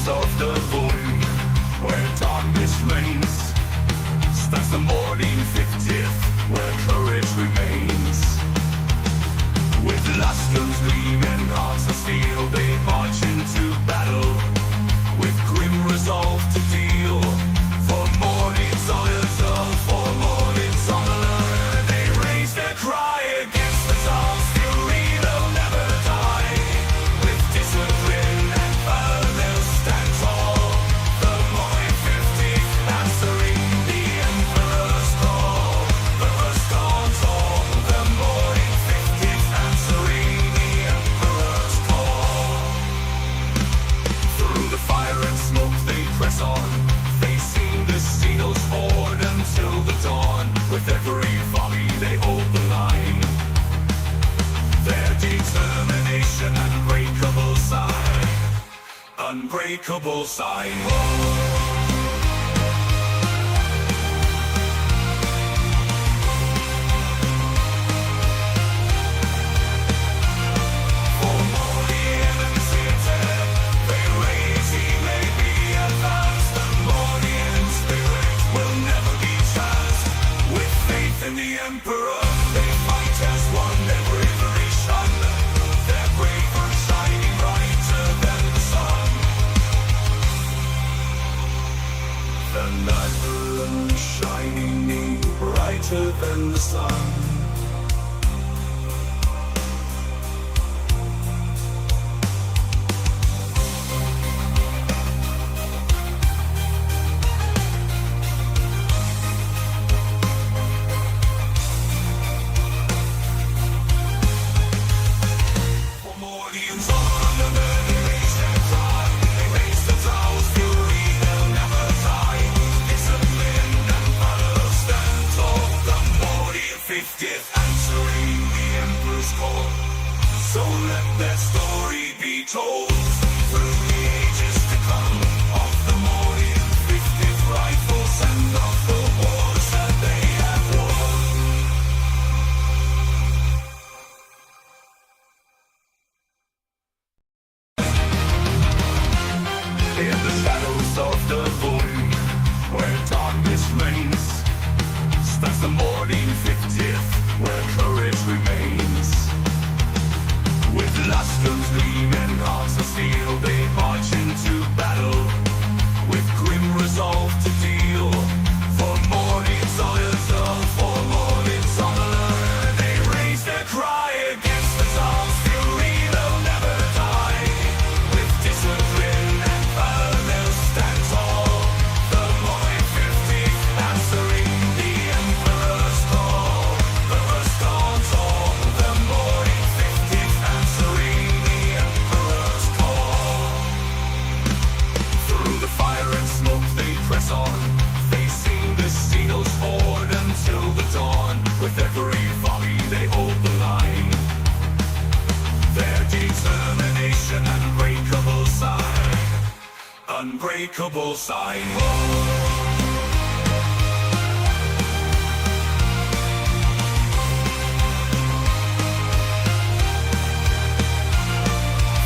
shadows of the void, where darkness reigns, stands the Mordian 50th, where courage remains. With last guns gleaming, hearts of steel, they march into battle, with grim resolve to deal, for Mordian's honor, for Mordian's honor. They raise their cry against the dark fury, they'll never die. With discipline and power, they'll stand tall. The Mordian 50th, answering the Emperor's call. The first guards all, the Mordian 50th, answering the Emperor's call. Through the fire and smoke they press on, facing the Seagulls horde until the dawn. With every volley they hold the line, their determination unbreakable sign, unbreakable sign. For Mordian and City, they raise, he may be advanced. The Mordian spirit will never be chased. With faith in the Emperor, they fight as one, their bravery shone, their bravery shining brighter than the sun. The light shining brighter than the sun. Mordian's honor, they raise their cry. They raise the Towers fury, they'll never die. Discipline and valor stand tall. The Mordian 50th, answering the Emperor's call. So let their story be told through the ages to come, of the Mordian 50th rifles and of the wars that they have won. In the shadows of the void, where darkness reigns, stands the Mordian 50th, where courage remains. With last guns gleaming, hearts of steel, they march into battle, with grim resolve to deal, for Mordian's honor, for Mordian's honor. They raise their cry against the dark fury, they'll never die. With discipline and power, they'll stand tall. The Mordian 50th, answering the Emperor's call. The first guards all, the Mordian 50th, answering the Emperor's call. Through the fire and smoke they press on, facing the Seagulls horde until the dawn. With every volley they hold the line, their determination unbreakable sign, unbreakable sign.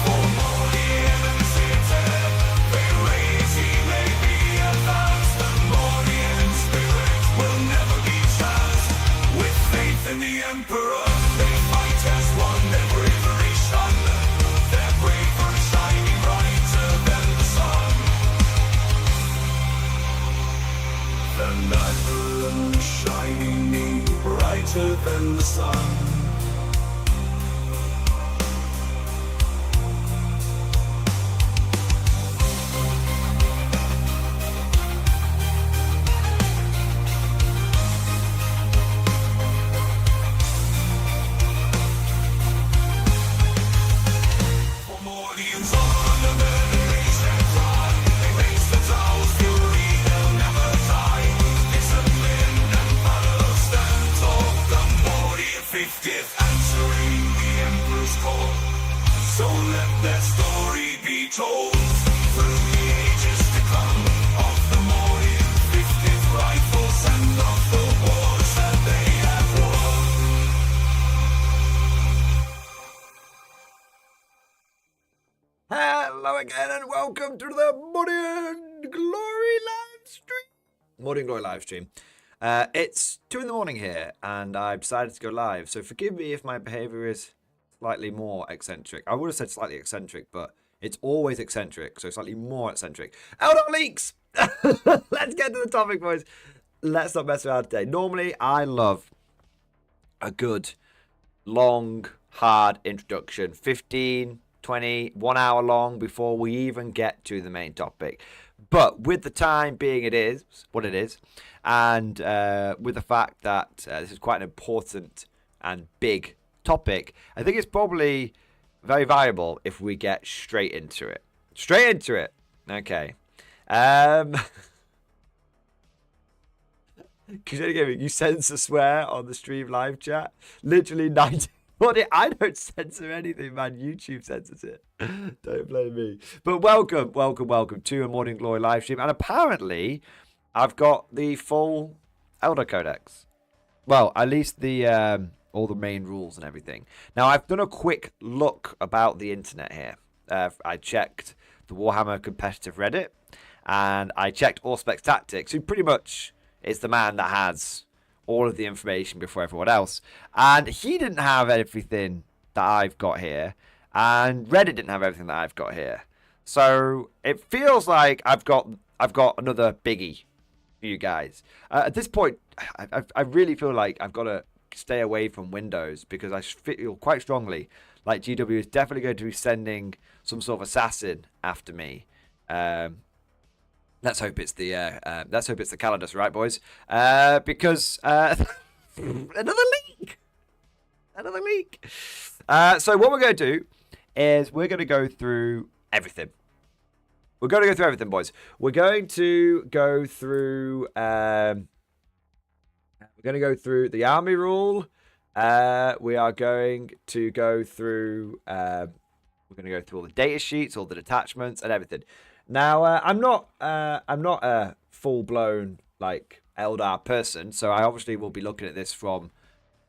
For Mordian and City, they raise, he may be advanced. The Mordian spirit will never be chased. With faith in the Emperor, they fight as one, their bravery shone, their bravery shining brighter than the sun. The light shining brighter than the sun. For Mordian's honor, they raise their cry. They raise the Towers fury, they'll never die. Discipline and valor stand tall. The Mordian 50th, answering the Emperor's call. So let their story be told through the ages to come, of the Mordian 50th rifles and of the wars that they have won. Hello! Hello again and welcome to the Mordian Glory live stream. Mordian Glory live stream. It's 2 in the morning here and I've decided to go live. So forgive me if my behavior is slightly more eccentric. I would have said slightly eccentric, but it's always eccentric. So slightly more eccentric. Eldar leaks! Let's get to the topic, boys. Let's not mess around today. Normally, I love a good, long, hard introduction. 15, 20, 1 hour long before we even get to the main topic. But with the time being it is what it is, and with the fact that this is quite an important and big topic, I think it's probably very valuable if we get straight into it. Straight into it. Okay. You censor swear on the stream live chat. Literally 90. I don't censor anything, man. YouTube censors it. Don't blame me. But welcome to a Morning Glory live stream. And apparently, I've got the full Eldar Codex. Well, at least the all the main rules and everything. Now, I've done a quick look about the internet here. I checked the Warhammer competitive Reddit, and I checked Auspex Tactics, who pretty much is the man that has all of the information before everyone else. And he didn't have everything that I've got here. And Reddit didn't have everything that I've got here. So it feels like I've got another biggie for you guys. At this point, I really feel like I've got to stay away from Windows because I feel quite strongly like GW is definitely going to be sending some sort of assassin after me. Let's hope it's the Calidus, right, boys? Because another leak. So what we're going to do is we're going to go through everything. We're going to go through everything, boys. We're going to go through. We're going to go through the army rule. We are going to go through. We're going to go through all the data sheets, all the detachments, and everything. Now, I'm not a full-blown like Eldar person, so I obviously will be looking at this from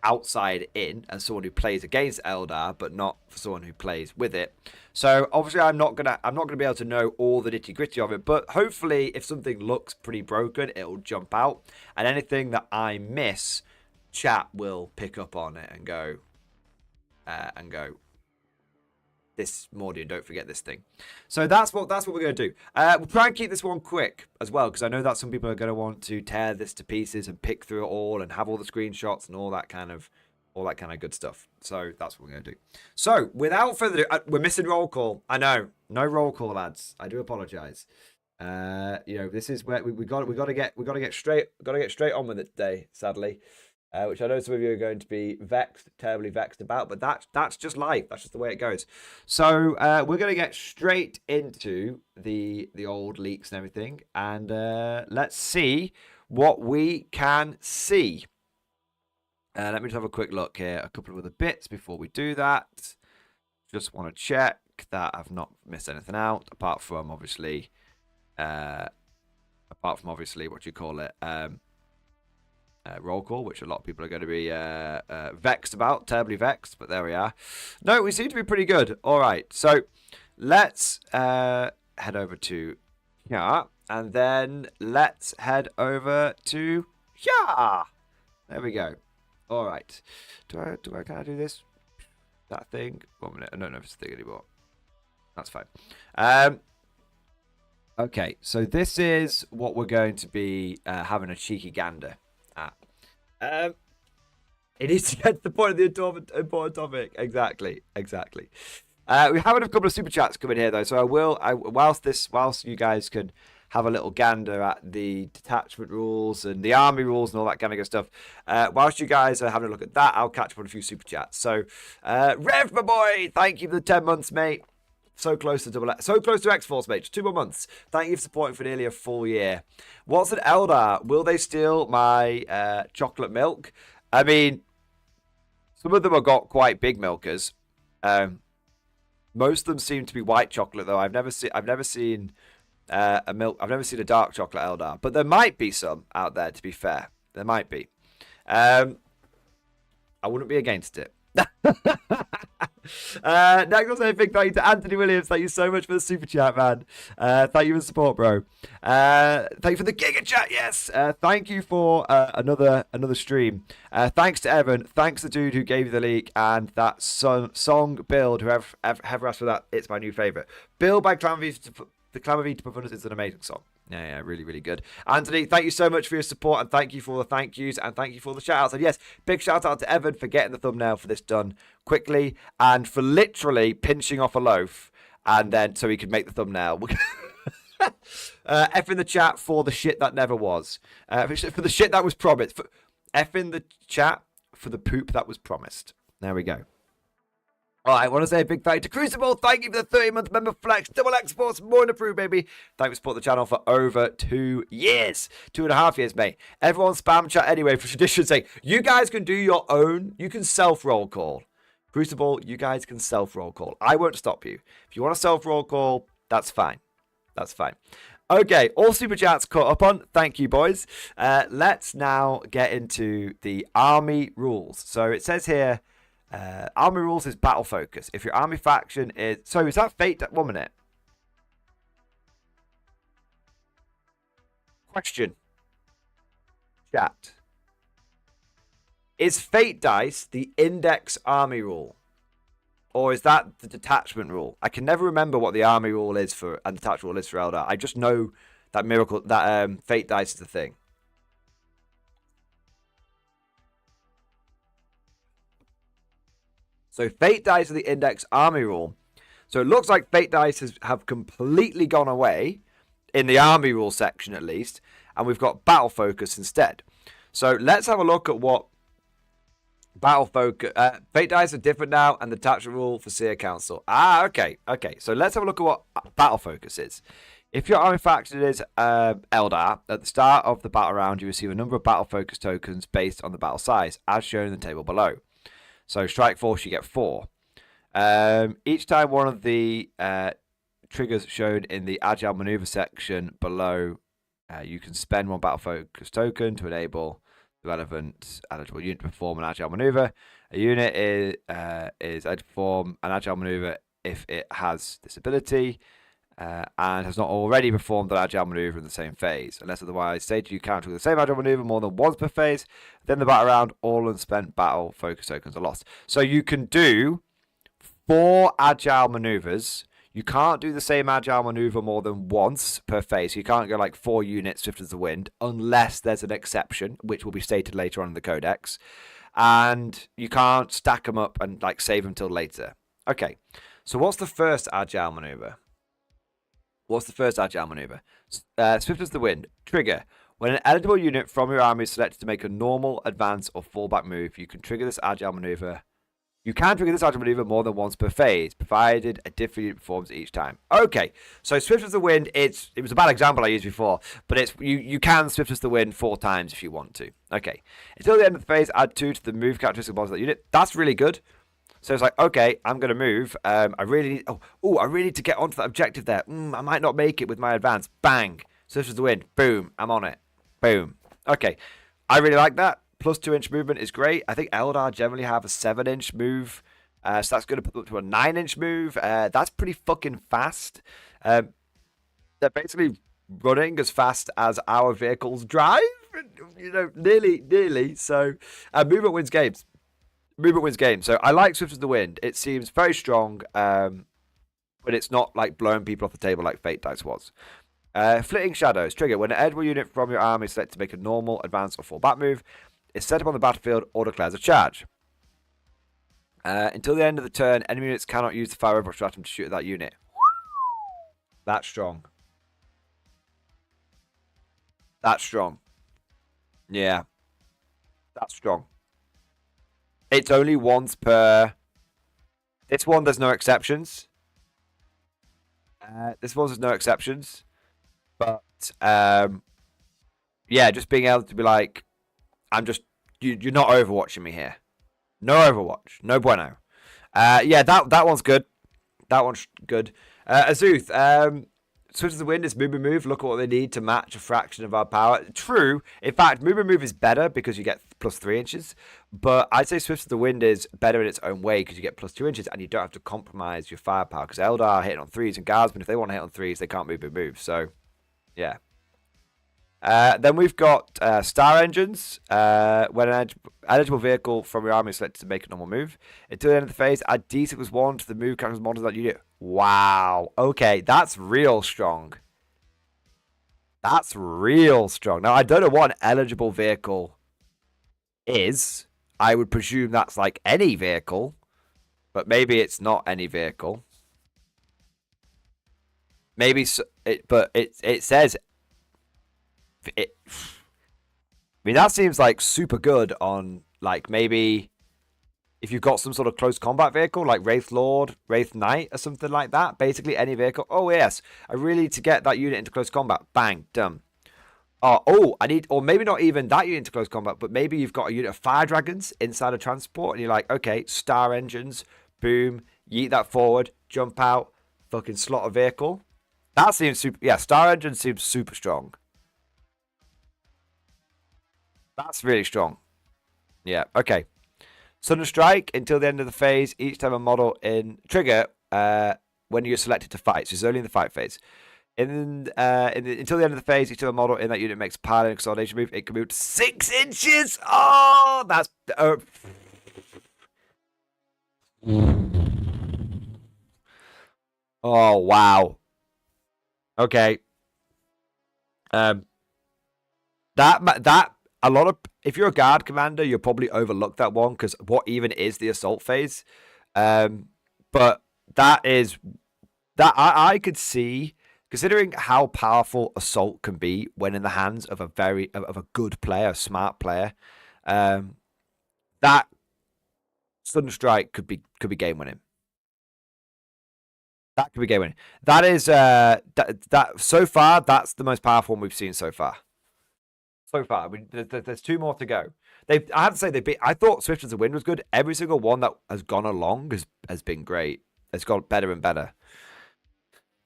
outside in, as someone who plays against Eldar, but not for someone who plays with it. So obviously, I'm not gonna be able to know all the nitty-gritty of it, but hopefully, if something looks pretty broken, it'll jump out, and anything that I miss, chat will pick up on it and go. This Mordian, don't forget this thing. So that's what we're going to do. We'll try and keep this one quick as well, because I know that some people are going to want to tear this to pieces and pick through it all and have all the screenshots and all that kind of good stuff. So that's what we're going to do. So without further ado, we're missing roll call. I know, no roll call, lads. I do apologise. This is where we got to get straight on with it today. Sadly. Which I know some of you are going to be terribly vexed about, but that's just life. That's just the way it goes. So we're going to get straight into the old leaks and everything, and let's see what we can see. Let me just have a quick look here. A couple of other bits before we do that. Just want to check that I've not missed anything out, apart from obviously what you call it. Roll call, which a lot of people are going to be vexed about, terribly vexed, but there we are. No, we seem to be pretty good. All right, so let's head over to here, and then let's head over to here. There we go. All right. Can I do this? That thing? 1 minute. I don't know if it's a thing anymore. That's fine. Okay, so this is what we're going to be having a cheeky gander. It needs to get to the point of the important topic. Exactly. We have a couple of super chats coming here though, so whilst you guys can have a little gander at the detachment rules and the army rules and all that kind of good stuff, whilst you guys are having a look at that, I'll catch up on a few super chats. So, Rev, my boy, thank you for the 10 months, mate. So close to X-Force, mate. Just 2 more months. Thank you for supporting for nearly a full year. What's an Eldar? Will they steal my chocolate milk? I mean, some of them have got quite big milkers. Most of them seem to be white chocolate, though. I've never seen a dark chocolate Eldar, but there might be some out there. To be fair, there might be. I wouldn't be against it. Next, I'll say a big thank you to Anthony Williams. Thank you so much for the super chat, man. Thank you for the support, bro. Thank you for the giga chat. Yes. Thank you for another stream. Thanks to Evan. Thanks to the dude who gave you the leak and that song build. Whoever asked for that, it's my new favorite. Build by the Clamavita Performance is an amazing song. Yeah, really, really good. Anthony, thank you so much for your support, and thank you for the thank yous, and thank you for the shout-outs. And yes, big shout-out to Evan for getting the thumbnail for this done quickly, and for literally pinching off a loaf, and then so he could make the thumbnail. F in the chat for the shit that never was. For the shit that was promised. F in the chat for the poop that was promised. There we go. All right, I want to say a big thank you to Crucible. Thank you for the 30-month member flex. Double X Force, more than approved, baby. Thank you for supporting the channel for over 2 years. 2.5 years, mate. Everyone spam chat anyway for tradition's sake. You guys can do your own. You can self-roll call. Crucible, you guys can self-roll call. I won't stop you. If you want to self-roll call, that's fine. That's fine. Okay, all super chats caught up on. Thank you, boys. Let's now get into the army rules. So it says here, army rules is battle focus. If your army faction is... So is that fate... 1 minute. Question. Chat. Is fate dice the index army rule? Or is that the detachment rule? I can never remember what the army rule is for and detachment rule is for Eldar. I just know that fate dice is the thing. So fate dice are the index army rule. So it looks like fate dice have completely gone away in the army rule section at least, and we've got battle focus instead. So let's have a look at what battle focus. Fate dice are different now, and the detachment rule for Seer Council. Okay. So let's have a look at what battle focus is. If your army faction is Eldar, at the start of the battle round, you receive a number of battle focus tokens based on the battle size, as shown in the table below. So strike force, you get 4. Each time one of the triggers shown in the agile maneuver section below, you can spend 1 battle focus token to enable the relevant eligible unit to perform an agile maneuver. A unit is able to perform an agile maneuver if it has this ability and has not already performed an agile maneuver in the same phase. Unless otherwise stated, you counter with the same agile maneuver more than once per phase. Then the battle round, all unspent battle focus tokens are lost. So you can do 4 agile maneuvers. You can't do the same agile maneuver more than once per phase. You can't go like 4 units swift as the wind unless there's an exception, which will be stated later on in the Codex. And you can't stack them up and like save them till later. Okay, so what's the first agile maneuver? Swift as the wind. Trigger. When an eligible unit from your army is selected to make a normal, advance, or fallback move, you can trigger this agile maneuver. You can trigger this agile maneuver more than once per phase, provided a different unit performs each time. Okay, so Swift as the Wind, it was a bad example I used before, but it's you can Swift as the Wind 4 times if you want to. Okay, until the end of the phase, add 2 to the move characteristic bonus of that unit. That's really good. So it's like, okay, I'm going to move. I really need to get onto that objective there. I might not make it with my advance. Bang. Swift as the Wind. Boom. I'm on it. Boom. Okay. I really like that. Plus 2-inch movement is great. I think Eldar generally have a 7-inch move. So that's going to put them to a 9-inch move. That's pretty fucking fast. They're basically running as fast as our vehicles drive. Nearly. So movement wins games. So I like Swift as the Wind. It seems very strong, but it's not like blowing people off the table like Fate Dice was. Flitting Shadows. Trigger. When an eligible unit from your army is selected to make a normal, advance, or fallback move, it's set up on the battlefield or declares a charge. Until the end of the turn, enemy units cannot use the fire robot strategy to shoot at that unit. That's strong. Yeah. That's strong. It's only once per... This one, there's no exceptions. But, yeah, just being able to be like, you're not overwatching me here. No Overwatch. No bueno. Yeah, that one's good. Azuth, Swift as the Wind is move and move. Look at what they need to match a fraction of our power. True. In fact, move and move is better because you get plus 3 inches. But I'd say Swift of the Wind is better in its own way because you get +2 inches and you don't have to compromise your firepower. Because Eldar are hitting on 3s and Guardsmen, if they want to hit on 3s, they can't move. So, yeah. Then we've got Star Engines. When an eligible vehicle from your army is selected to make a normal move. Until the end of the phase, add D6+1 to the move character's model that unit. Wow. Okay, that's real strong. That's real strong. Now, I don't know what an eligible vehicle is. I would presume that's like any vehicle, but maybe it's not any vehicle. Maybe but it says it. I mean, that seems like super good on like maybe if you've got some sort of close combat vehicle like Wraith Lord, Wraith Knight, or something like that. Basically, any vehicle. Oh yes, I really need to get that unit into close combat. Bang, done. I need, or maybe not even that unit into close combat, but maybe you've got a unit of fire dragons inside a transport, and you're like, okay, Star Engines, boom, yeet that forward, jump out, fucking slot a vehicle. That seems super. Yeah, Star Engine seems super strong. That's really strong. Yeah. Okay. Sudden Strike until the end of the phase. Each time a model in trigger when you're selected to fight. So it's only in the fight phase. Until the end of the phase, each time a model in that unit makes a piling consolidation move. It can move to 6 inches. Oh, that's. Oh wow. Okay. That a lot of if you're a guard commander, you'll probably overlook that one because what even is the assault phase? But that is that I could see, considering how powerful assault can be when in the hands of a good player, a smart player. That sudden strike could be game winning. That could be game winning. That is that so far. That's the most powerful one we've seen so far. So far, there's 2 more to go. I have to say I thought Swift as a Wind was good. Every single one that has gone along has been great. It's got better and better.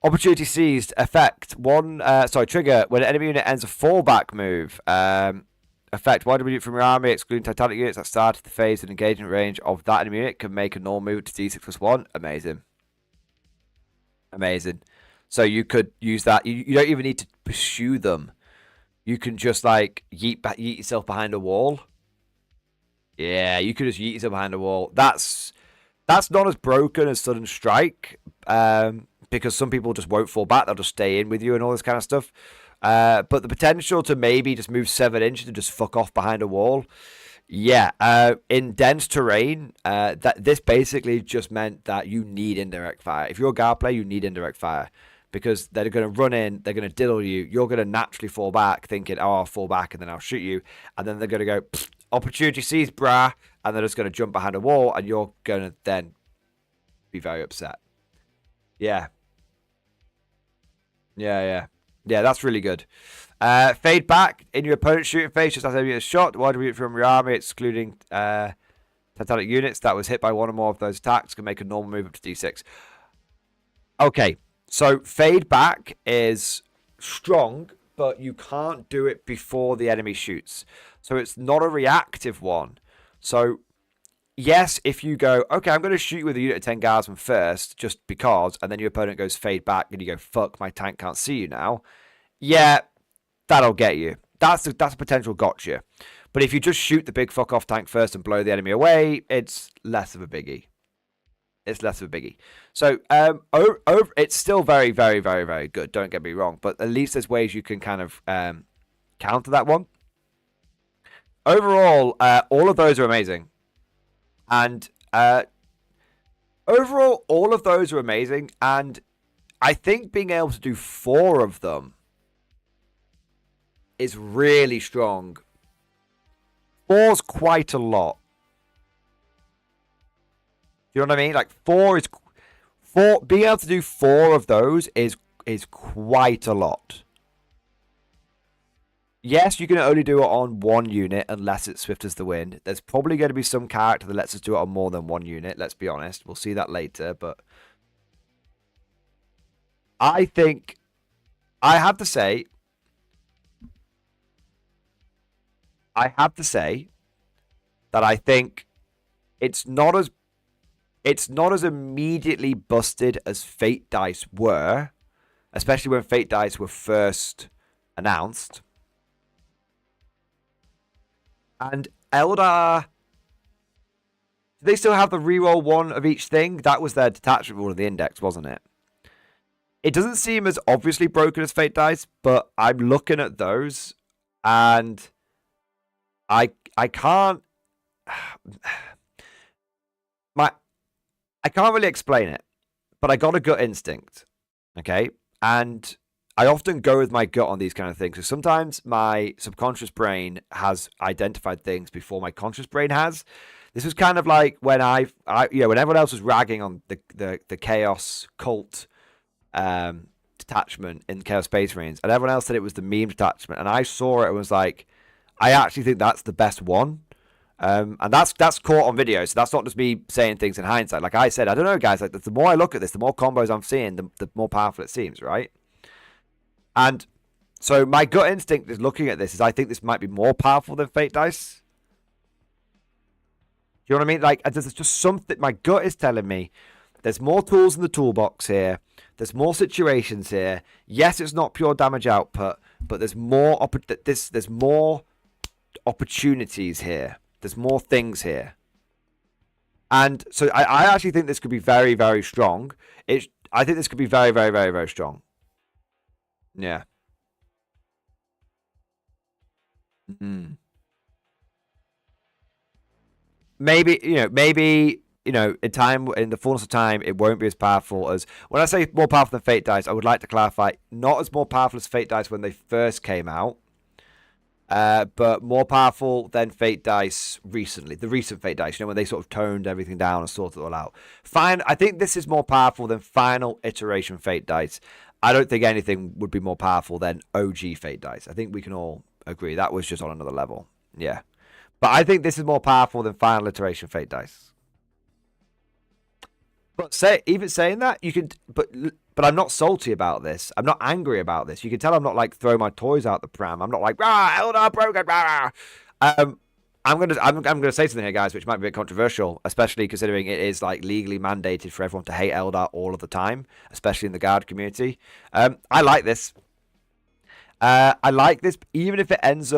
Opportunity seized. Effect. Trigger. When an enemy unit ends a fallback move. Effect. One unit from your army, excluding Titanic units that start the phase in engagement range of that enemy unit, can make a normal move to D6+1. Amazing. Amazing. So you could use that. You don't even need to pursue them. You can just like yeet yourself behind a wall. Yeah, you could just yeet yourself behind a wall. That's not as broken as Sudden Strike, because some people just won't fall back. They'll just stay in with you and all this kind of stuff. But the potential to maybe just move 7 inches and just fuck off behind a wall. Yeah, in dense terrain, this basically just meant that you need indirect fire. If you're a guard player, you need indirect fire. Because they're going to run in, they're going to diddle you. You're going to naturally fall back, thinking, oh, I'll fall back and then I'll shoot you. And then they're going to go, opportunity seized, brah. And they're just going to jump behind a wall and you're going to then be very upset. Yeah. Yeah, that's really good. Fade back in your opponent's shooting phase, just as a shot. Wide unit from your army, excluding Titanic units that was hit by one or more of those attacks, can make a normal move up to D6. Okay. So fade back is strong, but you can't do it before the enemy shoots. So it's not a reactive one. So yes, if you go, okay, I'm going to shoot with a unit of 10 guardsmen first, just because, and then your opponent goes fade back and you go, fuck, my tank can't see you now. Yeah, that'll get you. That's a potential gotcha. But if you just shoot the big fuck off tank first and blow the enemy away, it's less of a biggie. So it's still very, very, very, very good. Don't get me wrong, but at least there's ways you can kind of counter that one. Overall, all of those are amazing, and overall, all of those are amazing. And I think being able to do 4 of them is really strong. 4's quite a lot. You know what I mean? Like 4 being able to do 4 of those is quite a lot. Yes, you can only do it on 1 unit unless it's Swift as the Wind. There's probably going to be some character that lets us do it on more than 1 unit, let's be honest. We'll see that later, but I think I have to say that I think it's not as immediately busted as Fate Dice were, especially when Fate Dice were first announced. And Eldar, do they still have the reroll one of each thing? That was their detachment rule of the index, wasn't it? It doesn't seem as obviously broken as Fate Dice, but I'm looking at those, and I can't I can't really explain it, but I got a gut instinct, okay? And I often go with my gut on these kind of things. So sometimes my subconscious brain has identified things before my conscious brain has. This was kind of like when when everyone else was ragging on the Chaos cult detachment in Chaos Space Marines, and everyone else said it was the meme detachment, and I saw it and was like, I actually think that's the best one. And that's caught on video, so that's not just me saying things in hindsight. Like I said, I don't know, guys. Like the more I look at this, the more combos I'm seeing, the more powerful it seems, right? And so my gut instinct is looking at this is I think this might be more powerful than Fate Dice. Do you know what I mean? Like there's just something. My gut is telling me there's more tools in the toolbox here. There's more situations here. Yes, it's not pure damage output, but there's more there's more opportunities here. There's more things here. And so I actually think this could be very, very strong. I think this could be very, very, very, very strong. Yeah. Maybe in the fullness of time, it won't be as powerful as when I say more powerful than Fate Dice. I would like to clarify, not as more powerful as Fate Dice when they first came out. But more powerful than Fate Dice recently. The recent Fate Dice, when they sort of toned everything down and sorted it all out. Fine, I think this is more powerful than final iteration Fate Dice. I don't think anything would be more powerful than OG Fate Dice. I think we can all agree that was just on another level. Yeah. But I think this is more powerful than final iteration Fate Dice. But even saying that, you can but I'm not salty about this. I'm not angry about this. You can tell I'm not like throwing my toys out the pram. I'm not like Eldar broken. I'm gonna say something here, guys, which might be a bit controversial, especially considering it is like legally mandated for everyone to hate Eldar all of the time, especially in the guard community. I like this. I like this, even if it ends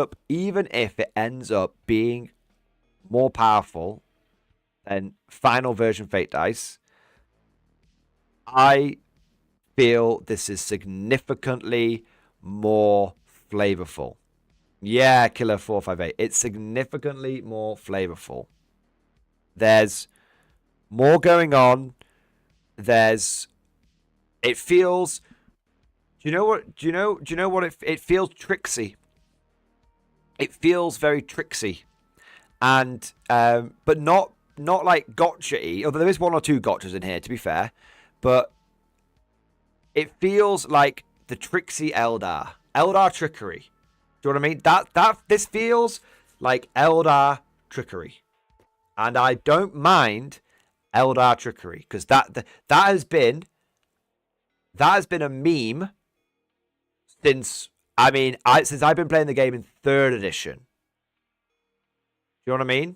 up being more powerful than final version Fate Dice. I feel this is significantly more flavorful. Yeah, Killer 458. It's significantly more flavorful. There's more going on. It feels. Do you know what? It feels tricksy. It feels very tricksy, and but not like gotcha-y. Although there is one or two gotchas in here, to be fair, but it feels like the tricksy Eldar trickery. Do you know what I mean? This feels like Eldar trickery, and I don't mind Eldar trickery because that has been a meme since I've been playing the game in 3rd edition. Do you know what I mean?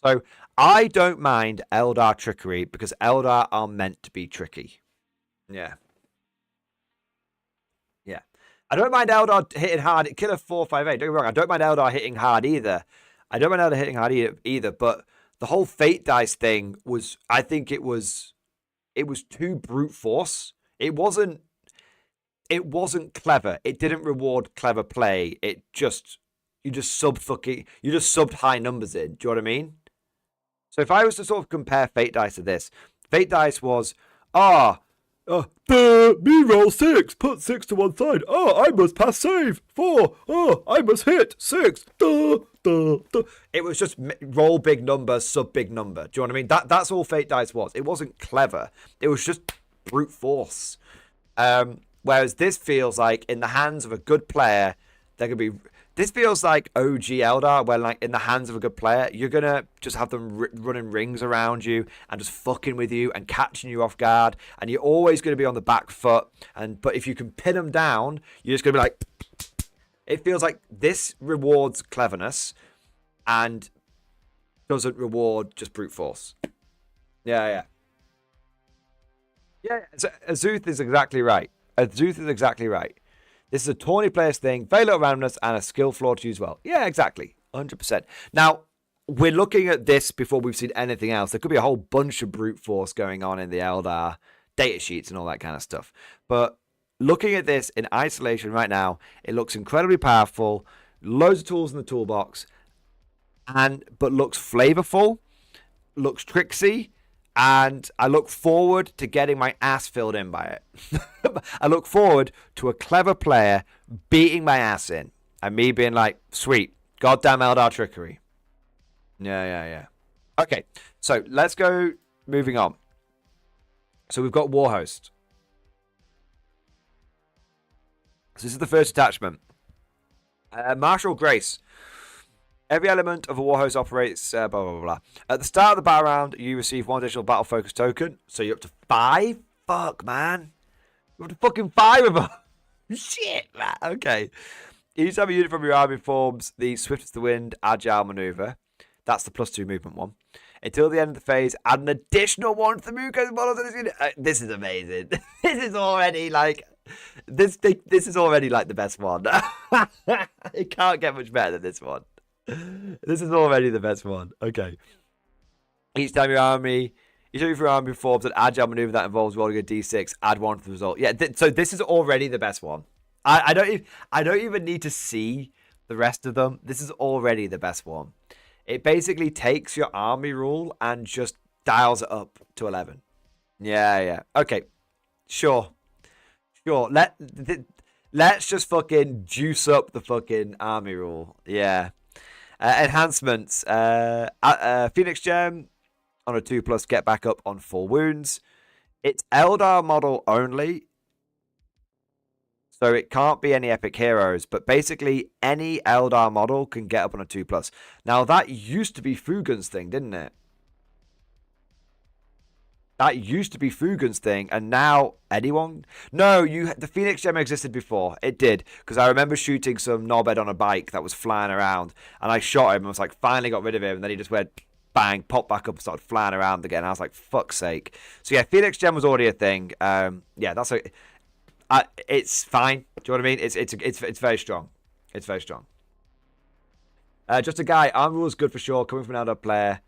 So I don't mind Eldar trickery because Eldar are meant to be tricky. Yeah. Yeah. I don't mind Eldar hitting hard. Killer 458. Don't get me wrong. I don't mind Eldar hitting hard either. But the whole Fate Dice thing was, I think it was too brute force. It wasn't clever. It didn't reward clever play. You just subbed high numbers in. Do you know what I mean? So if I was to sort of compare Fate Dice to this, Fate Dice was, me roll 6, put 6 to one side. I must pass save. 4, I must hit 6. It was just roll big number, sub big number. Do you know what I mean? That's all Fate Dice was. It wasn't clever. It was just brute force. Whereas this feels like in the hands of a good player, this feels like OG Eldar, where like in the hands of a good player, you're going to just have them running rings around you and just fucking with you and catching you off guard. And you're always going to be on the back foot. But if you can pin them down, you're just going to be like... It feels like this rewards cleverness. and doesn't reward just brute force. Yeah. So Azuth is exactly right. This is a tourney players thing, very little randomness, and a skill floor to use well. Yeah, exactly. 100%. Now, we're looking at this before we've seen anything else. There could be a whole bunch of brute force going on in the Eldar data sheets and all that kind of stuff. But looking at this in isolation right now, it looks incredibly powerful, loads of tools in the toolbox, but looks flavorful, looks tricksy, and I look forward to getting my ass filled in by it. I look forward to a clever player beating my ass in, and me being like, sweet, goddamn Eldar trickery. Yeah. Okay, so let's go moving on. So we've got Warhost. So this is the first attachment. Martial Grace. Every element of a Warhost operates, blah, blah, blah. At the start of the battle round, you receive one additional battle focus token. So you're up to 5? Fuck, man. You're up to fucking 5 of them. Shit, man. Okay. Each time a unit from your army forms the Swift as the Wind Agile maneuver. That's the +2 movement one. Until the end of the phase, add an additional one to the Muko's models in this unit. This is amazing. This is already like... This is already like the best one. It can't get much better than this one. This is already the best one. Okay. Each time your army performs an agile maneuver that involves rolling a d6, add 1 to the result. Yeah, so this is already the best one. I don't even need to see the rest of them. This is already the best one. It basically takes your army rule and just dials it up to 11. Yeah. Okay. Sure. Let's just fucking juice up the fucking army rule. Yeah. Enhancements. Phoenix Gem on a 2+, get back up on 4 wounds. It's Eldar model only, so it can't be any epic heroes, but basically any Eldar model can get up on a 2+. Now that used to be Fugun's thing, didn't it? That used to be Fugun's thing, and now anyone? No, the Phoenix Gem existed before. It did, because I remember shooting some knobhead on a bike that was flying around, and I shot him and was like, finally got rid of him, and then he just went bang, popped back up and started flying around again. I was like, fuck's sake. So yeah, Phoenix Gem was already a thing. Yeah, that's it's fine. Do you know what I mean? It's very strong. It's very strong. Just a guy. Arm rule is good for sure. Coming from an Eldar player,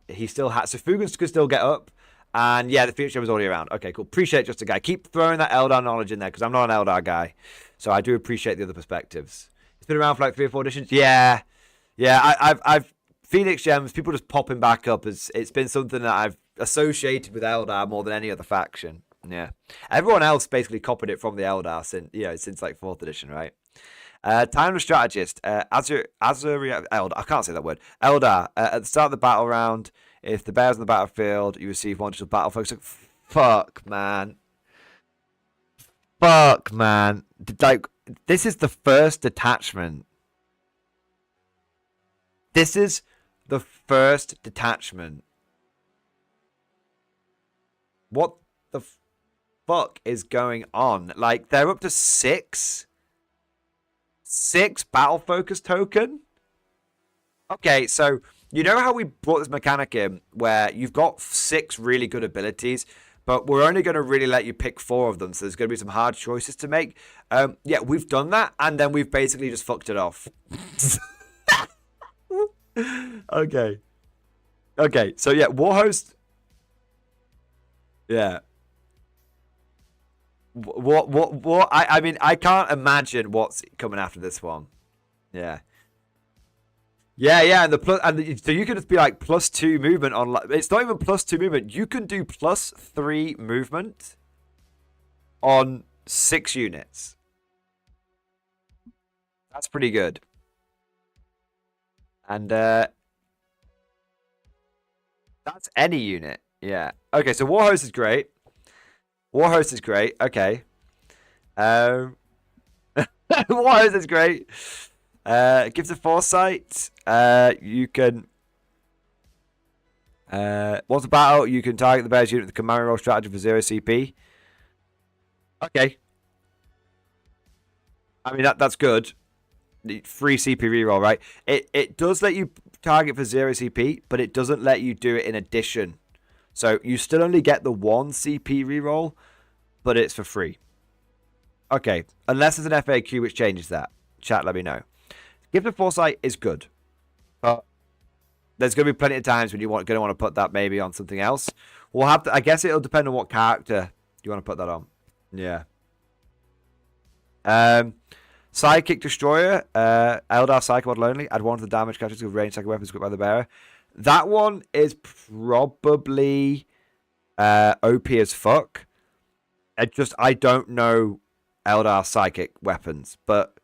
he still has. So Fugun's could still get up. And yeah, the Phoenix Gem was already around. Okay, cool. Appreciate it, just a guy. Keep throwing that Eldar knowledge in there, because I'm not an Eldar guy. So I do appreciate the other perspectives. It's been around for like 3 or 4 editions. Yeah. I've Phoenix Gems, people just popping back up. It's been something that I've associated with Eldar more than any other faction. Yeah. Everyone else basically copied it from the Eldar since like 4th edition, right? Timeless Strategist. Eldar. I can't say that word. Eldar. At the start of the battle round, if the bear's on the battlefield, you receive 1 additional battle focus. Fuck, man. Like, this is the first detachment. This is the first detachment. What the fuck is going on? Like, they're up to 6 battle focus token. Okay, so you know how we brought this mechanic in where you've got 6 really good abilities, but we're only going to really let you pick 4 of them, so there's going to be some hard choices to make. Yeah, we've done that, and then we've basically just fucked it off. Okay, so yeah, Warhost. Yeah. What? I mean, I can't imagine what's coming after this one. Yeah, and so you can just be like +2 movement on. It's not even +2 movement. You can do +3 movement on 6 units. That's pretty good. And that's any unit. Yeah. Okay, so Warhost is great. Okay. Warhost is great. Gives a foresight. You can. Once a battle, you can target the bear's unit with the command roll strategy for 0 CP. Okay. I mean, that's good. free CP reroll, right? It does let you target for 0 CP, but it doesn't let you do it in addition. So you still only get the 1 CP reroll, but it's for free. Okay, unless there's an FAQ which changes that. Chat, let me know. Gift of Foresight is good, but there's going to be plenty of times when you're going to want to put that maybe on something else. We'll have to. I guess it'll depend on what character you want to put that on. Yeah. Psychic Destroyer, Eldar Psycho Model only. Add 1 to the damage characteristics of range psychic weapons equipped by the bearer. That one is probably OP as fuck. I don't know Eldar Psychic weapons, but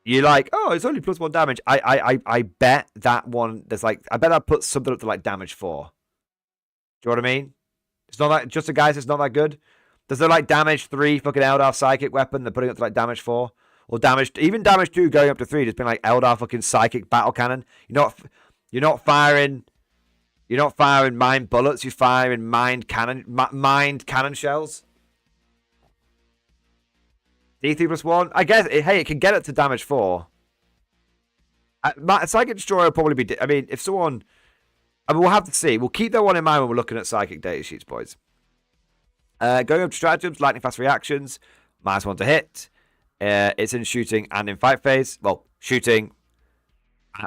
you're like, oh, it's only +1 damage. I bet that one, I bet that puts something up to like damage 4. Do you know what I mean? It's not that, just the guys, it's not that good. There's no like damage 3 fucking Eldar Psychic weapon they're putting up to like damage 4. Or even damage 2 going up to 3, just being like Eldar fucking Psychic Battle Cannon. You're not firing mind bullets, you're firing mind cannon shells. D3 +1. I guess, hey, it can get it to damage 4. Psychic Destroyer will probably be... I mean, if someone... I mean, we'll have to see. We'll keep that one in mind when we're looking at Psychic data sheets, boys. Going up to stratagems, lightning fast reactions, -1 to hit. It's in shooting and in fight phase. Well, shooting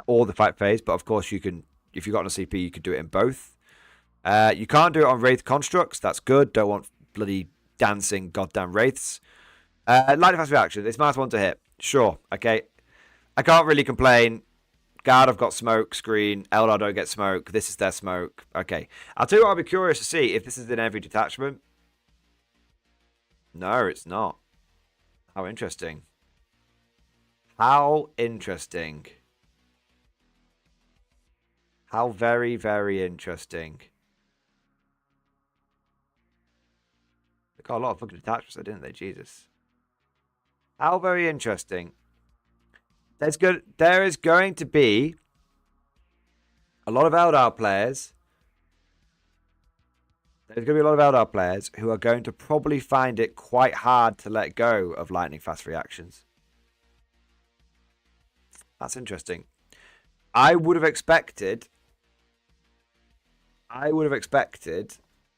or the fight phase, but of course you can... If you've got on a CP, you could do it in both. You can't do it on Wraith Constructs. That's good. Don't want bloody dancing goddamn Wraiths. Lightning fast reaction. It's -1 to hit. Sure. Okay. I can't really complain. Guard have got smoke screen. Eldar don't get smoke. This is their smoke. Okay. I'll tell you what, I'll be curious to see if this is in every detachment. No, it's not. How interesting. How interesting. How very, very interesting. They got a lot of fucking detachments, didn't they? Jesus. How very interesting. There is going to be a lot of Eldar players. There's going to be a lot of Eldar players who are going to probably find it quite hard to let go of lightning fast reactions. That's interesting. I would have expected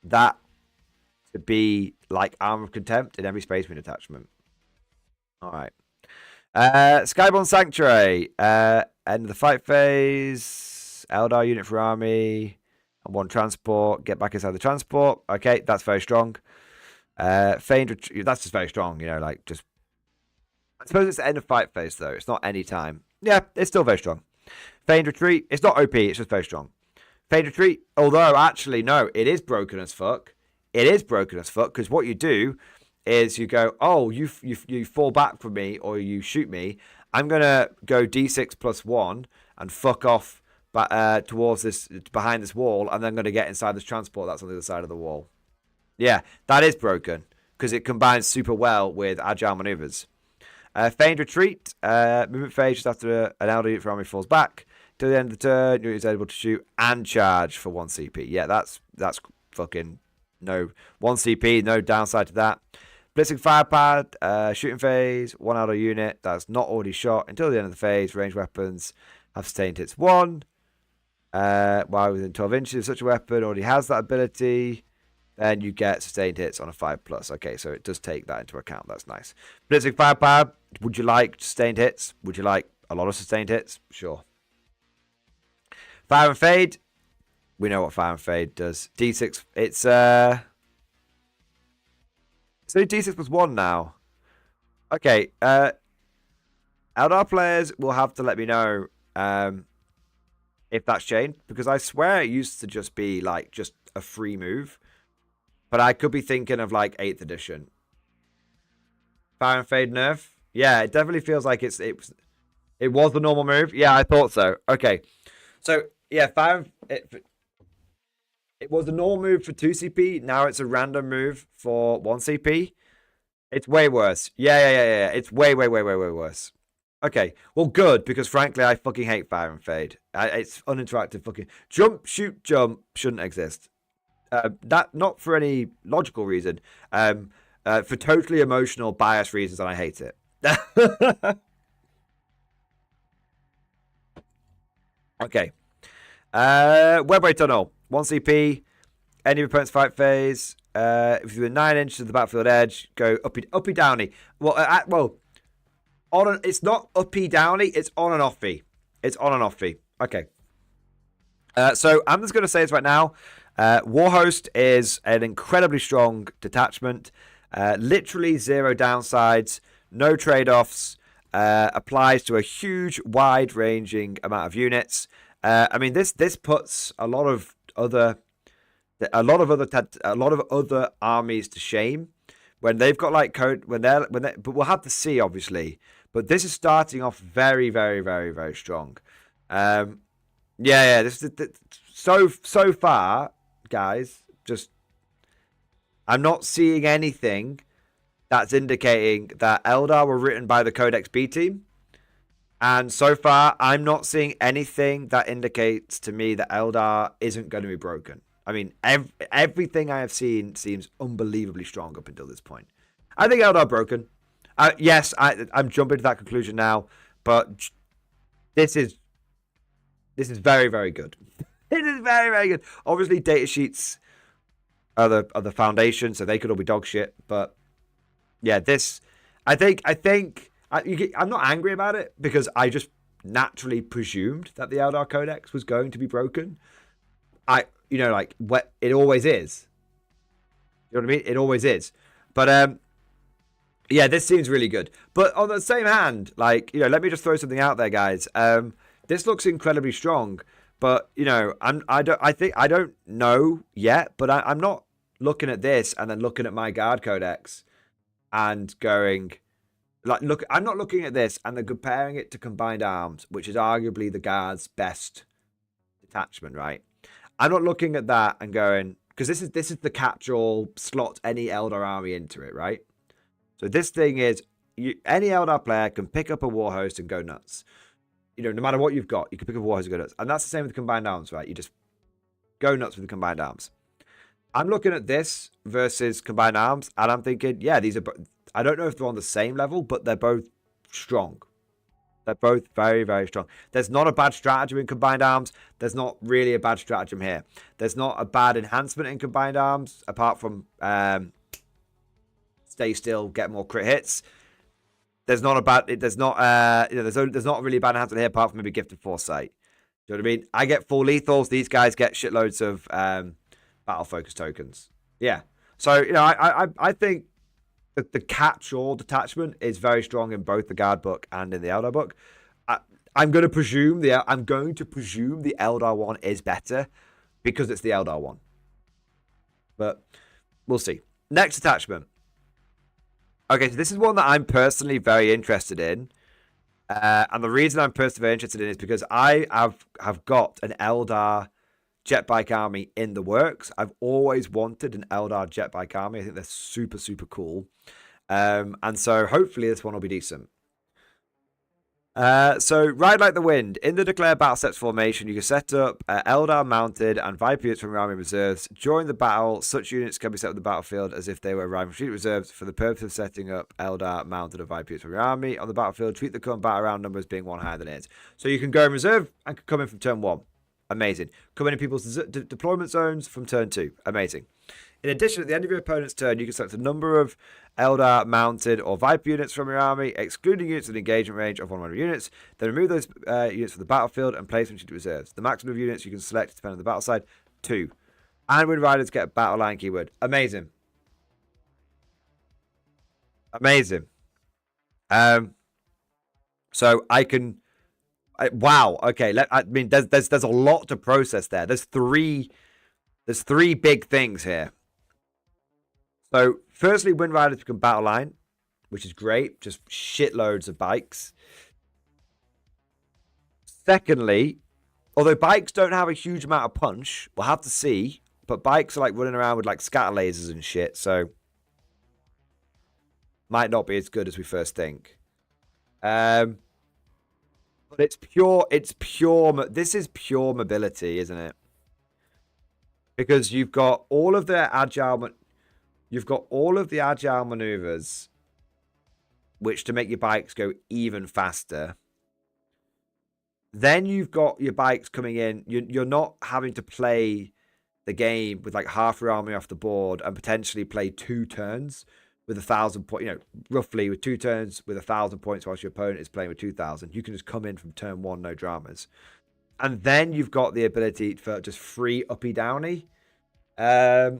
that to be like Arm of Contempt in every Space Marine attachment. All right. Skyborn Sanctuary. End of the fight phase. Eldar unit for army. And 1 transport. Get back inside the transport. Okay, that's very strong. Feigned retreat. That's just very strong, you know, like just... I suppose it's the end of fight phase, though. It's not any time. Yeah, it's still very strong. Feigned retreat. It's not OP, it's just very strong. Feigned retreat. Although, actually, no, it is broken as fuck. It is broken as fuck, because what you do is you go, oh, you fall back from me, or you shoot me. I'm going to go D6 +1 and fuck off towards this, behind this wall, and then I'm going to get inside this transport that's on the other side of the wall. Yeah, that is broken, because it combines super well with agile maneuvers. Feigned retreat. Movement phase just after an Eldar unit for army falls back. Till the end of the turn, you're able to shoot and charge for 1 CP. Yeah, that's fucking no 1 CP, no downside to that. Blitzing firepower, shooting phase, 1 Eldar unit that's not already shot until the end of the phase. Ranged weapons have sustained hits 1. While within 12 inches of such a weapon already has that ability, then you get sustained hits on a 5+. Okay, so it does take that into account. That's nice. Blitzing firepower. Would you like sustained hits? Would you like a lot of sustained hits? Sure. Fire and Fade. We know what Fire and Fade does. D6. It's only D6 +1 now. Okay. Eldar players will have to let me know if that's changed, because I swear it used to just be like just a free move, but I could be thinking of like 8th edition. Fire and Fade nerf. Yeah, it definitely feels like it was the normal move. Yeah, I thought so. Okay. So, yeah, it was the normal move for 2 CP. Now it's a random move for 1 CP. It's way worse. Yeah. It's way worse. Okay. Well, good, because frankly, I fucking hate Fire and Fade. It's uninteractive fucking... Jump, shoot, jump shouldn't exist. Not for any logical reason. For totally emotional, biased reasons, and I hate it. Okay. Webway Tunnel. 1 CP. Any of your opponent's fight phase. If you're 9 inches of the battlefield edge, go uppy downy. Well, it's not uppy downy. It's on and offy. It's on and offy. Okay. So I'm just going to say this right now. Warhost is an incredibly strong detachment. Literally 0 downsides, no trade-offs. Applies to a huge, wide-ranging amount of units. I mean, this puts a lot of other armies to shame when they've got like code but we'll have to see obviously. But this is starting off very, very, very, very strong. This is so far, guys. Just I'm not seeing anything that's indicating that Eldar were written by the Codex B team. And so far, I'm not seeing anything that indicates to me that Eldar isn't going to be broken. I mean, everything I have seen seems unbelievably strong up until this point. I think Eldar broken. Yes, I'm jumping to that conclusion now, but this is very, very good. It is very, very good. Obviously, datasheets are the foundation, so they could all be dog shit. But yeah, I think I'm not angry about it because I just naturally presumed that the Eldar Codex was going to be broken. It always is. You know what I mean? It always is. But yeah, this seems really good. But on the same hand, let me just throw something out there, guys. This looks incredibly strong, but I don't know yet. But I'm not looking at this and then looking at my guard codex and going. I'm not looking at this and then comparing it to Combined Arms, which is arguably the Guard's best detachment, right? I'm not looking at that and going, because this is the catch-all, slot any Eldar army into it, right? So this thing is, any Eldar player can pick up a Warhost and go nuts. No matter what you've got, you can pick up a Warhost and go nuts. And that's the same with Combined Arms, right? You just go nuts with the Combined Arms. I'm looking at this versus Combined Arms, and I'm thinking, yeah, these are... I don't know if they're on the same level, but they're both strong. They're both very, very strong. There's not a bad stratagem in Combined Arms. There's not really a bad stratagem here. There's not a bad enhancement in Combined Arms, apart from stay still, get more crit hits. There's not a bad. There's not. There's not really a bad enhancement here, apart from maybe Gifted Foresight. Do you know what I mean? I get 4 lethals. These guys get shitloads of battle focus tokens. Yeah. So I think the catch-all detachment is very strong in both the Guard book and in the Eldar book. I'm going to presume the Eldar one is better because it's the Eldar one. But we'll see. Next attachment. Okay, so this is one that I'm personally very interested in. And the reason I'm personally very interested in is because I have got an Eldar jet bike army in the works. I've always wanted an Eldar jet bike army. I think they're super, super cool. And so hopefully this one will be decent. So Ride Like the Wind. In the declared battle steps formation, you can set up Eldar mounted and Viper units from your army reserves. During the battle, such units can be set up on the battlefield as if they were arriving from reserves. For the purpose of setting up Eldar mounted and Viper units from your army on the battlefield, treat the current battle round number as being 1 higher than it is. So you can go in reserve and come in from turn 1. Amazing. Come in people's deployment zones from turn 2. Amazing. In addition, at the end of your opponent's turn, you can select a number of Eldar mounted or Viper units from your army, excluding units with an engagement range of 100 units. Then remove those units from the battlefield and place them into reserves. The maximum of units you can select depending on the battle side, 2. And Wind Riders get a battle line keyword. Amazing. Amazing. So I can... wow. Okay. I mean, there's a lot to process there. There's three big things here. So, firstly, Wind Riders become battle line, which is great. Just shitloads of bikes. Secondly, although bikes don't have a huge amount of punch, we'll have to see. But bikes are like running around with like scatter lasers and shit, so might not be as good as we first think. But it's pure. This is pure mobility, isn't it? Because you've got all of the agile. You've got all of the agile maneuvers, which to make your bikes go even faster. Then you've got your bikes coming in. You're not having to play the game with like half your army off the board and potentially play 2 turns with 1,000 points, roughly with 2 turns with 1,000 points whilst your opponent is playing with 2,000. You can just come in from turn 1, no dramas. And then you've got the ability for just free uppy downy. Yeah,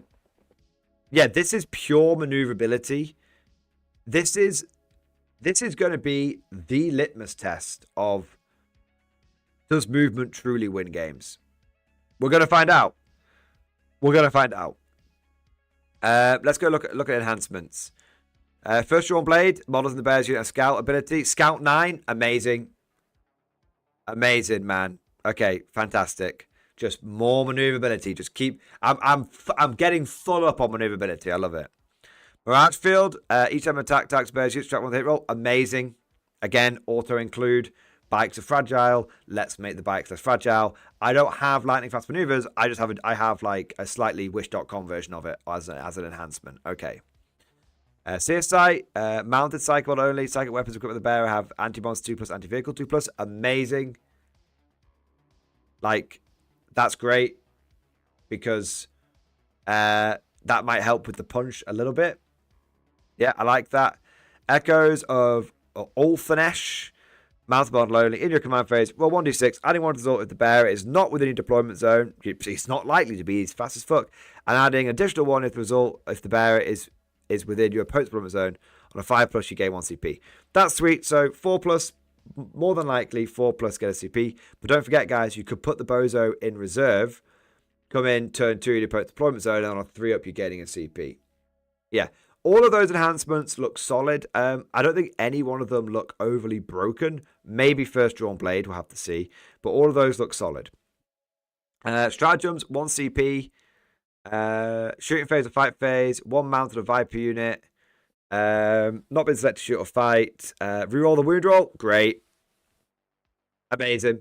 this is pure maneuverability. This is going to be the litmus test of, does movement truly win games? We're going to find out. Let's go look at enhancements. First drawn blade, models in the bears unit have scout ability. Scout 9, amazing. Amazing, man. Okay, fantastic. Just more maneuverability. Just keep. I'm getting full up on maneuverability. I love it. Mirage field. Each time attack attacks bears unit, strike 1 hit roll. Amazing. Again, auto include. Bikes are fragile. Let's make the bikes less fragile. I don't have lightning fast maneuvers. I have like a slightly wish.com version of it as an enhancement. Okay. CSI, mounted psychic only. Psychic weapons equipped with the bearer have anti-monster 2+, anti-vehicle 2+. Amazing. Like, that's great because that might help with the punch a little bit. Yeah, I like that. Echoes of Ulfanesh. Mounted model only. In your command phase, roll 1d6. Adding 1 result if the bearer is not within your deployment zone. It's not likely to be. He's fast as fuck. And adding additional 1 if the bearer is within your opponent's deployment zone. On a 5+, you gain 1 CP. That's sweet. So 4+, more than likely 4+ get a CP. But don't forget, guys, you could put the bozo in reserve. Come in, turn 2 in your opponent's deployment zone. And on a 3+, you're getting a CP. Yeah. All of those enhancements look solid. I don't think any one of them look overly broken. Maybe first drawn blade, we'll have to see. But all of those look solid. Stratagems, 1 CP. Shooting phase or fight phase. 1 mounted or Viper unit. Not been selected to shoot or fight. Reroll the wound roll. Great. Amazing.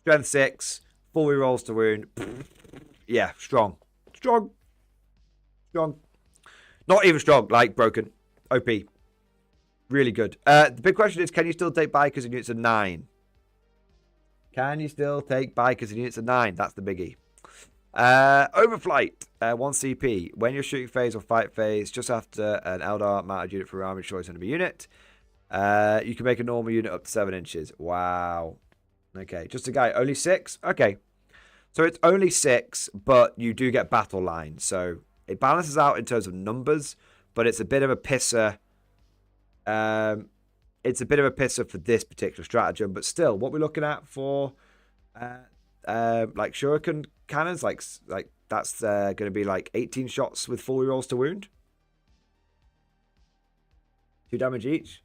Strength 6. Full rerolls to wound. Yeah, strong. Strong. Not even strong, like broken. OP. Really good. The big question is, can you still take bikers in units of 9? Can you still take bikers in units of 9? That's the biggie. Overflight. 1 CP. When you're shooting phase or fight phase, just after an Eldar mounted unit for army choice enemy unit, you can make a normal unit up to 7 inches. Wow. Okay, just a guy. Only 6? Okay. So it's only 6, but you do get battle line. So it balances out in terms of numbers, but it's a bit of a pisser. It's a bit of a pisser for this particular stratagem, but still, what we're looking at for like shuriken cannons, like that's going to be like 18 shots with 4 rolls to wound, 2 damage each.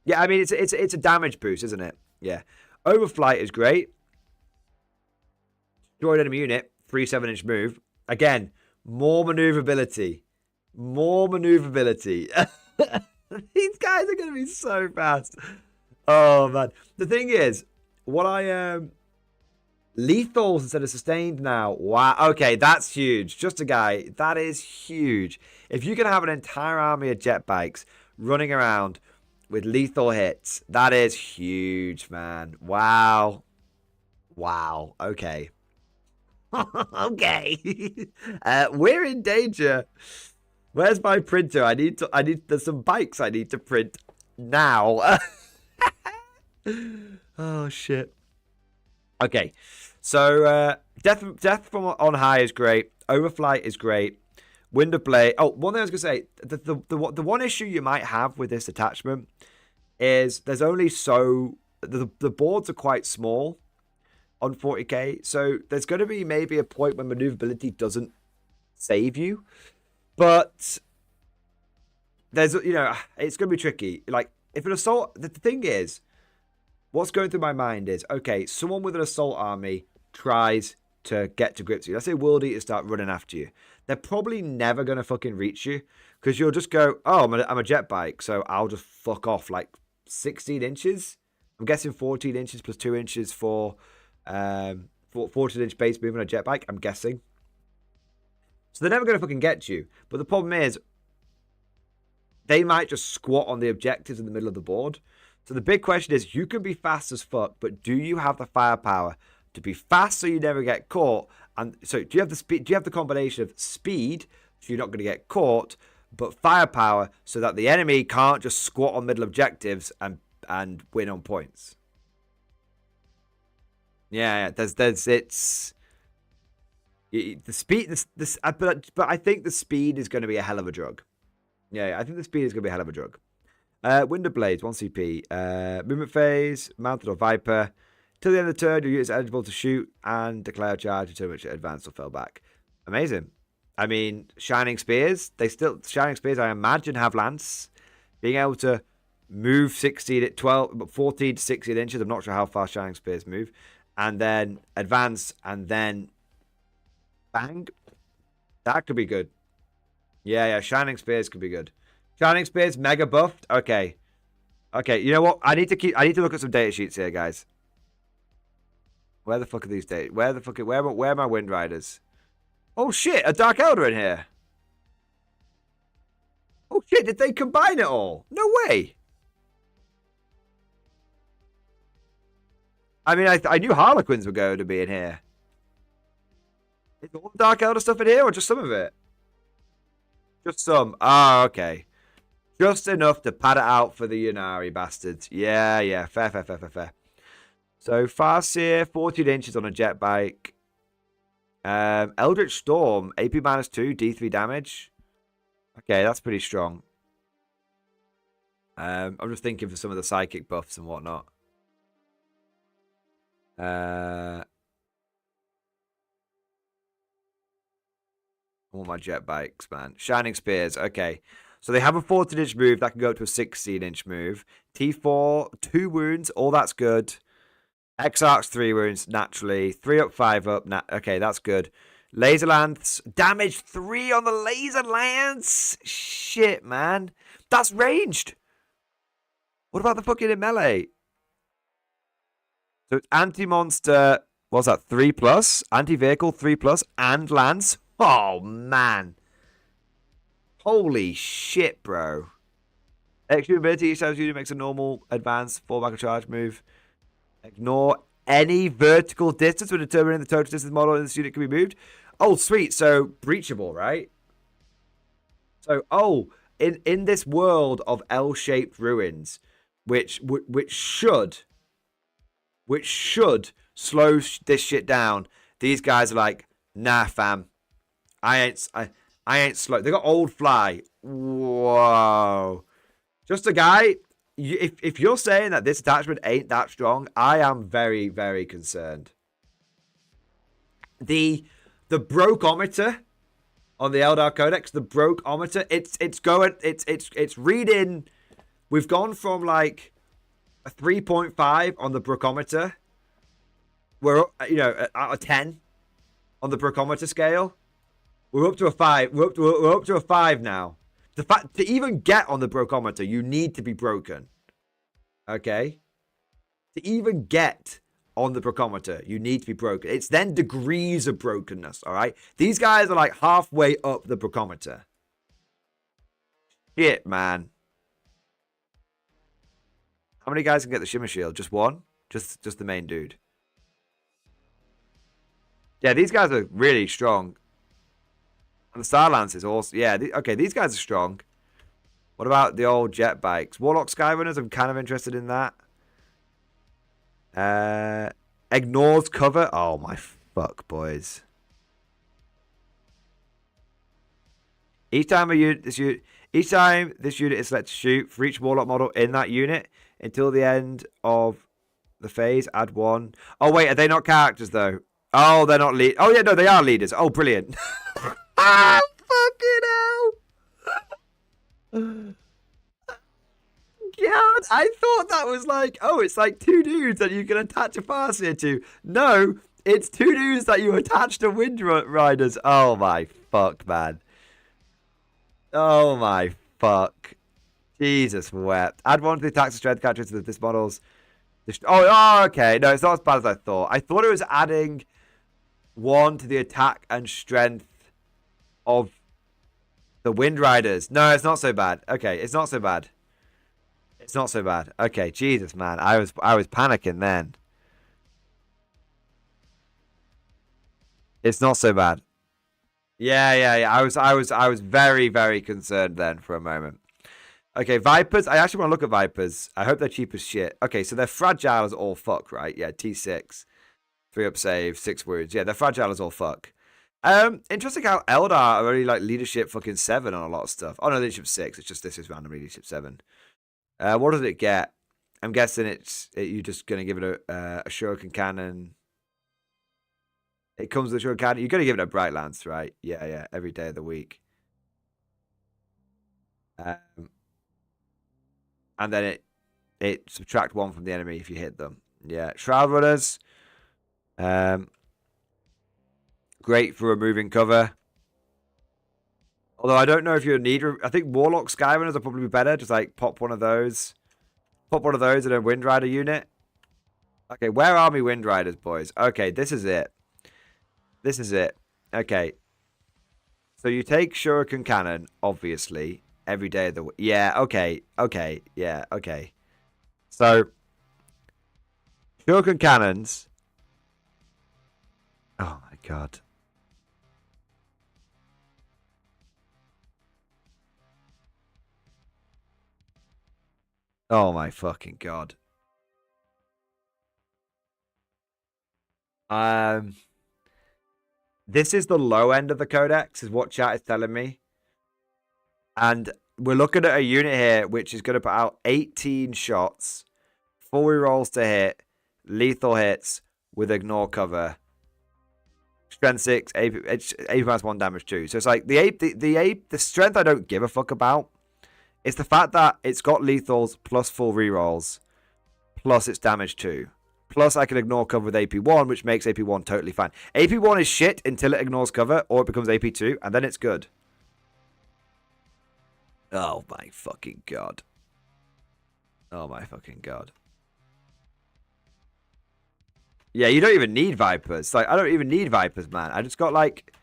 Yeah, I mean it's a damage boost, isn't it? Yeah. Overflight is great. Destroyed enemy unit, 3 7-inch move. Again, more maneuverability. These guys are going to be so fast. Oh, man. The thing is, what I lethals instead of sustained now. Wow. Okay, that's huge. Just a guy. That is huge. If you can have an entire army of jet bikes running around with lethal hits, that is huge, man. Wow. Okay. Okay. We're in danger. Where's my printer? There's some bikes I need to print now. Oh shit. Okay. So death from on high is great. Overflight is great. Wind of Blade. Oh, one thing I was gonna say, the one issue you might have with this attachment is there's only the boards are quite small on 40k, so there's going to be maybe a point when maneuverability doesn't save you, but there's it's going to be tricky. Like if an assault, the thing is, what's going through my mind is, okay, someone with an assault army tries to get to grips with you. Let's say World Eaters start running after you. They're probably never going to fucking reach you because you'll just go, oh, I'm a jet bike, so I'll just fuck off like 16 inches. I'm guessing 14 inches plus 2 inches for 14-inch base movement on a jet bike, I'm guessing. So they're never going to fucking get you. But the problem is, they might just squat on the objectives in the middle of the board. So the big question is, you can be fast as fuck, but do you have the firepower to be fast so you never get caught? And so do you have the speed? Do you have the combination of speed so you're not going to get caught, but firepower so that the enemy can't just squat on middle objectives and win on points? Yeah, it's the speed. But I think the speed is going to be a hell of a drug. Yeah, I think the speed is going to be a hell of a drug. Window Blades, 1 CP. Movement phase, mounted or Viper. Till the end of the turn, your unit is eligible to shoot and declare a charge until which it advanced or fell back. Amazing. I mean, Shining Spears, Shining Spears, I imagine, have Lance. Being able to move 14 to 16 inches. I'm not sure how far Shining Spears move. And then advance and then bang. That could be good. Yeah, Shining Spears could be good. Shining Spears, mega buffed. Okay. You know what? I need to look at some data sheets here, guys. Where the fuck are these data? Where are my Wind Riders? Oh shit, a Dark Elder in here. Oh shit, did they combine it all? No way. I mean, I knew Harlequins were going to be in here. Is all the Dark Elder stuff in here or just some of it? Just some. Ah, okay. Just enough to pad it out for the Yunari bastards. Yeah. Fair. So, Farseer, 14 inches on a jet bike. Eldritch Storm, AP -2, D3 damage. Okay, that's pretty strong. I'm just thinking for some of the psychic buffs and whatnot. I want my jet bikes, man. Shining Spears, okay. So they have a 14-inch move that can go up to a 16-inch move. T4, 2 wounds, all that's good. X-Arcs, 3 wounds, naturally. 3 up, 5 up. Okay, that's good. Laser Lance, damage 3 on the Laser Lance. Shit, man. That's ranged. What about the fucking melee? So it's anti-monster, what's that, 3+? Anti-vehicle, 3+, and lance. Oh, man. Holy shit, bro. Extra ability, each time unit makes a normal, advanced, fallback or charge move. Ignore any vertical distance when determining the total distance model in this unit can be moved. Oh, sweet. So, breachable, right? So, in this world of L-shaped ruins, which should slow this shit down, these guys are like, nah, fam. I ain't slow. They got old fly. Whoa. Just a guy. If you're saying that this attachment ain't that strong, I am very, very concerned. The brokeometer on the Eldar Codex, the brokeometer, it's reading. We've gone from like a 3.5 on the brokeometer. We're out of 10 on the brokeometer scale. We're up to a 5. We're up to a 5 now. The fact to even get on the brokeometer, you need to be broken. Okay? To even get on the brokeometer, you need to be broken. It's then degrees of brokenness, all right? These guys are like halfway up the brokeometer. Shit, man. How many guys can get the Shimmer Shield? Just one? Just the main dude. Yeah, these guys are really strong. And the Star Lance is also... Yeah, okay, these guys are strong. What about the old jet bikes? Warlock Skyrunners, I'm kind of interested in that. Ignores cover. Oh, my fuck, boys. Each time this unit is selected to shoot for each Warlock model in that unit until the end of the phase, add 1. Oh, wait, are they not characters, though? Oh, they're not lead. Oh, yeah, no, they are leaders. Oh, brilliant. Ah, fucking hell. God, I thought that was like, oh, it's like 2 dudes that you can attach a Farseer to. No, it's 2 dudes that you attach to Wind Riders. Oh, my fuck, man. Oh, my fuck. Jesus wept. Add 1 to the attacks and strength characteristics of this model's... Oh, okay. No, it's not as bad as I thought. I thought it was adding 1 to the attack and strength of the Wind Riders. No, it's not so bad. Okay, it's not so bad. It's not so bad. Okay, Jesus, man. I was panicking then. It's not so bad. Yeah. I was very, very concerned then for a moment. Okay, Vipers. I actually want to look at Vipers. I hope they're cheap as shit. Okay, so they're fragile as all fuck, right? Yeah, T6. 3 up save, 6 wounds. Yeah, they're fragile as all fuck. Interesting how Eldar are only like leadership fucking 7 on a lot of stuff. Oh no, leadership 6. It's just this is random leadership 7. What does it get? I'm guessing you're just gonna give it a shuriken cannon. It comes with a shuriken cannon. You're gonna give it a bright lance, right? Yeah, every day of the week. And then it subtract 1 from the enemy if you hit them. Yeah, Shroud Runners. Great for removing cover. Although I don't know if you need. I think Warlock Skyrunners will probably be better. Just like pop one of those. Pop one of those in a Wind Rider unit. Okay, where are me Wind Riders, boys? Okay, this is it. This is it. Okay. So you take Shuriken Cannon, obviously, every day of the week. Yeah, okay. Yeah, okay. So, Shuriken Cannons. Oh my god. Oh my fucking god. This is the low end of the codex, is what chat is telling me. And we're looking at a unit here which is going to put out 18 shots, 4 rerolls to hit, lethal hits with ignore cover. Strength 6, AP minus 1 damage 2. So it's like the strength I don't give a fuck about. It's the fact that it's got lethals plus 4 rerolls, plus it's damage 2. Plus, I can ignore cover with AP1, which makes AP1 totally fine. AP1 is shit until it ignores cover, or it becomes AP2, and then it's good. Oh my fucking god. Oh my fucking god. Yeah, you don't even need Vipers. Like, I don't even need Vipers, man. I just got, like...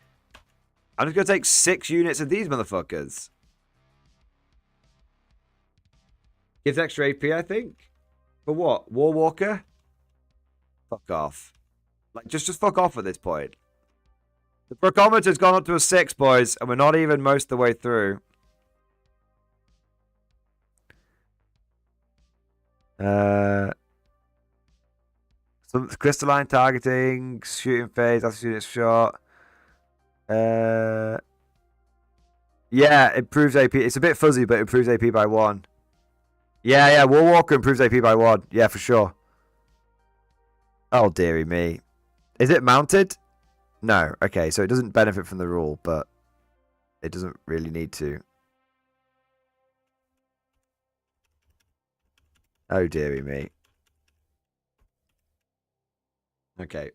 I'm just gonna take 6 units of these motherfuckers. Gives extra AP, I think. For what? Warwalker? Fuck off. Like, just fuck off at this point. The procometer's gone up to a 6, boys, and we're not even most of the way through. Some crystalline targeting, shooting phase, that's a unit shot. Yeah, improves AP. It's a bit fuzzy, but improves AP by 1. Yeah, Warwalker improves AP by 1. Yeah, for sure. Oh, dearie me. Is it mounted? No. Okay, so it doesn't benefit from the rule, but it doesn't really need to. Oh, dearie me. Okay.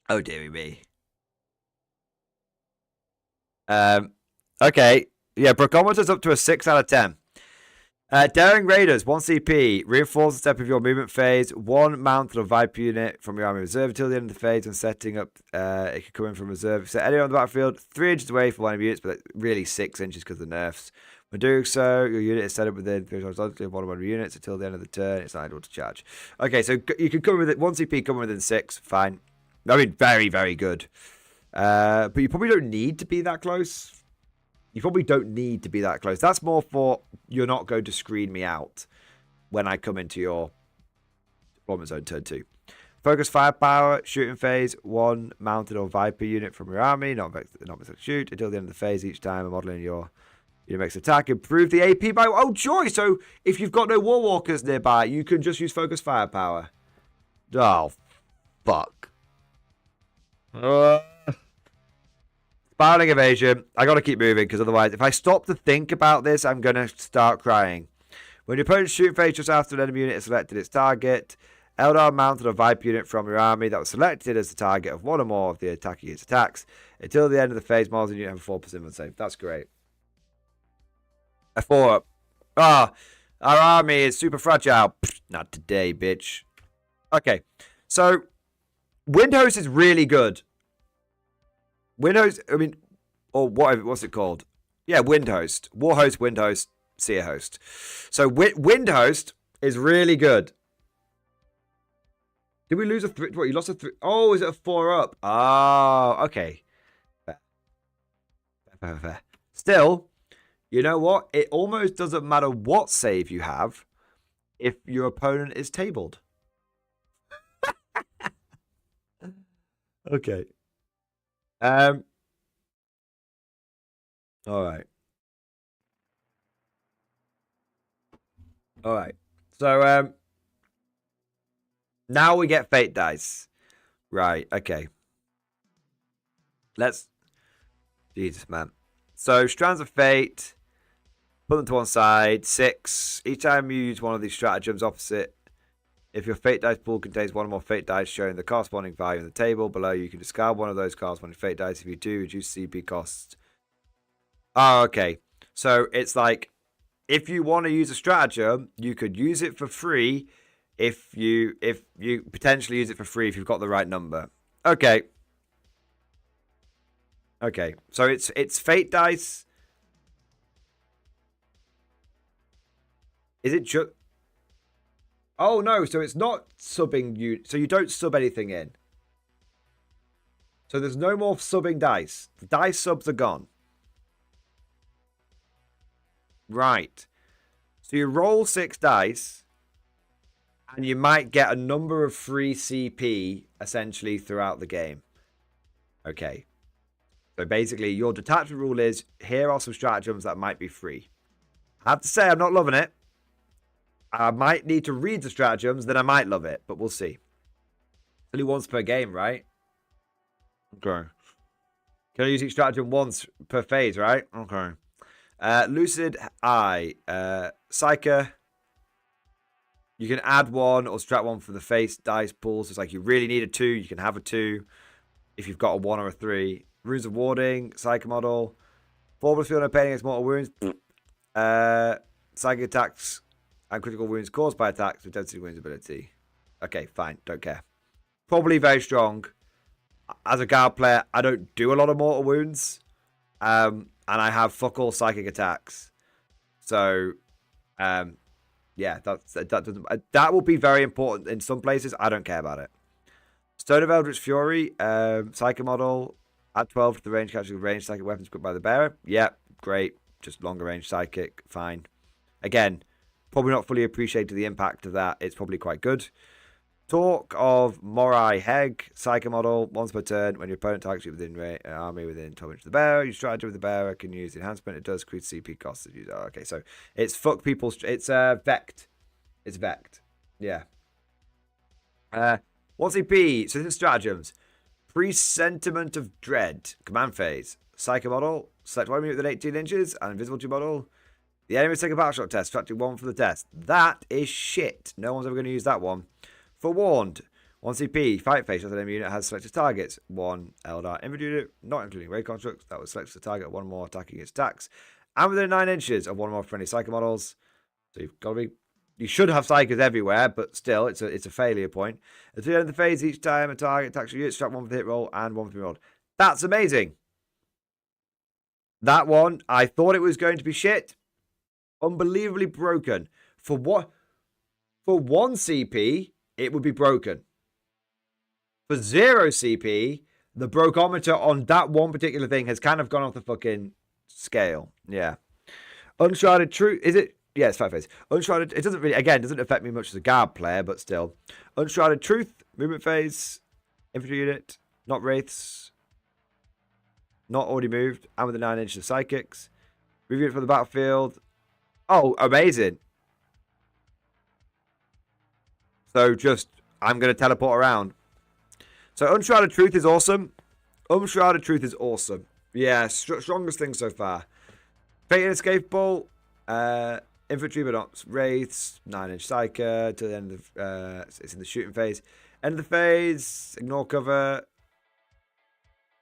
Oh, dearie me. Okay. Yeah, Procometer's up to a 6 out of 10. Daring Raiders, 1 CP. Reinforce the step of your movement phase. 1 mounted or Viper unit from your army reserve until the end of the phase. And setting up, it can come in from reserve. Set anyone on the battlefield 3 inches away from one of your units, but really 6 inches because of the nerfs. When doing so, your unit is set up within horizontally of one of your units until the end of the turn. It's not able to charge. Okay, so you can come with it. 1 CP, come within 6. Fine. I mean, very, very good. But you probably don't need to be that close. You probably don't need to be that close. That's more for you're not going to screen me out when I come into your deployment zone turn 2. Focus firepower, shooting phase, 1 mounted or Viper unit from your army, not shoot until the end of the phase each time a model in your unit makes attack. Improve the AP by joy. So if you've got no Warwalkers nearby, you can just use focus firepower. Oh, fuck. Spiraling evasion. I gotta keep moving because otherwise, if I stop to think about this, I'm gonna start crying. When your opponent's shooting phase just after an enemy unit has selected its target, Eldar mounted a Viper unit from your army that was selected as the target of 1 or more of the attacking unit's attacks. Until the end of the phase, models in unit have a 4% movement save. That's great. A 4 up. Our army is super fragile. Pfft, not today, bitch. Okay, so Windhost is really good. Windows, I mean, or whatever, what's it called? Yeah, wind host. War host, wind host, seer host. So wind host is really good. Did we lose a 3? What, you lost a 3? Oh, is it a 4 up? Oh, okay. Fair. Still, you know what? It almost doesn't matter what save you have if your opponent is tabled. Okay. All right. All right. So now we get fate dice. Right. Okay. Let's. Jesus, man. So strands of fate. Put them to one side. 6. Each time you use one of these stratagems opposite, if your fate dice pool contains one or more fate dice showing the corresponding value in the table below, you can discard one of those corresponding fate dice. If you do, reduce CP costs. Oh, okay. So it's like, if you want to use a stratagem, you could use it for free if you potentially use it for free if you've got the right number. Okay. Okay. So it's fate dice. Is it just... Oh, no. So it's not subbing you. So you don't sub anything in. So there's no more subbing dice. The dice subs are gone. Right. So you roll 6 dice, and you might get a number of free CP, essentially, throughout the game. Okay. So basically, your detachment rule is, here are some stratagems that might be free. I have to say, I'm not loving it. I might need to read the stratagems, then I might love it, but we'll see. Only once per game, right? Okay. Can I use each stratagem once per phase, right? Okay. Lucid Eye. Psyker. You can add one or subtract one from the face dice pool. So it's like you really need a 2, you can have a 2 if you've got a 1 or a 3. Runes of Warding. Psyker model. 4 + feel no pain against mortal wounds. Psychic attacks and critical wounds caused by attacks with density wounds ability. Okay, fine. Don't care. Probably very strong. As a guard player, I don't do a lot of mortal wounds. And I have fuck all psychic attacks. So, yeah, that will be very important in some places. I don't care about it. Stone of Eldritch Fury, Psychic model. Add 12 to the range catches with range psychic weapons equipped by the bearer. Yep, great. Just longer range psychic. Fine. Again, probably not fully appreciated the impact of that. It's probably quite good. Talk of Morai Heg, Psycho model, once per turn. When your opponent targets you within an army within 12 inches of the bearer, you strategy with the bearer can use the enhancement. It does increase CP costs. Okay, so it's fuck people. It's Vect. It's Vect. Yeah. 1 CP. So this is stratagems. Presentiment of Dread. Command phase. Psycho model. Select one unit within 18 inches. And invisibility model. The enemy take a battle shot test. Subtracting 1 for the test. That is shit. No one's ever going to use that one. Forewarned. 1 CP. Fight phase. That enemy unit has selected targets. 1 Eldar infantry unit, not including raid constructs. That was selected the target. 1 more attacking its attacks. And within 9 inches of 1 more friendly psycho models. So you've got to be... You should have psychos everywhere, but still, it's a failure point. At the end of the phase, each time a target attacks your unit, strike 1 for the hit roll and 1 for the roll. That's amazing. That one, I thought it was going to be shit. Unbelievably broken. For what? For 1 CP, it would be broken. For 0 CP, the brokometer on that one particular thing has kind of gone off the fucking scale. Yeah. Unshrouded Truth. Is it? Yeah, it's 5 phase. Unshrouded. It doesn't really, again, doesn't affect me much as a guard player, but still. Unshrouded Truth. Movement phase. Infantry unit. Not wraiths. Not already moved. And with the 9 inches of psychics. Review it from the battlefield. Oh, amazing. So just, I'm going to teleport around. So Unshrouded Truth is awesome. Unshrouded Truth is awesome. Yeah, strongest thing so far. Fate Inescapable. Infantry, but not wraiths. 9-inch psyker to the end of it's in the shooting phase. End of the phase. Ignore cover.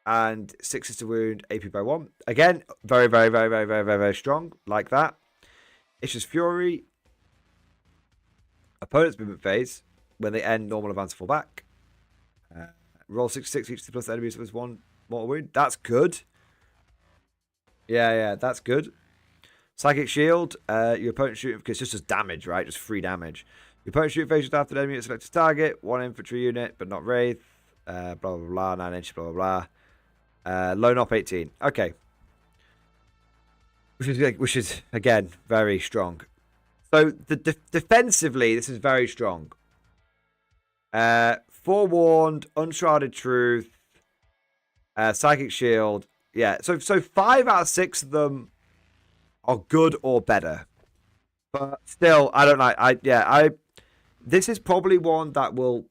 And 6 is to wound. AP by 1. Again, very strong. Like that. Issues Fury. Opponent's movement phase. When they end, normal advance fall back. Roll 6 each plus the enemies with 1 mortal wound. That's good. Yeah, that's good. Psychic Shield, your opponent shooting, because it's just damage, right? Just free damage. Your opponent shooting facial after the enemy selected target, 1 infantry unit, but not Wraith. Blah, blah, blah, 9 inch, blah, blah, blah. Lone op 18. Okay. Which is, again, very strong. So, defensively, this is very strong. Forewarned, Unshrouded Truth, Psychic Shield. Yeah, so 5 out of 6 of them are good or better. But still, I don't like. This is probably one that will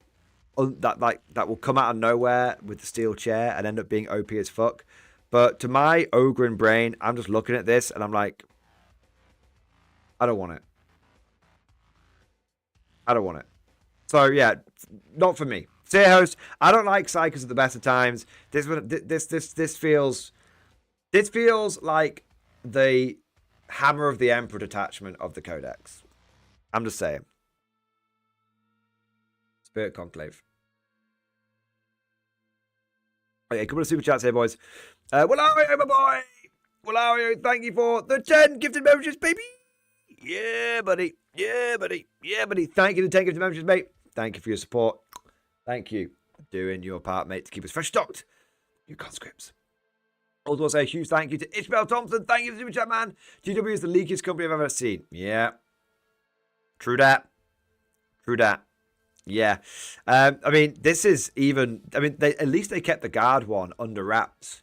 that will come out of nowhere with the steel chair and end up being OP as fuck. But to my ogre brain, I'm just looking at this and I'm like, I don't want it. I don't want it. So yeah, not for me. Seer host, I don't like Psychers at the best of times. This feels like the Hammer of the Emperor detachment of the Codex. I'm just saying. Spirit Conclave. Okay, a couple of super chats here, boys. Well, how are you, my boy? Well, how are you? Thank you for the 10 gifted memberships, baby. Yeah, buddy. Yeah, buddy. Yeah, buddy. Thank you for the 10 gifted memberships, mate. Thank you for your support. Thank you for doing your part, mate, to keep us fresh stocked. You conscripts. Also, say a huge thank you to Ishmael Thompson. Thank you for the super chat, man. GW is the leakiest company I've ever seen. Yeah. True that. True that. Yeah. I mean, this is even... I mean, at least they kept the guard one under wraps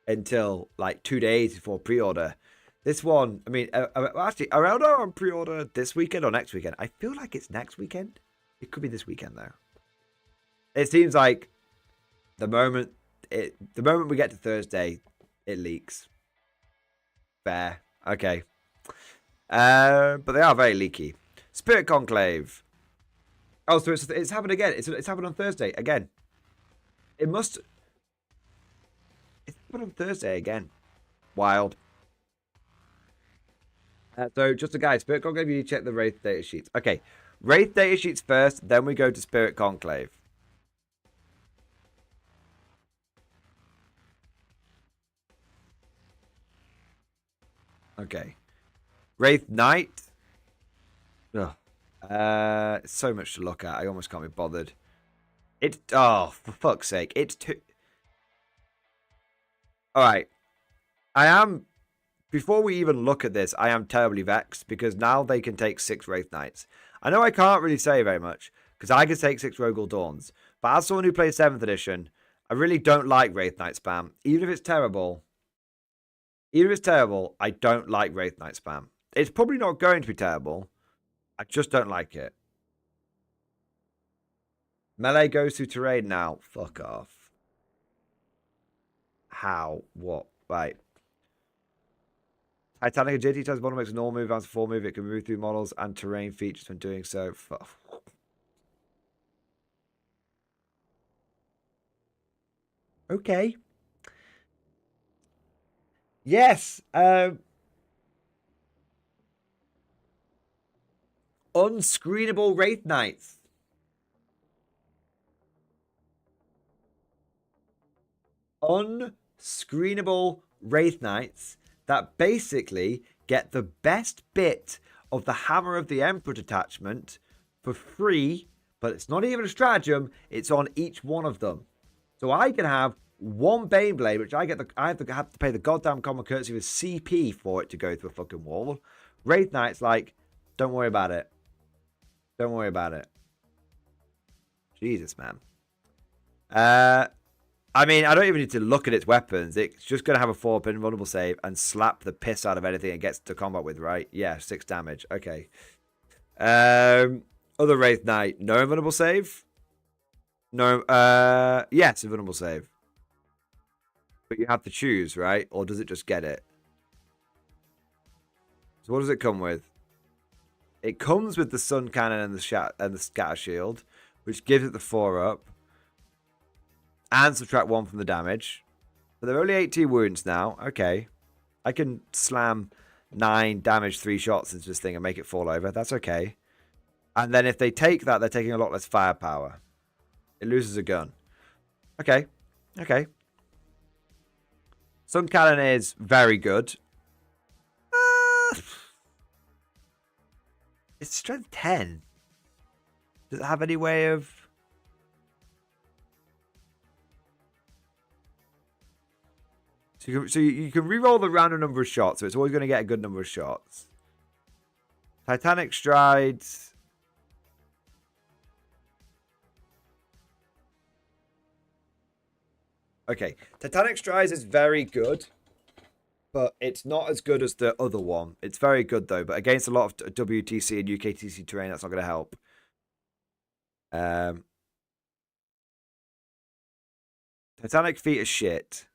until, like, 2 days before pre-order. This one, I mean, actually, are Eldar on pre-order this weekend or next weekend? I feel like it's next weekend. It could be this weekend, though. It seems like the moment we get to Thursday, it leaks. Fair. Okay. But they are very leaky. Spirit Conclave. Oh, so it's happened again. It's happened on Thursday again. It's happened on Thursday again. Wild. So just a guide. Spirit Conclave, you need to check the Wraith data sheets. Okay. Wraith data sheets first, then we go to Spirit Conclave. Okay. Wraith Knight. Ugh. So much to look at. I almost can't be bothered. Oh, for fuck's sake. It's too... Alright. Before we even look at this, I am terribly vexed because now they can take 6 Wraith Knights. I know I can't really say very much because I can take 6 Rogel Dawns. But as someone who plays 7th edition, I really don't like Wraith Knight spam. Even if it's terrible, I don't like Wraith Knight spam. It's probably not going to be terrible. I just don't like it. Melee goes to terrain now. Fuck off. How? What? Right. Titanic agility times bottom makes a normal move and 4 move. It can move through models and terrain features when doing so. Fuck. Okay. Yes. Unscreenable Wraith Knights. Unscreenable Wraith Knights that basically get the best bit of the Hammer of the Emperor detachment for free, but it's not even a stratagem, it's on each one of them. So I can have one Baneblade, which I have to pay the goddamn common courtesy with CP for it to go through a fucking wall. Wraith Knight's like, don't worry about it. Don't worry about it. Jesus, man. I mean, I don't even need to look at its weapons. It's just going to have a 4-pin vulnerable save and slap the piss out of anything it gets to combat with, right? Yeah, 6 damage. Okay. Other Wraith Knight. No invulnerable save? No. Yes, invulnerable save. But you have to choose, right? Or does it just get it? So what does it come with? It comes with the Sun Cannon and the Scatter Shield, which gives it the 4-up. And subtract 1 from the damage. But they're only 18 wounds now. Okay. I can slam 9 damage 3 shots into this thing and make it fall over. That's okay. And then if they take that, they're taking a lot less firepower. It loses a gun. Okay. Okay. Sun Cannon is very good. It's strength 10. Does it have any way of... So you can reroll the random number of shots, so it's always going to get a good number of shots. Titanic Strides. Okay, Titanic Strides is very good, but it's not as good as the other one. It's very good, though, but against a lot of WTC and UKTC terrain, that's not going to help. Titanic Feet is shit.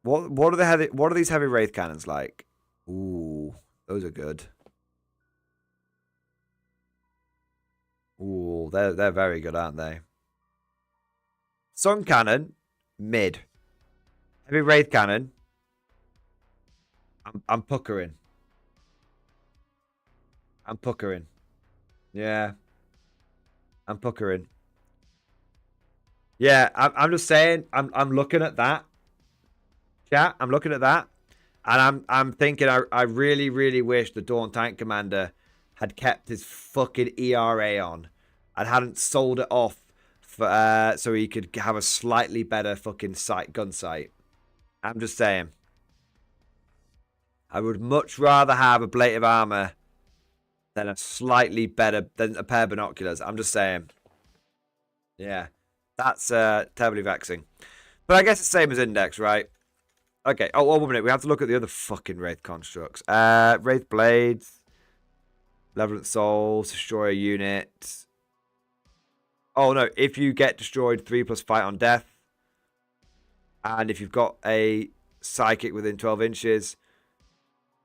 What are these heavy wraith cannons like? Ooh, those are good. Ooh, they're very good, aren't they? Sun Cannon, mid. Heavy wraith cannon. I'm puckering. I'm puckering. Yeah. I'm puckering. Yeah, I'm just saying, I'm looking at that. Chat, I'm looking at that. And I'm thinking I really, really wish the Dawn Tank Commander had kept his fucking ERA on and hadn't sold it off for, so he could have a slightly better fucking gun sight. I'm just saying. I would much rather have a plate of armor than a slightly better than a pair of binoculars. I'm just saying. Yeah, that's terribly vexing. But I guess it's the same as Index, right? Okay. Oh, 1 minute. We have to look at the other fucking Wraith constructs. Wraith Blades. Malevolent Souls. Destroy a unit. Oh, no. If you get destroyed, 3+ fight on death. And if you've got a Psychic within 12 inches,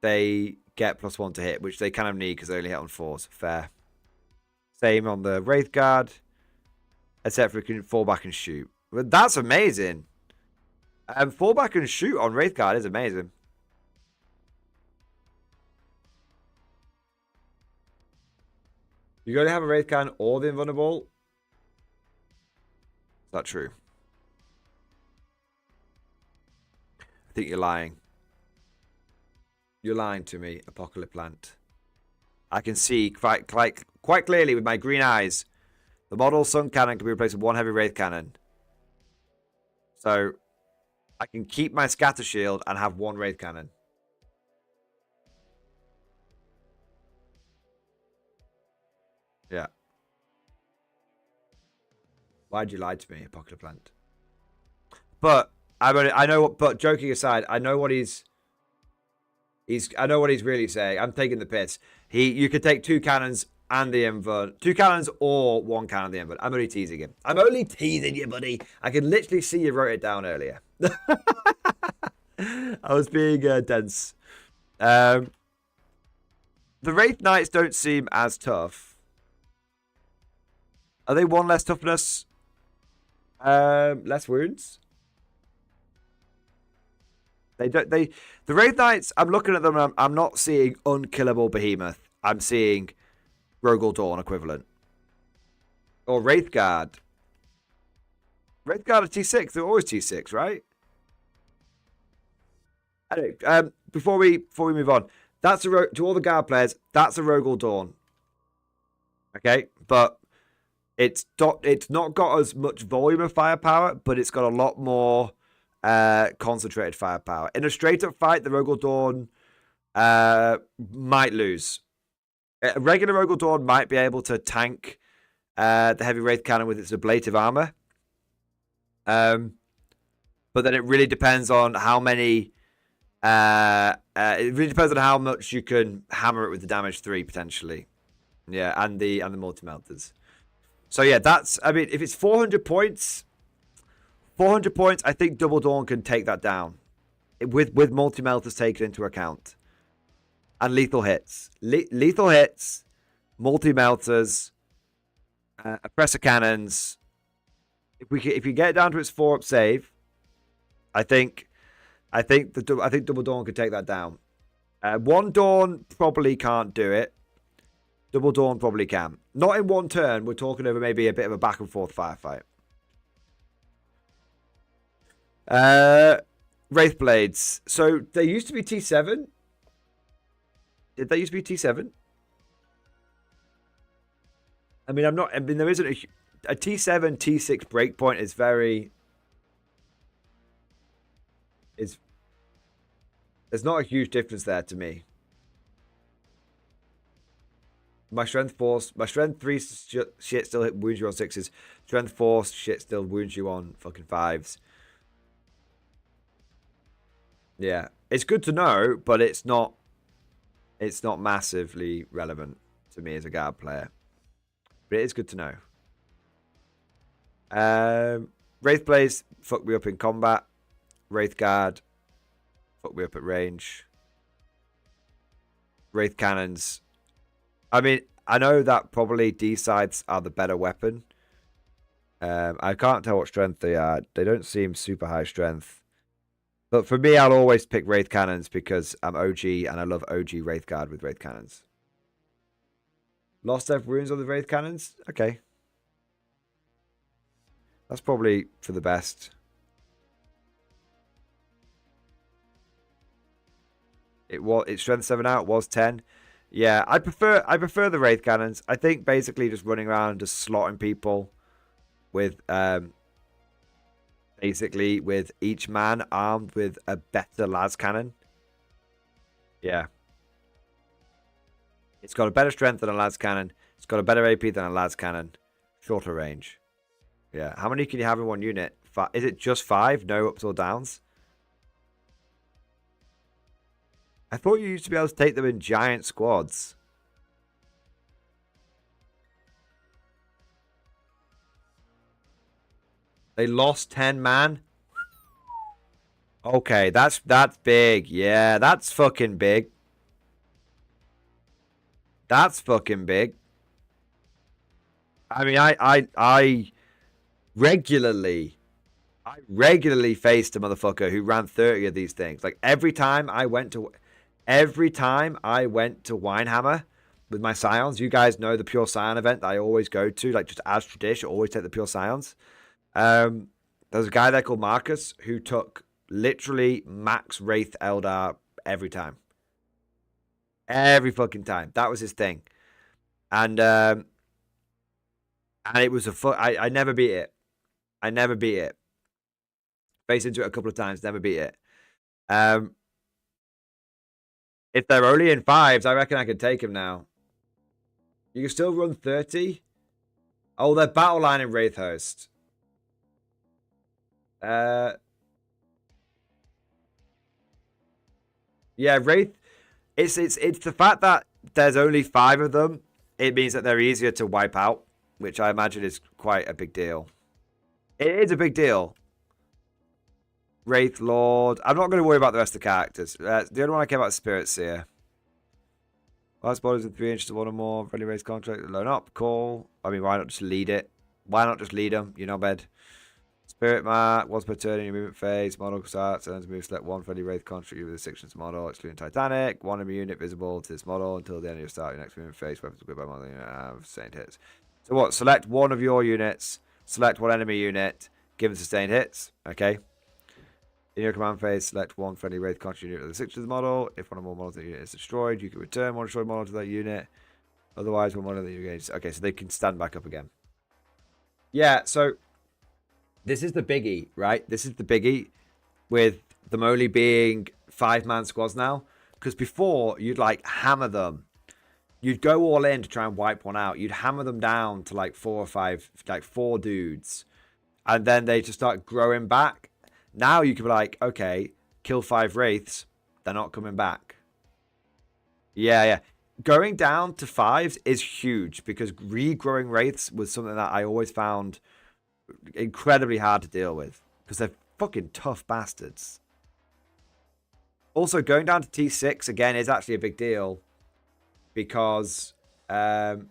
they get +1 to hit, which they kind of need because they only hit on 4s. Fair. Same on the Wraith Guard. Except for it can fall back and shoot. But that's amazing. Fall back and shoot on Wraith Guard is amazing. You gotta have a Wraith Guard or the Invulnerable. Is that true? I think you're lying. You're lying to me, Apocalypse Plant. I can see quite clearly with my green eyes. The model Sun Cannon can be replaced with 1 heavy Wraith Cannon. So I can keep my Scatter Shield and have 1 Wraith Cannon. Yeah. Why'd you lie to me, Apocalypse Plant? But I know. But joking aside, I know what he's. I know what he's really saying. I'm taking the piss. You could take 2 cannons and the invert. 2 cannons or 1 cannon and the invert. I'm only teasing him. I'm only teasing you, buddy. I can literally see you wrote it down earlier. I was being dense. The Wraith Knights don't seem as tough. Are they 1 less toughness? Less wounds? The Wraith Knights, I'm looking at them and I'm not seeing unkillable behemoth. I'm seeing Rogel Dawn equivalent. Or Wraith Guard. Wraith Guard are T6. They're always T6, right? Anyway, before we move on, that's to all the Guard players, that's a Rogel Dawn. Okay, but it's not got as much volume of firepower, but it's got a lot more concentrated firepower. In a straight up fight, the Rogel Dawn might lose. A regular Rogel Dawn might be able to tank the heavy Wraith Cannon with its ablative armor. But then it really depends on how many. It really depends on how much you can hammer it with the damage 3 potentially. Yeah, and the multi-melters. So yeah, that's. I mean, if it's 400 points. 400 points, I think Double Dawn can take that down. With multi-melters taken into account. And lethal hits. Lethal hits, multi-melters, oppressor cannons. If you get it down to its 4-up save, I think Double Dawn could take that down. 1 Dawn probably can't do it. Double Dawn probably can. Not in 1 turn. We're talking over maybe a bit of a back and forth firefight. Wraith Blades. So they used to be T7. Did they used to be T7? I mean, there isn't a T7, T6 breakpoint is very... There's not a huge difference there to me. My strength 3 shit still wounds you on 6s. Strength 4 shit still wounds you on fucking 5s. Yeah. It's good to know, but it's not massively relevant to me as a guard player. But it is good to know. Wraith Blaze fuck me up in combat. Wraith Guard fuck me up at range. Wraith Cannons. I mean, I know that probably D-sides are the better weapon. I can't tell what strength they are. They don't seem super high strength. But for me, I'll always pick Wraith Cannons because I'm OG and I love OG Wraith Guard with Wraith Cannons. Lost Death Runes on the Wraith Cannons? Okay. That's probably for the best. It's strength 7 out, was 10. Yeah, I prefer the Wraith Cannons. I think basically just running around just slotting people with basically with each man armed with a better las cannon. Yeah. It's got a better strength than a las cannon. It's got a better AP than a las cannon. Shorter range. Yeah. How many can you have in one unit? Is it just 5? No ups or downs? I thought you used to be able to take them in giant squads. They lost 10 man. Okay, that's big. Yeah, that's fucking big. That's fucking big. I mean, I regularly faced a motherfucker who ran 30 of these things. Like every time I went to Winehammer with my Scions, you guys know the Pure Scion event that I always go to, like just as tradition, always take the Pure Scions. There's a guy there called Marcus who took literally max Wraith Eldar every time. Every fucking time. That was his thing. And it was I never beat it. I never beat it. Faced into it a couple of times, never beat it. If they're only in 5s, I reckon I could take him now. You can still run 30. Oh, they're battle line in Wraith Host. Yeah, Wraith. It's the fact that there's only 5 of them. It means that they're easier to wipe out, which I imagine is quite a big deal. It is a big deal. Wraith Lord. I'm not going to worry about the rest of the characters. The only one I care about is Spirit Seer. Last bodies with 3 inches to 1 or more. Friendly race contract. Loan up. Call. I mean, why not just lead it? Why not just lead them? You know, bed. Spirit Mark. Once per turn in your movement phase. Model starts. And move. Select 1 friendly wraith contract with a 6 model, excluding Titanic. 1 enemy unit visible to this model until the end of your start. Your next movement phase. Weapons equipped by model unit have sustained hits. So what? Select 1 of your units. Select 1 enemy unit. Give them sustained hits. Okay. In your command phase, select 1 friendly wraith contract unit with a 6 model. If one or more models of the unit is destroyed, you can return 1 destroyed model to that unit. Otherwise, 1 model that you engage. Okay, so they can stand back up again. Yeah, so this is the biggie, right? This is the biggie with them only being 5-man squads now. Because before, you'd like hammer them. You'd go all in to try and wipe one out. You'd hammer them down to like 4 or 5, like 4 dudes. And then they just start growing back. Now you can be like, okay, kill 5 wraiths. They're not coming back. Yeah. Going down to 5s is huge because regrowing wraiths was something that I always found incredibly hard to deal with because they're fucking tough bastards. Also, going down to T6 again is actually a big deal because it's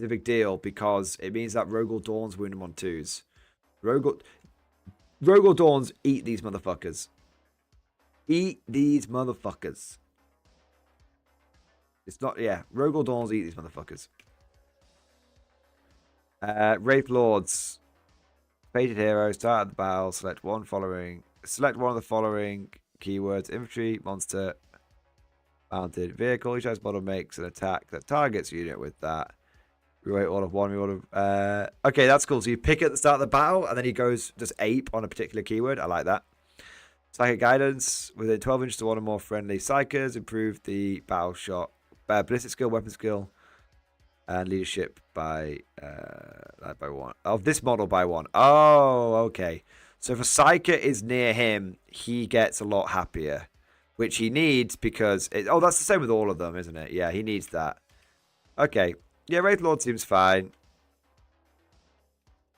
a big deal because it means that Rogel Dawn's wound them on 2s. Rogel Dawns eat these motherfuckers. Eat these motherfuckers. It's not, yeah. Rogel Dawns eat these motherfuckers. Wraith Lords. Fated hero, start at the battle, select one of the following keywords: infantry, monster, mounted vehicle. Each model makes an attack that targets a unit with that. Rewrite all of one, okay, that's cool. So you pick it at the start of the battle, and then he goes just ape on a particular keyword. I like that. Psychic guidance within 12 inches to one or more friendly psychers. Improve the battle shot, ballistic skill, weapon skill, and leadership by one. Of this model by one. Oh, okay. So if a psyker is near him, he gets a lot happier, which he needs because that's the same with all of them, isn't it? Yeah, he needs that. Okay. Yeah, Wraith Lord seems fine.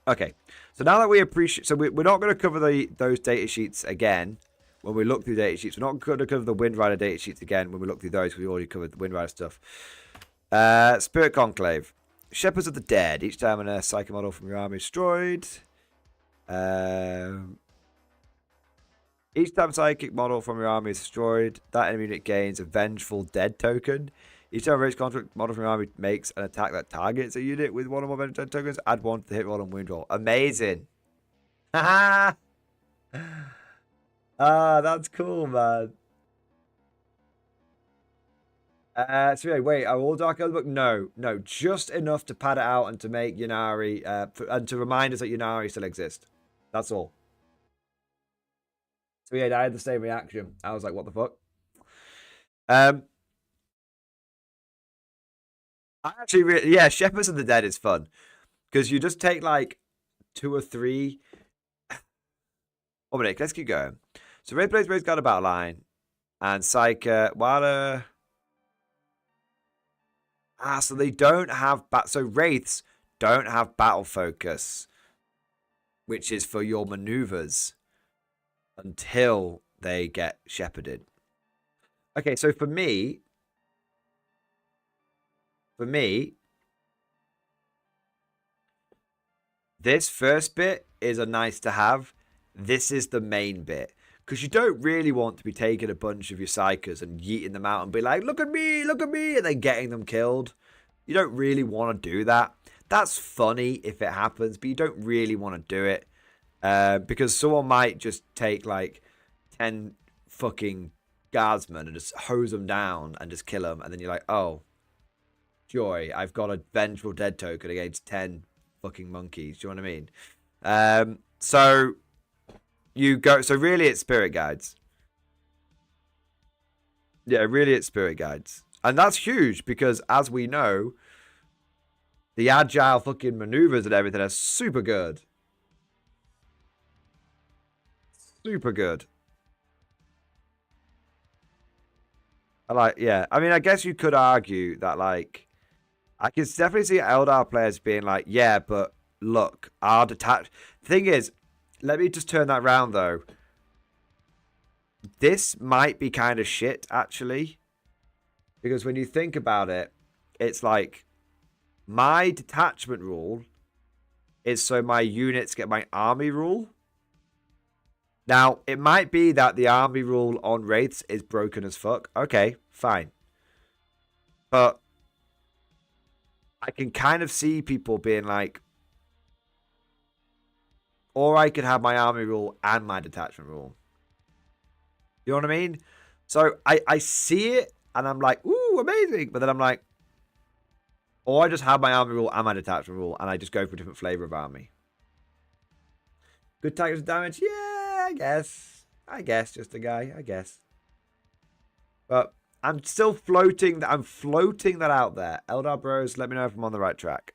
Okay. So now that we appreciate... So we're not going to cover those data sheets again when we look through data sheets. We're not going to cover the Wind Rider data sheets again when we look through those because we already covered the Wind Rider stuff. Spirit Conclave. Shepherds of the Dead. Each time when a psychic model from your army is destroyed. Each time a psychic model from your army is destroyed, that enemy unit gains a Vengeful Dead token. Each time a race contract model from your army makes an attack that targets a unit with one or more Vengeful Dead tokens, add one to the hit roll and wound roll. Amazing. Haha. That's cool, man. So yeah, wait, are all Dark Elder book? No, just enough to pad it out and to make Ynnari, and to remind us that Ynnari still exists. That's all. So yeah, I had the same reaction. I was like, what the fuck? I actually really, yeah, Shepherds of the Dead is fun because you just take like 2 or 3. Oh, minute, let's keep going. So Red Blaze got a battle line, and Psyker, so they don't have so Wraiths don't have battle focus, which is for your maneuvers until they get shepherded. Okay, so for me, this first bit is a nice to have. This is the main bit. Because you don't really want to be taking a bunch of your psychers and yeeting them out and be like, look at me, and then getting them killed. You don't really want to do that. That's funny if it happens, but you don't really want to do it. Because someone might just take like 10 fucking guardsmen and just hose them down and just kill them. And then you're like, oh, joy, I've got a Vengeful Dead token against 10 fucking monkeys. Do you know what I mean? So you go, so really it's Spirit Guides. Yeah, really it's Spirit Guides. And that's huge because as we know, the agile fucking maneuvers and everything are super good. Super good. Yeah. I mean, I guess you could argue that, like, I can definitely see Eldar players being like, yeah, but look, our detached... Thing is, let me just turn that round, though. This might be kind of shit, actually. Because when you think about it, it's like, my detachment rule is so my units get my army rule. Now, it might be that the army rule on Wraiths is broken as fuck. Okay, fine. But I can kind of see people being like, or I could have my army rule and my detachment rule. You know what I mean? So I see it and I'm like, ooh, amazing. But then I'm like, or I just have my army rule and my detachment rule and I just go for a different flavor of army. Good tactics damage? Yeah, I guess. Just a guy, I guess. But I'm still floating. I'm floating that out there. Eldar bros, let me know if I'm on the right track.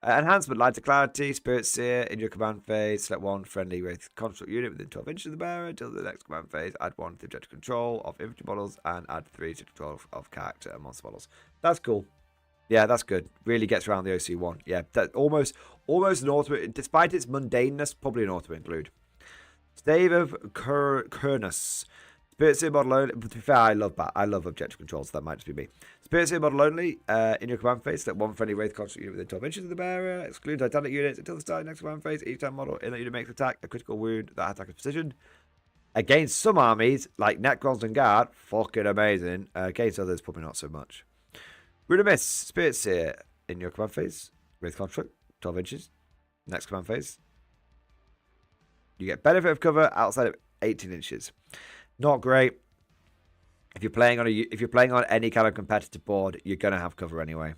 Enhancement, Light to Clarity, Spirit Seer in your command phase. Select one friendly Wraith construct unit within 12 inches of the bearer until the next command phase. Add one to objective control of infantry models and add 3 to control of character and monster models. That's cool. Yeah, that's good. Really gets around the OC1. Yeah, that almost an auto. Despite its mundaneness, probably an auto include. Stave of Kurnus. Spirit Seer model only. To be fair, I love objective control, so that might just be me. Spirit Seer model only. In your command phase, select one friendly Wraith construct unit within 12 inches of the bearer. Exclude Titanic units until the start of the next command phase. Each time model in that unit makes an attack, a critical wound, that attack is precision. Against some armies, like Necrons and Guard, fucking amazing. Against others, probably not so much. Rudimus, Spirit Seer in your command phase. Wraith construct, 12 inches. Next command phase. You get benefit of cover outside of 18 inches. Not great. If you're playing on any kind of competitive board, you're gonna have cover anyway.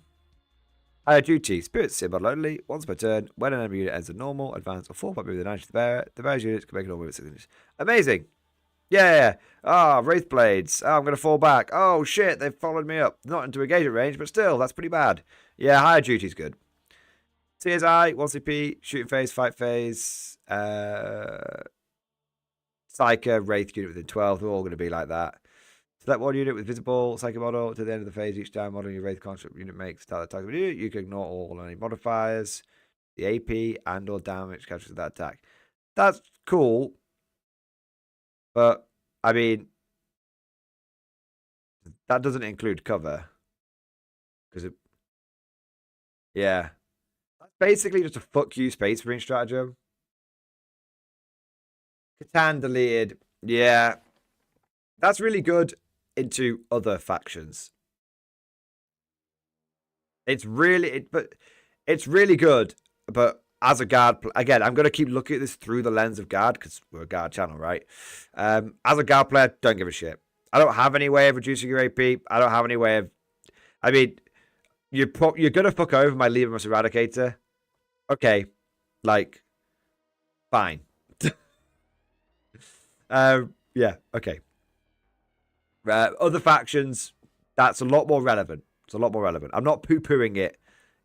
Higher duty, spirit symbol only, once per turn. When an enemy unit ends a normal, advanced, or 4-point move with an action to the bearer, the bearer's units can make a normal move with 6 inches. Amazing! Yeah! Ah, Wraith Blades. Oh, I'm going to fall back. Oh, shit, they've followed me up. Not into engagement range, but still, that's pretty bad. Yeah, higher duty's good. CSI, 1 CP, shooting phase, fight phase, Psyker, Wraith unit within 12. They're all going to be like that. Select one unit with visible Psyker model to the end of the phase. Each time model your Wraith construct unit makes start attack with you. You can ignore all any modifiers, the AP, and or damage captures of that attack. That's cool. But, I mean, that doesn't include cover. Because yeah. That's basically just a fuck you Space Marine stratagem. Catan deleted. Yeah. That's really good into other factions. It's really good, but as a guard, again, I'm going to keep looking at this through the lens of guard because we're a guard channel, right? As a guard player, don't give a shit. I don't have any way of reducing your AP. I don't have any way of. I mean, you're going to fuck over my Levermus Eradicator. Okay, like, fine. Yeah, okay. Other factions, that's a lot more relevant. It's a lot more relevant. I'm not poo-pooing it.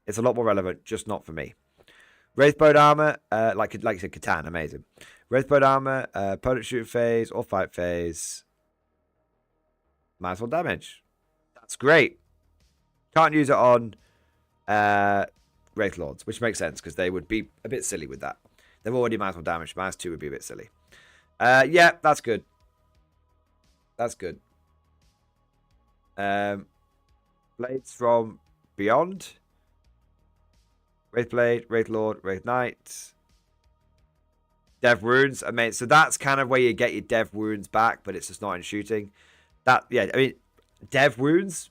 It's a lot more relevant, just not for me. Wraithbone armor, like you said, Catan, amazing. Wraithbone armor, opponent shoot phase or fight phase. -1 damage. That's great. Can't use it on Wraith Lords, which makes sense because they would be a bit silly with that. They've already -1 damage. -2 would be a bit silly. Yeah, that's good. That's good. Blades from Beyond. Wraith Blade, Wraith Lord, Wraith Knight. Dev Wounds. I mean, so that's kind of where you get your Dev Wounds back, but it's just not in shooting. Yeah, I mean, Dev Wounds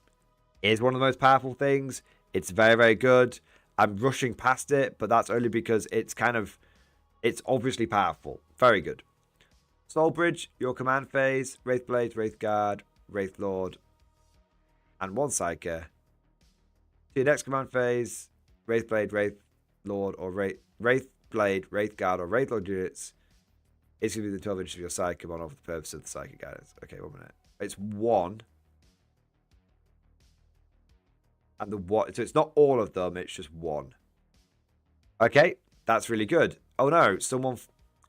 is one of the most powerful things. It's very, very good. I'm rushing past it, but that's only because it's obviously powerful. Very good. Soul Bridge, your command phase, Wraith Blade, Wraith Guard, Wraith Lord, and 1 Psyker. To your next command phase, Wraith Blade, Wraith Lord, or Wraith Blade, Wraith Guard, or Wraith Lord units. It's going to be the 12 inches of your Psyker model for the purpose of the Psychic Guidance. Okay, 1 minute. It's 1. And so it's not all of them, it's just 1. Okay, that's really good. Oh no, someone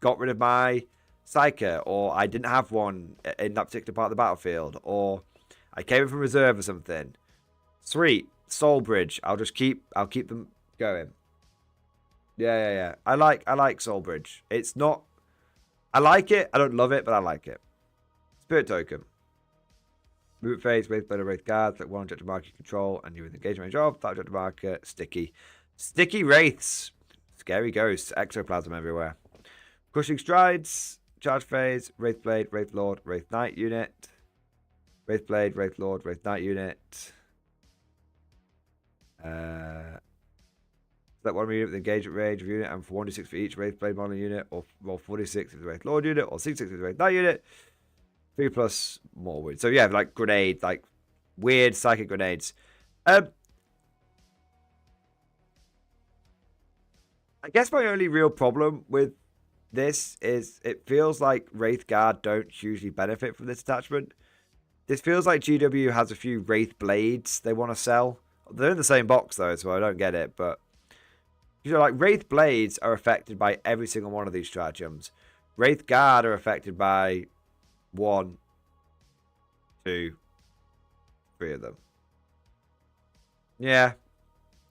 got rid of my Psyker, or I didn't have one in that particular part of the battlefield, or I came in from reserve or something. Sweet. Soul Bridge. I'll keep them going. Yeah. I like Soul Bridge. It's not. I like it. I don't love it, but I like it. Spirit Token. Move phase, Wraith Blade, Wraith Guard. Select one objective marker you control, and you're in the engagement range of that objective marker. Sticky Wraiths. Scary ghosts. Ectoplasm everywhere. Crushing Strides. Charge phase. Wraith Blade, Wraith Lord, Wraith Knight unit. Wraith Blade, Wraith Lord, Wraith Knight unit. Select one unit with engagement range of unit, and for 1d6 for each Wraith Blade model unit, or roll 46 if the Wraith Lord unit, or 66 if the Wraith Knight unit. 3+ more wood. So yeah, like grenade, like weird psychic grenades. I guess my only real problem with this is it feels like Wraith Guard don't hugely benefit from this attachment. This feels like GW has a few Wraith Blades they want to sell. They're in the same box though, so I don't get it. But you know, like Wraith Blades are affected by every single one of these stratagems. Wraith Guard are affected by 1, 2, 3 of them. Yeah.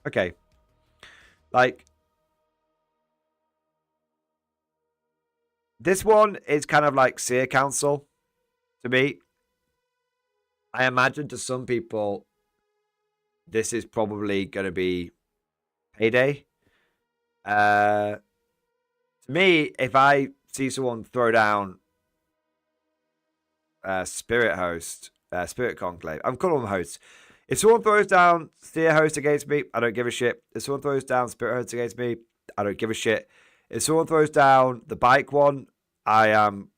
Okay. Like, this one is kind of like Seer Council to me. I imagine to some people, this is probably going to be payday. To me, if I see someone throw down Spirit Host, Spirit Conclave, I'm calling them hosts. If someone throws down Seer Host against me, I don't give a shit. If someone throws down Spirit Host against me, I don't give a shit. If someone throws down the bike one, I'm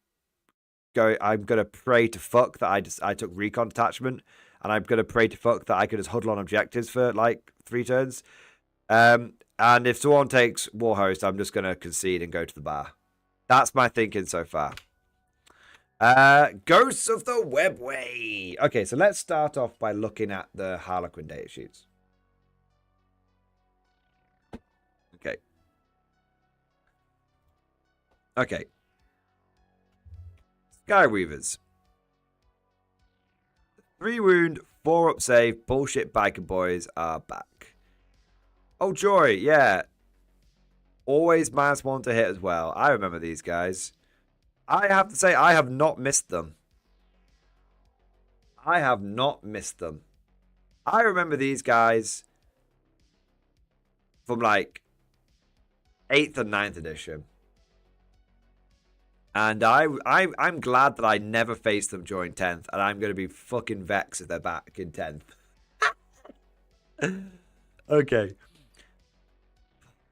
gonna pray to fuck that I took recon detachment, and I'm gonna pray to fuck that I could just huddle on objectives for like 3 turns. And if someone takes Warhost, I'm just gonna concede and go to the bar. That's my thinking so far. Ghosts of the Webway. Okay, so let's start off by looking at the Harlequin datasheets. Okay. Okay. Skyweavers. 3 wound, 4 up save, bullshit biker boys are back. Oh joy, yeah. Always -1 to hit as well. I remember these guys. I have to say, I have not missed them. I have not missed them. I remember these guys from like 8th and 9th edition. And I'm glad that I never faced them during 10th. And I'm going to be fucking vexed if they're back in 10th. Okay.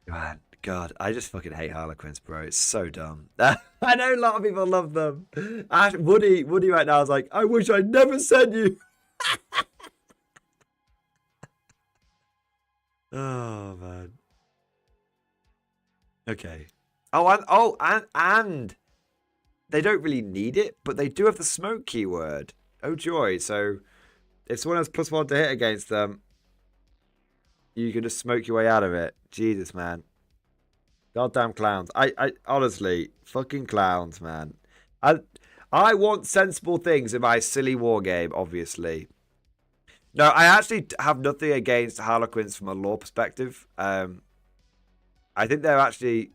Man, God, I just fucking hate Harlequins, bro. It's so dumb. I know a lot of people love them. Woody right now is like, I wish I'd never sent you. Oh, man. Okay. And they don't really need it, but they do have the smoke keyword. Oh, joy. So if someone has +1 to hit against them, you can just smoke your way out of it. Jesus, man. Goddamn clowns. I honestly, fucking clowns, man. I want sensible things in my silly war game, obviously. No, I actually have nothing against Harlequins from a lore perspective. I think they're actually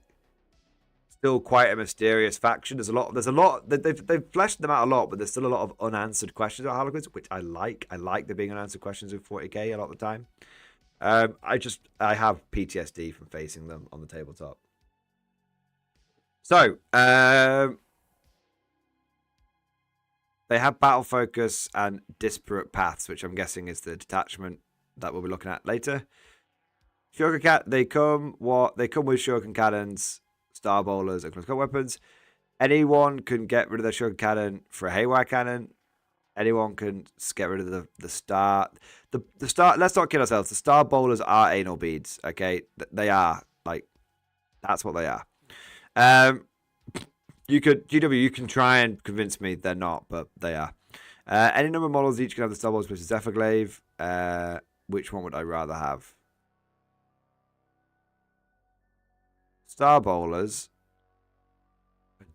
still quite a mysterious faction. There's a lot. They've fleshed them out a lot, but there's still a lot of unanswered questions about Harlequins, which I like. I like there being unanswered questions in 40k a lot of the time. I have PTSD from facing them on the tabletop. So, they have battle focus and disparate paths, which I'm guessing is the detachment that we'll be looking at later. They come with shuriken cannons, star bowlers, and close combat weapons. Anyone can get rid of their shuriken cannon for a haywire cannon. Anyone can get rid of the star. The star. Let's not kid ourselves. The star bowlers are anal beads. Okay, they are like that's what they are. You can try and convince me they're not, but they are. Any number of models each can have the star bowlers versus Zephyr. Which one would I rather have? Star bowlers.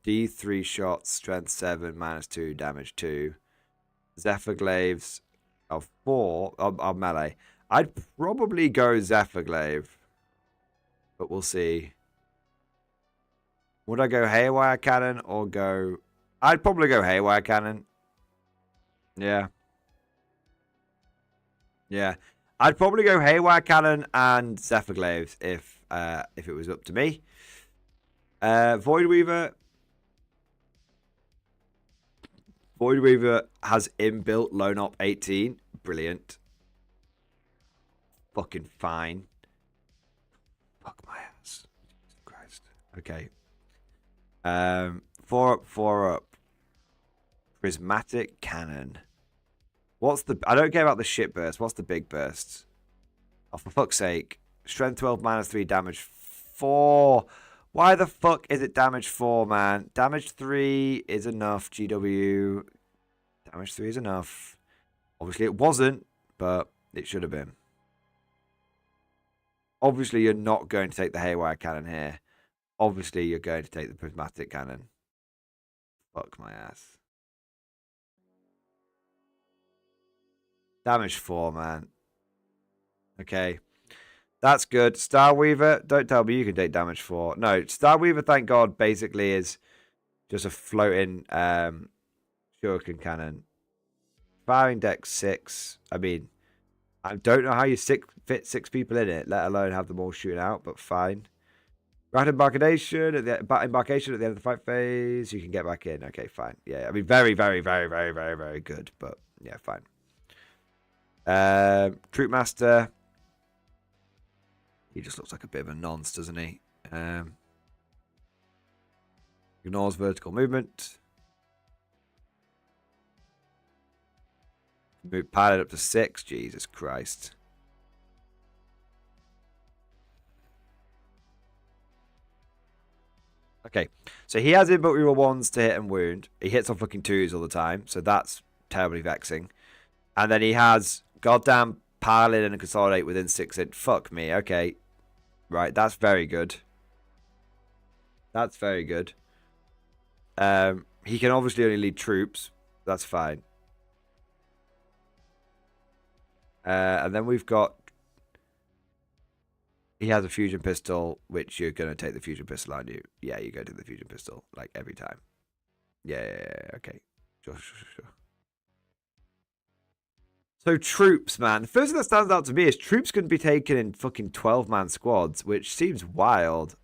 D3 shots, strength 7, -2, damage 2. Zephyrglaives of 4 of melee. I'd probably go Zephyrglaive, but we'll see. Would I go Haywire Cannon or go... I'd probably go Haywire Cannon. Yeah. Yeah. I'd probably go Haywire Cannon and Zephyrglaives if it was up to me. Voidweaver. Voidweaver has inbuilt Lone Op 18. Brilliant. Fucking fine. Fuck my ass. Jesus Christ. Okay. 4 up, 4 up. Prismatic Cannon. What's the... I don't care about the shit burst. What's the big burst? Oh, for fuck's sake. Strength 12, -3, damage 4. Why the fuck is it damage 4, man? Damage 3 is enough, GW. Damage 3 is enough. Obviously it wasn't, but it should have been. Obviously you're not going to take the Haywire Cannon here. Obviously you're going to take the Prismatic Cannon. Fuck my ass. Damage 4, man. Okay. That's good. Starweaver, don't tell me you can take damage 4. No, Starweaver, thank God, basically is just a floating shuriken cannon. Firing dex 6. I mean, I don't know how you fit 6 people in it, let alone have them all shooting out, but fine. Rapid embarkation at the end of the fight phase. You can get back in. Okay, fine. Yeah, I mean, very, very, very, very, very, very good, but yeah, fine. Troop Master. He just looks like a bit of a nonce, doesn't he? Ignores vertical movement. Move pilot up to 6. Jesus Christ. Okay, so he has inbuilt reroll 1s to hit and wound. He hits on fucking 2s all the time, so that's terribly vexing. And then he has goddamn pilot and consolidate within 6 inch. Fuck me. Okay, right, that's very good. That's very good. He can obviously only lead troops. That's fine. And then we've got... He has a fusion pistol, which you're going to take the fusion pistol, aren't you? Yeah, you go to the fusion pistol, like, every time. Yeah, okay. Sure. So troops, man. The first thing that stands out to me is troops can be taken in fucking 12-man squads, which seems wild.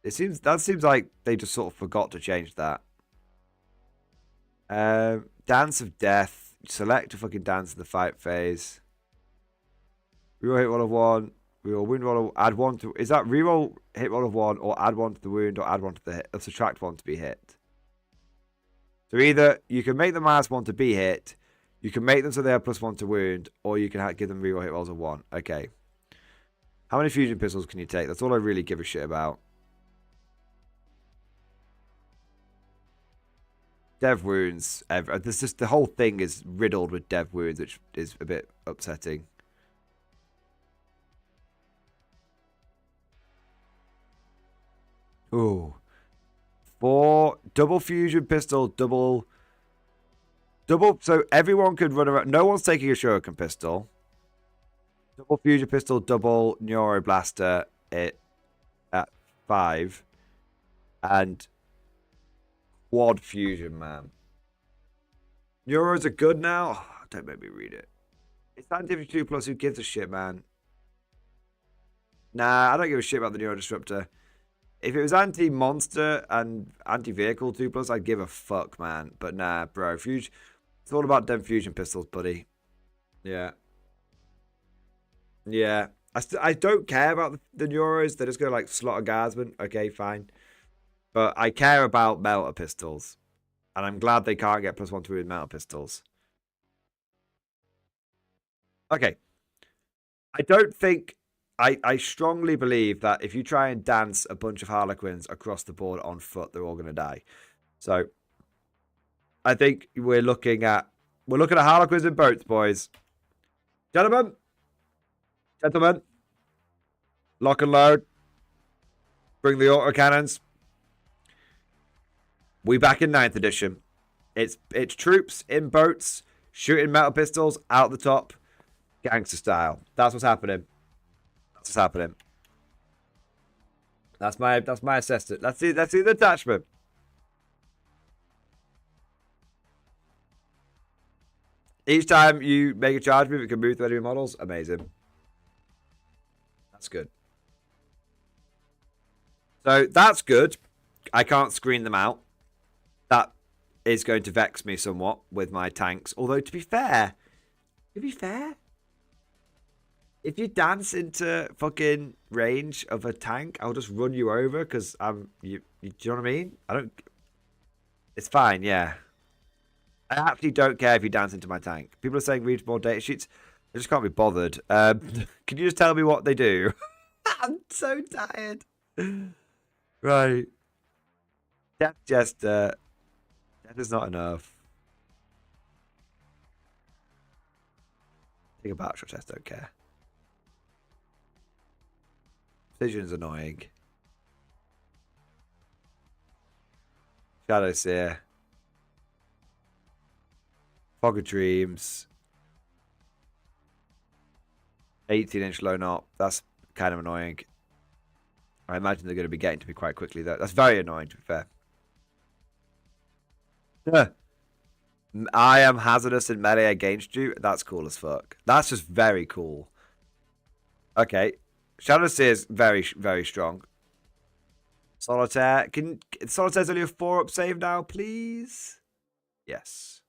That seems like they just sort of forgot to change that. Dance of Death. Select a fucking dance in the fight phase. Reroll hit roll of 1. Reroll wound roll of, add 1 to... Is that reroll hit roll of 1 or add 1 to the wound or add 1 to the hit? Or subtract 1 to be hit. So either you can make them -1 to be hit, you can make them so they have +1 to wound, or you can give them reroll hit rolls of 1. Okay. How many fusion pistols can you take? That's all I really give a shit about. Dev wounds. This just the whole thing is riddled with dev wounds, which is a bit upsetting. Ooh. 4 double fusion pistol, double. So everyone could run around. No one's taking a shuriken pistol. Double fusion pistol, double neuroblaster at 5, and quad fusion, man. Neuros are good now. Oh, don't make me read it. It's anti 2 plus. Who gives a shit, man? Nah, I don't give a shit about the Neuro Disruptor. If it was anti-monster and anti-vehicle 2 plus, I'd give a fuck, man. But nah, bro. It's all about them fusion pistols, buddy. Yeah. Yeah. I don't care about the Neuros. They're just going to, like, slot a guardsman. Okay, fine. But I care about melter pistols. And I'm glad they can't get +1 to wound melter pistols. Okay. I don't think... I strongly believe that if you try and dance a bunch of Harlequins across the board on foot, they're all going to die. So, I think we're looking at Harlequins in boats, boys. Gentlemen, lock and load. Bring the autocannons. We back in 9th edition. It's troops in boats, shooting metal pistols out the top, gangster style. That's what's happening. That's my assessment. That's the detachment. Each time you make a charge move, it can move through enemy models. Amazing. That's good. So that's good. I can't screen them out. That is going to vex me somewhat with my tanks. Although to be fair, if you dance into fucking range of a tank, I'll just run you over because you do you know what I mean? It's fine, yeah. I actually don't care if you dance into my tank. People are saying read more data sheets. I just can't be bothered. Can you just tell me what they do? I'm so tired. Right. Death Jester. Death is not enough. Take a battle shot test, don't care. Precision's annoying. Shadow Seer. Fog of Dreams. 18-inch low knot. That's kind of annoying. I imagine they're going to be getting to me quite quickly, though. That's very annoying, to be fair. I am hazardous in melee against you. That's cool as fuck. That's just very cool. Okay. Shadow Seer is very, very strong. Solitaire. Solitaire's only a 4-up save now, please? Yes.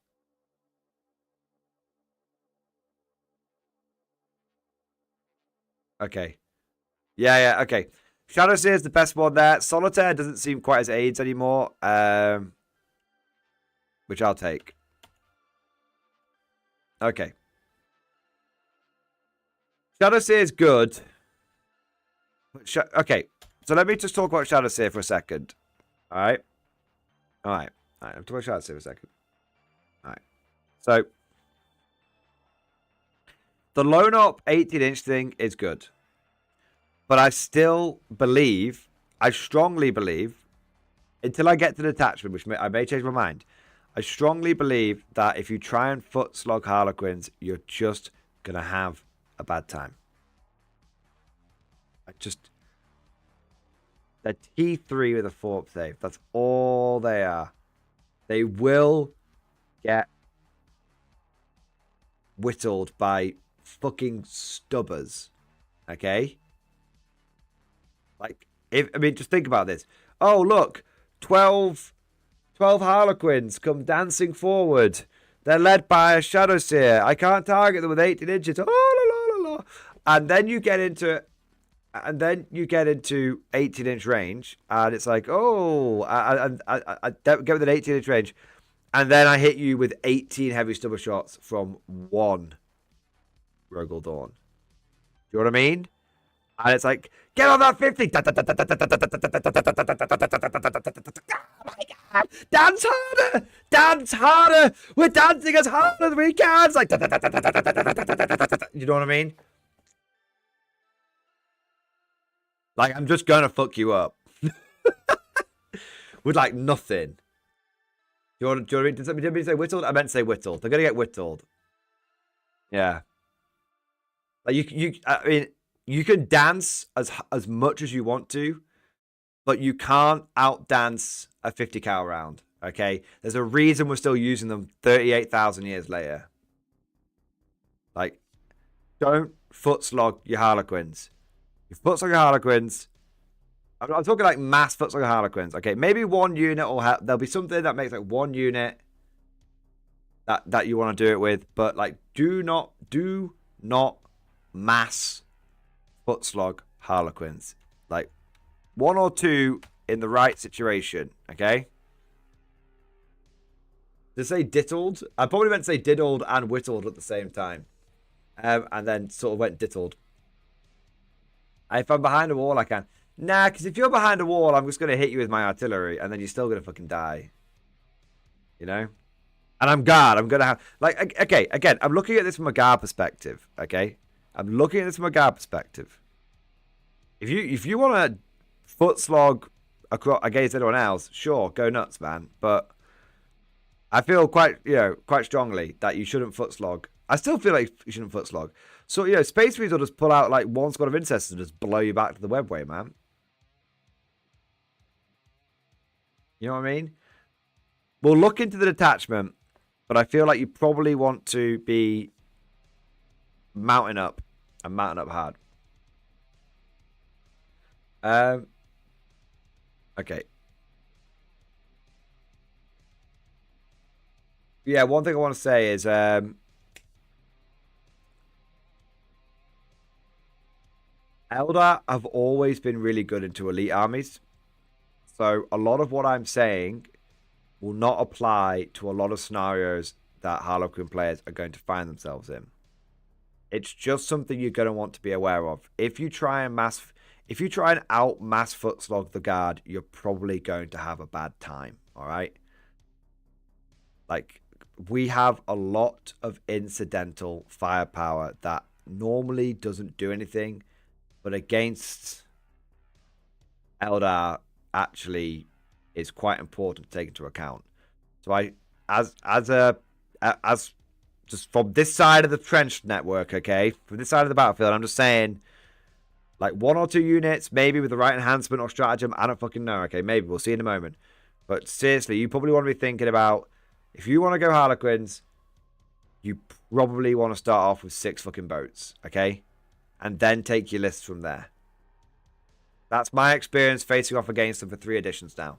Okay. Yeah, okay. Shadowseer is the best one there. Solitaire doesn't seem quite as AIDS anymore, which I'll take. Okay. Shadowseer is good. Okay, so let me just talk about Shadowseer for a second. All right. I'm talking about Shadowseer for a second. All right. So the Lone Op 18-inch thing is good. But I still believe, I strongly believe, until I get to the detachment, which I may change my mind, I strongly believe that if you try and foot slog Harlequins, you're just going to have a bad time. They're T3 with a 4-up save. That's all they are. They will get whittled by fucking stubbers. Okay? Like, just think about this. Oh, look, 12 Harlequins come dancing forward. They're led by a Shadowseer. I can't target them with 18 inches. Oh, la, la, la, la. And then you get into 18-inch range, and it's like, oh, I don't get with an 18-inch range, and then I hit you with 18 heavy stubber shots from one Rogel Dawn. Do you know what I mean? And it's like, get on that 50. Dance harder. Dance harder. We're dancing as hard as we can. It's like, you know what I mean? Like, I'm just going to fuck you up. With, like, nothing. Do you want to did somebody say whittled? I meant to say whittled. They're going to get whittled. Yeah. Like, you can dance as much as you want to, but you can't outdance a 50 cal round. Okay? There's a reason we're still using them 38,000 years later. Like, don't foot slog your Harlequins. You foot slog your Harlequins. I'm talking like mass foot slog Harlequins. Okay, maybe one unit will have. There'll be something that makes like one unit that you want to do it with, but like do not mass foot slog Harlequins. Like one or two in the right situation. Okay. To say diddled, I probably meant to say diddled and whittled at the same time, and then sort of went diddled. If I'm behind a wall, I can. Nah, because if you're behind a wall, I'm just going to hit you with my artillery, and then you're still going to fucking die. You know? And I'm guard. I'm going to have... Like, okay, again, I'm looking at this from a guard perspective, okay? I'm looking at this from a guard perspective. If you want to foot slog against anyone else, sure, go nuts, man. But I feel quite strongly that you shouldn't foot slog. I still feel like you shouldn't foot slog. So, Space Marines will just pull out, like, one squad of Incestors and just blow you back to the webway, man. You know what I mean? We'll look into the detachment, but I feel like you probably want to be mounting up and mounting up hard. Okay. Yeah, one thing I want to say is... Eldar have always been really good into elite armies. So a lot of what I'm saying will not apply to a lot of scenarios that Harlequin players are going to find themselves in. It's just something you're going to want to be aware of. If you try and out mass foot slog the guard, you're probably going to have a bad time. All right. Like, we have a lot of incidental firepower that normally doesn't do anything, but against Eldar actually is quite important to take into account. So as just from this side of the trench network, okay, from this side of the battlefield, I'm just saying, like, one or two units, maybe with the right enhancement or stratagem, I don't fucking know, okay, maybe, we'll see in a moment. But seriously, you probably want to be thinking about, if you want to go Harlequins, you probably want to start off with 6 fucking boats, okay? And then take your lists from there. That's my experience facing off against them for 3 editions now.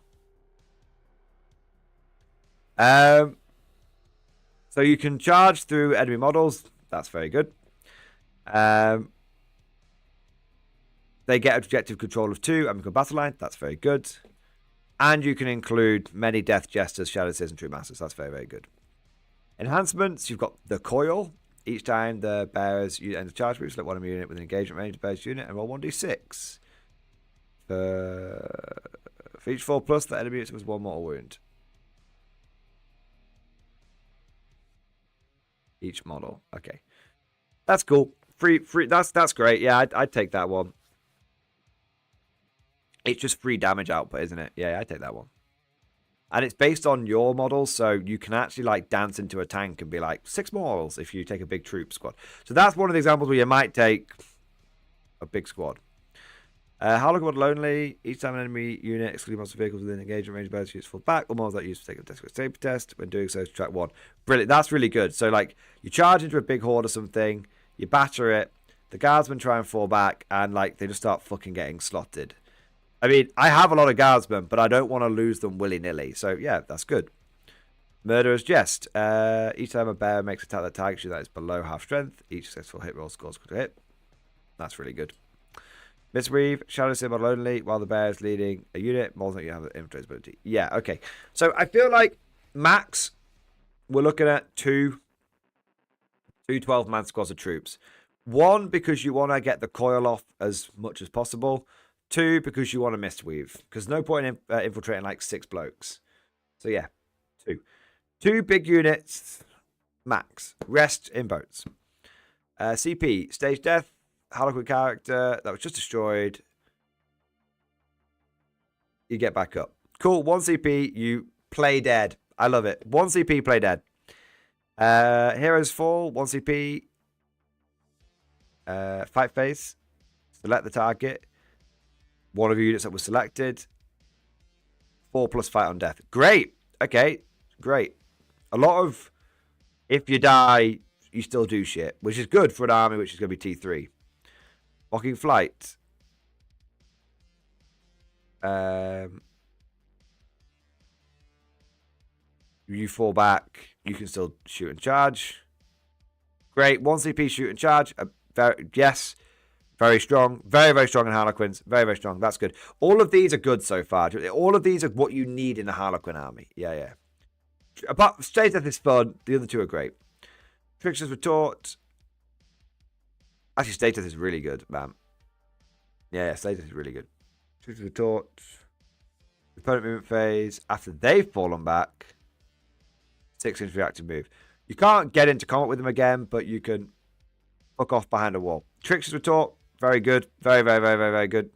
So you can charge through enemy models. That's very good. They get objective control of 2 and become battle line. That's very good. And you can include many Death Jesters, Shadow Seers, and True Masters. That's very, very good. Enhancements, you've got the Coil. Each time the bearers enter the charge group, select one enemy unit with an engagement range of bearer's unit and roll 1d6. For each 4+, the enemy unit was 1 mortal wound. Each model. Okay. That's cool. Free. That's great. Yeah, I'd take that one. It's just free damage output, isn't it? Yeah, I'd take that one. And it's based on your models, so you can actually like dance into a tank and be like 6 morals if you take a big troop squad. So that's one of the examples where you might take a big squad. Harlequin model only. Each time an enemy unit, excluding monster vehicles within engagement range, bears useful back, or models that use to take a desperate safety test. When doing so, subtract 1. Brilliant. That's really good. So like you charge into a big horde or something, you batter it, the guardsmen try and fall back, and like they just start fucking getting slotted. I mean, I have a lot of guardsmen, but I don't want to lose them willy-nilly. So, yeah, that's good. Murderer's Jest. Each time a bear makes an attack that targets you that is below half strength, each successful hit roll scores equal to hit. That's really good. Misweave. Shadow Seer model only. While the bear is leading a unit, more than you have the infiltrate ability. Yeah, okay. So, I feel like max, we're looking at two 12-man squads of troops. 1, because you want to get the coil off as much as possible. 2, because you want to misweave. Because no point in infiltrating like 6 blokes. So yeah, 2. 2 big units, max. Rest in boats. CP, stage death. Harlequin character that was just destroyed. You get back up. Cool, 1 CP, you play dead. I love it. 1 CP, play dead. Heroes fall, 1 CP. Fight phase. Select the target. One of your units that was selected. 4+ fight on death. Great. Okay. Great. A lot of if you die, you still do shit, which is good for an army, which is going to be T3. Mocking flight. You fall back. You can still shoot and charge. Great. 1 CP shoot and charge. Yes. Very strong. Very, very strong in Harlequins. Very, very strong. That's good. All of these are good so far. All of these are what you need in a Harlequin army. Yeah, yeah. Apart, Stage Death is fun. The other 2 are great. Trickster's Retort. Actually, Stage Death is really good, man. Yeah, Stage Death is really good. Trickster's Retort. Opponent movement phase. After they've fallen back. 6-inch reactive move. You can't get into combat with them again, but you can fuck off behind a wall. Trickster's Retort. Very good. Very, very, very, very, very good.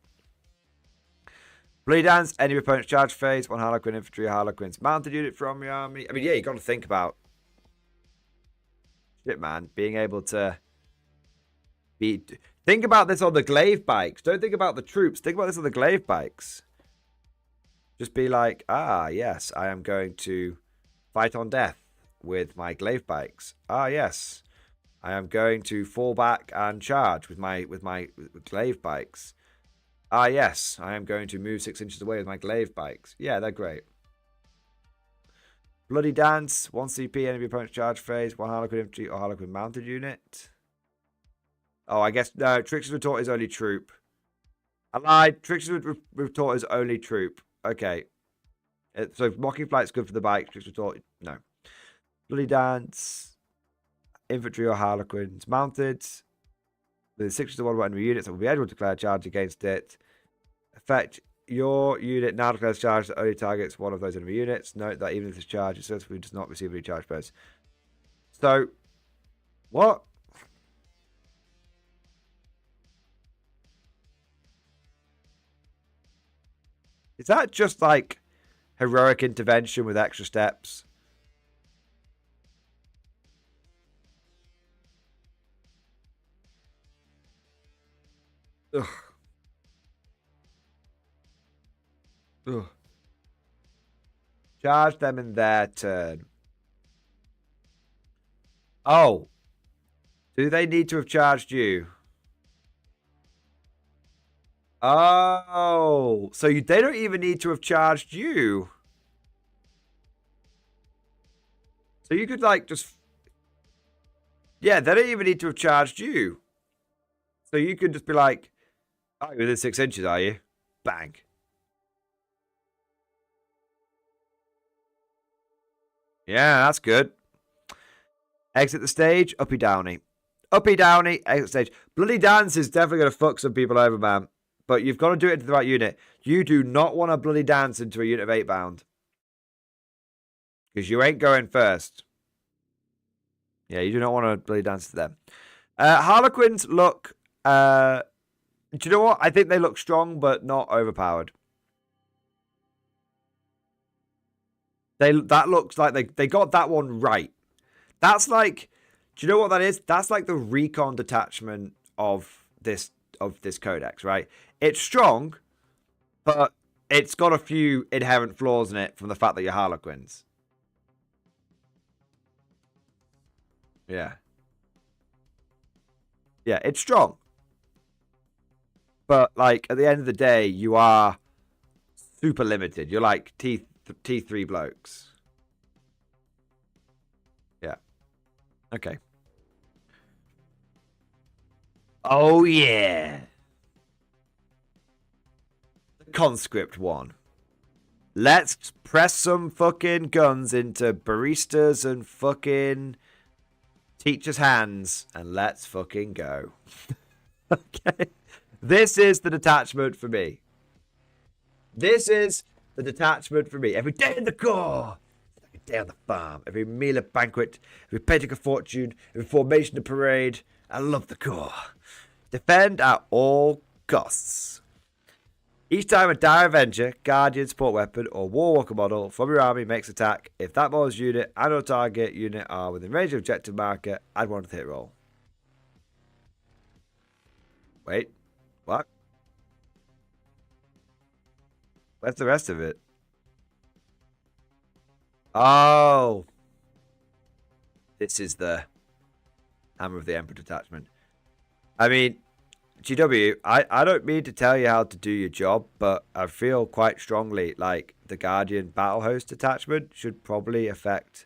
Bloody Dance. Any opponent's charge phase. 1 Harlequin infantry, Harlequins. Mounted unit from your army. I mean, yeah, you got to think about shit, man. Being able to think about this on the glaive bikes. Don't think about the troops. Think about this on the glaive bikes. Just be like, ah, yes, I am going to fight on death with my glaive bikes. Ah, yes. I am going to fall back and charge with my glaive bikes. Ah, yes. I am going to move 6 inches away with my glaive bikes. Yeah, they're great. Bloody Dance. 1 CP, enemy opponent's charge phase. 1 Harlequin infantry or Harlequin mounted unit. Oh, I guess, no. Trickster's Retort is only troop. I lied. Trickster's Retort is only troop. Okay. So Mocking Flight's good for the bike. Trickster's Retort, no. Bloody Dance. Infantry or Harlequins mounted. With 6 to 1 enemy units that will be able to declare charge against it. Effect, your unit now declares charge that only targets one of those enemy units. Note that even if this charge is successful, it does not receive any charge bonus. So, what? Is that just like heroic intervention with extra steps? Ugh. Ugh. Charge them in their turn. Oh. Do they need to have charged you? Oh. So they don't even need to have charged you. So you could like just... Yeah, they don't even need to have charged you. So you could just be like, Oh, you're within 6 inches, are you? Bang. Yeah, that's good. Exit the stage, uppy downy. Uppy downy, exit stage. Bloody dance is definitely going to fuck some people over, man. But you've got to do it into the right unit. You do not want to bloody dance into a unit of 8 bound. Because you ain't going first. Yeah, you do not want to bloody dance to them. Harlequins look... do you know what? I think they look strong, but not overpowered. That looks like they got that one right. That's like... Do you know what that is? That's like the recon detachment of this codex, right? It's strong, but it's got a few inherent flaws in it from the fact that you're Harlequins. Yeah. Yeah, it's strong. But, like, at the end of the day, you are super limited. You're like T3 blokes. Yeah. Okay. Oh, yeah. The conscript one. Let's press some fucking guns into baristas and fucking teachers' hands, and let's fucking go. Okay. This is the detachment for me. This is the detachment for me. Every day in the Corps. Like a day on the farm. Every meal a banquet. Every painting a fortune. Every formation a parade. I love the Corps. Defend at all costs. Each time a Dire Avenger, Guardian, Support Weapon, or Warwalker model from your army makes attack, if that model's unit and or target unit are within range of objective marker, add 1 to the hit roll. Wait. What? Where's the rest of it? Oh. This is the Hammer of the Emperor detachment. I mean, GW, I don't mean to tell you how to do your job, but I feel quite strongly like the Guardian Battle Host detachment should probably affect...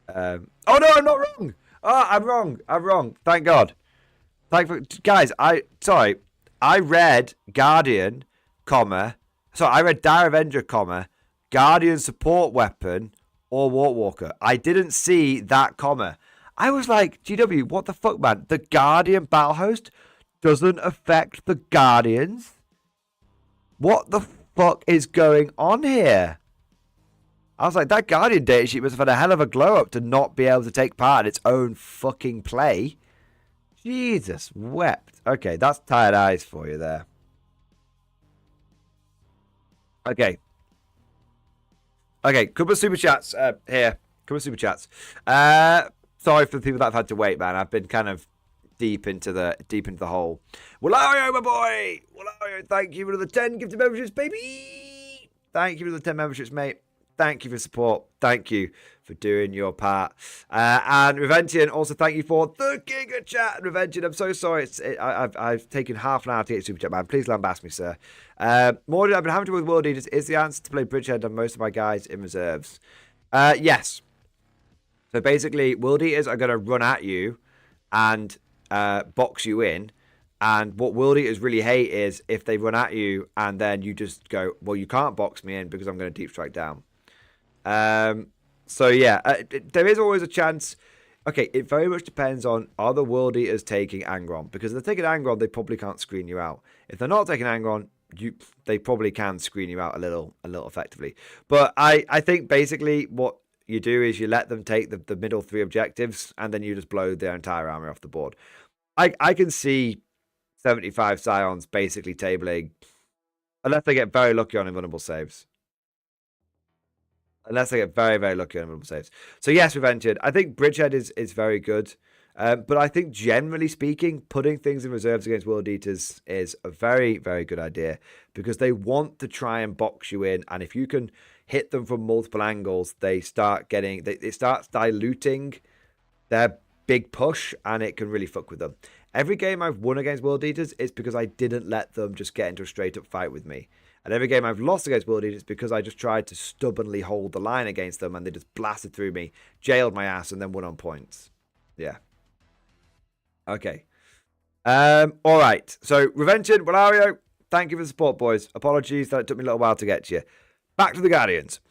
Oh no, I'm not wrong! Oh, I'm wrong. Thank God. Guys, sorry. I read Guardian, I read Dire Avenger, Guardian Support Weapon, or Wartwalker. I didn't see that comma. I was like, GW, what the fuck, man? The Guardian Battle Host doesn't affect the Guardians? What the fuck is going on here? I was like, that Guardian datasheet must have had a hell of a glow up to not be able to take part in its own fucking play. Jesus wept. Okay, that's tired eyes for you there. Okay. Okay, couple of super chats here. Couple of super chats. Sorry for the people that have had to wait, man. I've been kind of deep into the hole. Walario, my boy! Walario, thank you for the 10 gifted memberships, baby! Thank you for the 10 memberships, mate. Thank you for support. Thank you for doing your part. And Reventian, also thank you for the Giga Chat. Reventian, I'm so sorry. I've taken half an hour to get Super Chat, man. Please lambast me, sir. Mordian, I've been having trouble with World Eaters. Is the answer to play Bridgehead on most of my guys in reserves? Yes. So basically, World Eaters are going to run at you and box you in. And what World Eaters really hate is if they run at you and then you just go, well, you can't box me in because I'm going to deep strike down. So yeah, there is always a chance. Okay, it very much depends on, are the World Eaters taking Angron? Because if they're taking Angron, they probably can't screen you out. If they're not taking Angron, they probably can screen you out a little effectively. But I think basically what you do is you let them take the middle 3 objectives and then you just blow their entire army off the board. I can see 75 Scions basically tabling, unless they get very lucky on invulnerable saves. Unless they get very, very lucky on invulnerable saves. So yes, Revented. I think Bridgehead is very good. But I think generally speaking, putting things in reserves against World Eaters is a very, very good idea. Because they want to try and box you in. And if you can hit them from multiple angles, they start getting... It starts diluting their big push. And it can really fuck with them. Every game I've won against World Eaters is because I didn't let them just get into a straight up fight with me. And every game I've lost against World Eaters is because I just tried to stubbornly hold the line against them and they just blasted through me, jailed my ass, and then won on points. Yeah. Okay. All right. So, Revention, Valerio, thank you for the support, boys. Apologies that it took me a little while to get to you. Back to the Guardians.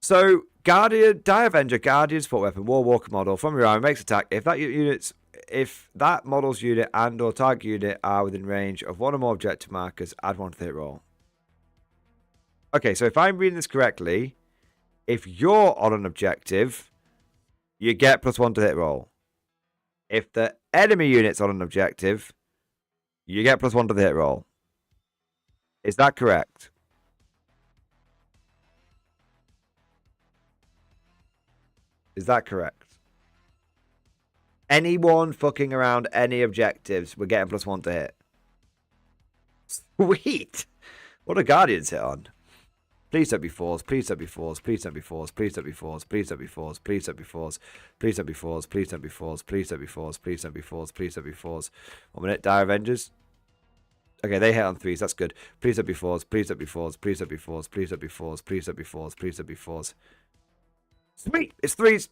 So, Guardian, Die Avenger, Guardian support weapon, War Walker model from your army makes attack. If that model's unit and or target unit are within range of one or more objective markers, add one to the hit roll. Okay, so if I'm reading this correctly, if you're on an objective, you get +1 to hit roll. If the enemy unit's on an objective, you get +1 to the hit roll. Is that correct? Is that correct? Anyone fucking around any objectives, we're getting +1 to hit. Sweet! What are Guardians hit on? Please don't be fours, please don't be fours, please don't be fours, please don't be fours, please don't be fours, please don't be fours, please don't be fours, please don't be fours, please don't be fours, please don't be fours, please don't be fours. 1 minute, Dire Avengers. Okay, they hit on 3s, that's good. Please don't be fours, please don't be fours, please don't be fours, please don't be fours, please don't be fours, please don't be fours. Sweet, it's 3s.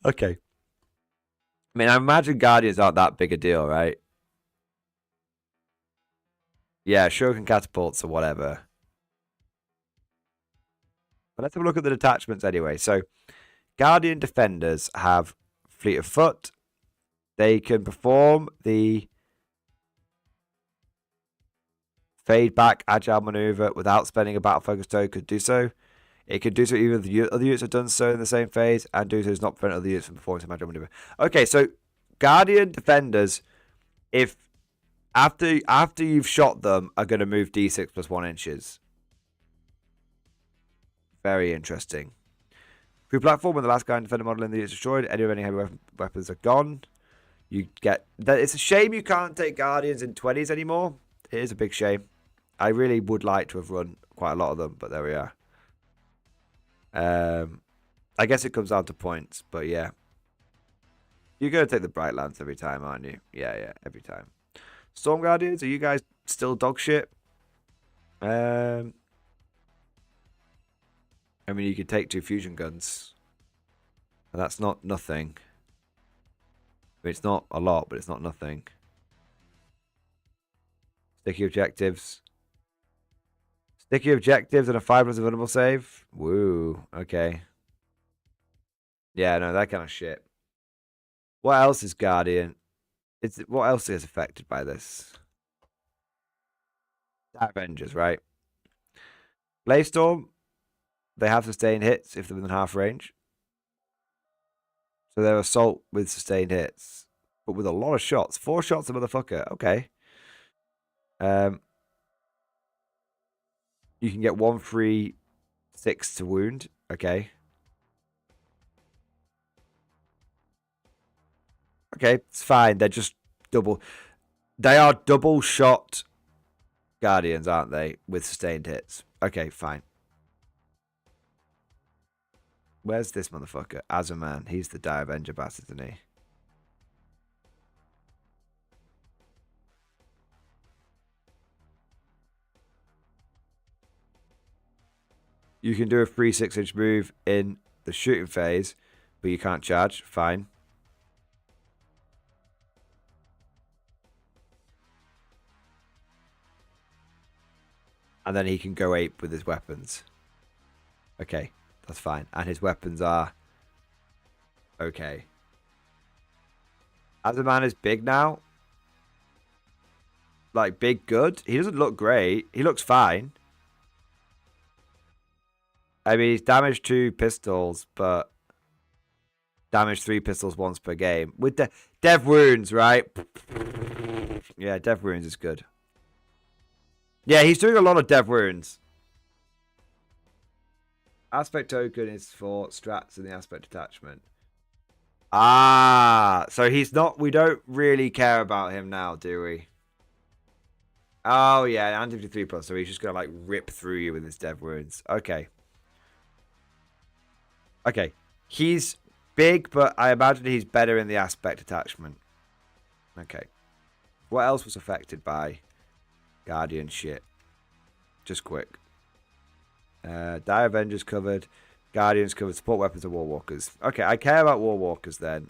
Okay. I mean, I imagine Guardians aren't that big a deal, right? Yeah, shuriken catapults or whatever. But let's have a look at the detachments anyway. So, Guardian Defenders have Fleet of Foot. They can perform the fade back agile maneuver without spending a battle focus token to do so. It can do so even if the other units have done so in the same phase, and do so does not prevent other units from performing some agile maneuver. Okay, so Guardian Defenders, if after you've shot them, are going to move d6 +1 inches. Very interesting. Through platform, when the last Guardian Defender model in the unit is destroyed, any remaining heavy weapons are gone. You get that. It's a shame you can't take Guardians in 20s anymore. It is a big shame. I really would like to have run quite a lot of them, but there we are. I guess it comes down to points, but yeah. You're going to take the Bright Lance every time, aren't you? Yeah, every time. Storm Guardians, are you guys still dog shit? I mean, you could take 2 fusion guns. And that's not nothing. I mean, it's not a lot, but it's not nothing. Sticky objectives. Sticky objectives and a 5+ vulnerable save. Woo. Okay. Yeah, no, that kind of shit. What else is Guardian? What else is affected by this? Avengers, right? Blaze-Storm. They have sustained hits if they're within half range. So they're assault with sustained hits. But with a lot of shots. 4 shots a motherfucker. Okay. You can get 1 free 6 to wound. Okay. Okay, it's fine. They're just double. They are double shot Guardians, aren't they? With sustained hits. Okay, fine. Where's this motherfucker? Azaman. He's the Dire Avenger bastard, isn't he? You can do a free 6-inch move in the shooting phase, but you can't charge. Fine. And then he can go ape with his weapons. Okay, that's fine. And his weapons are okay. Azaman is big now. Like, big good. He doesn't look great. He looks fine. I mean, he's damaged 2 pistols, but damaged 3 pistols once per game. With Dev Wounds, right? Yeah, Dev Wounds is good. Yeah, he's doing a lot of Dev Wounds. Aspect token is for strats in the aspect attachment. Ah, so he's not... We don't really care about him now, do we? Oh, yeah, and 53+, so he's just going to, like, rip through you with his Dev Wounds. Okay. Okay. He's big, but I imagine he's better in the aspect attachment. Okay. What else was affected by Guardian shit? Just quick. Dire Avengers covered. Guardians covered. Support weapons and War Walkers. Okay, I care about War Walkers then.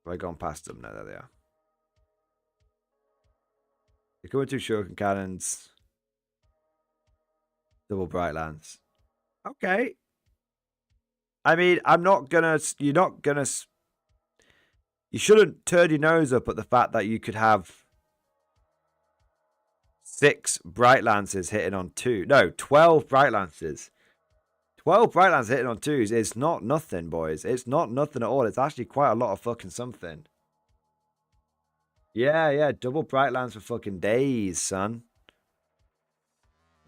Have I gone past them? No, there they are. You're coming to shuriken cannons. Double bright lance. Okay. I mean, I'm not gonna. You're not gonna. You shouldn't turn your nose up at the fact that you could have 6 bright lances hitting on 2. No, 12 bright lances. 12 bright lances hitting on 2s is not nothing, boys. It's not nothing at all. It's actually quite a lot of fucking something. Yeah, yeah. Double bright lance for fucking days, son.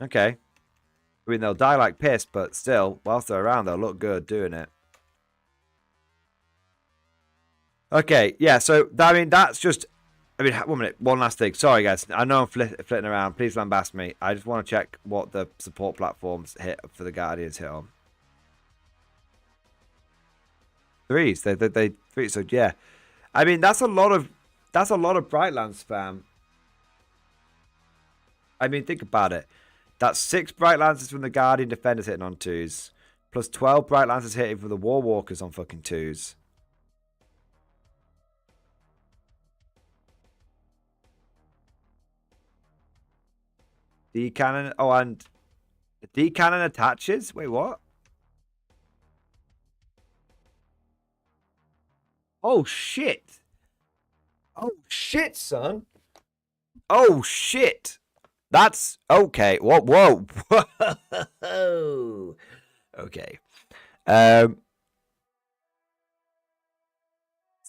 Okay. I mean, they'll die like piss, but still, whilst they're around, they'll look good doing it. Okay, yeah, so, I mean, that's just... I mean, 1 minute, one last thing. Sorry, guys. I know I'm flitting around. Please lambast me. I just want to check what the support platforms hit for the Guardians hit on. 3s. They 3. So, yeah. I mean, that's a lot of bright lance spam. I mean, think about it. That's 6 bright lances from the Guardian defenders hitting on 2s, plus 12 bright lances hitting for the War Walkers on fucking 2s. D cannon. Oh, and the D cannon attaches. Wait, what? Oh shit! Oh shit, son! Oh shit! That's okay. Whoa, whoa, whoa. Okay. So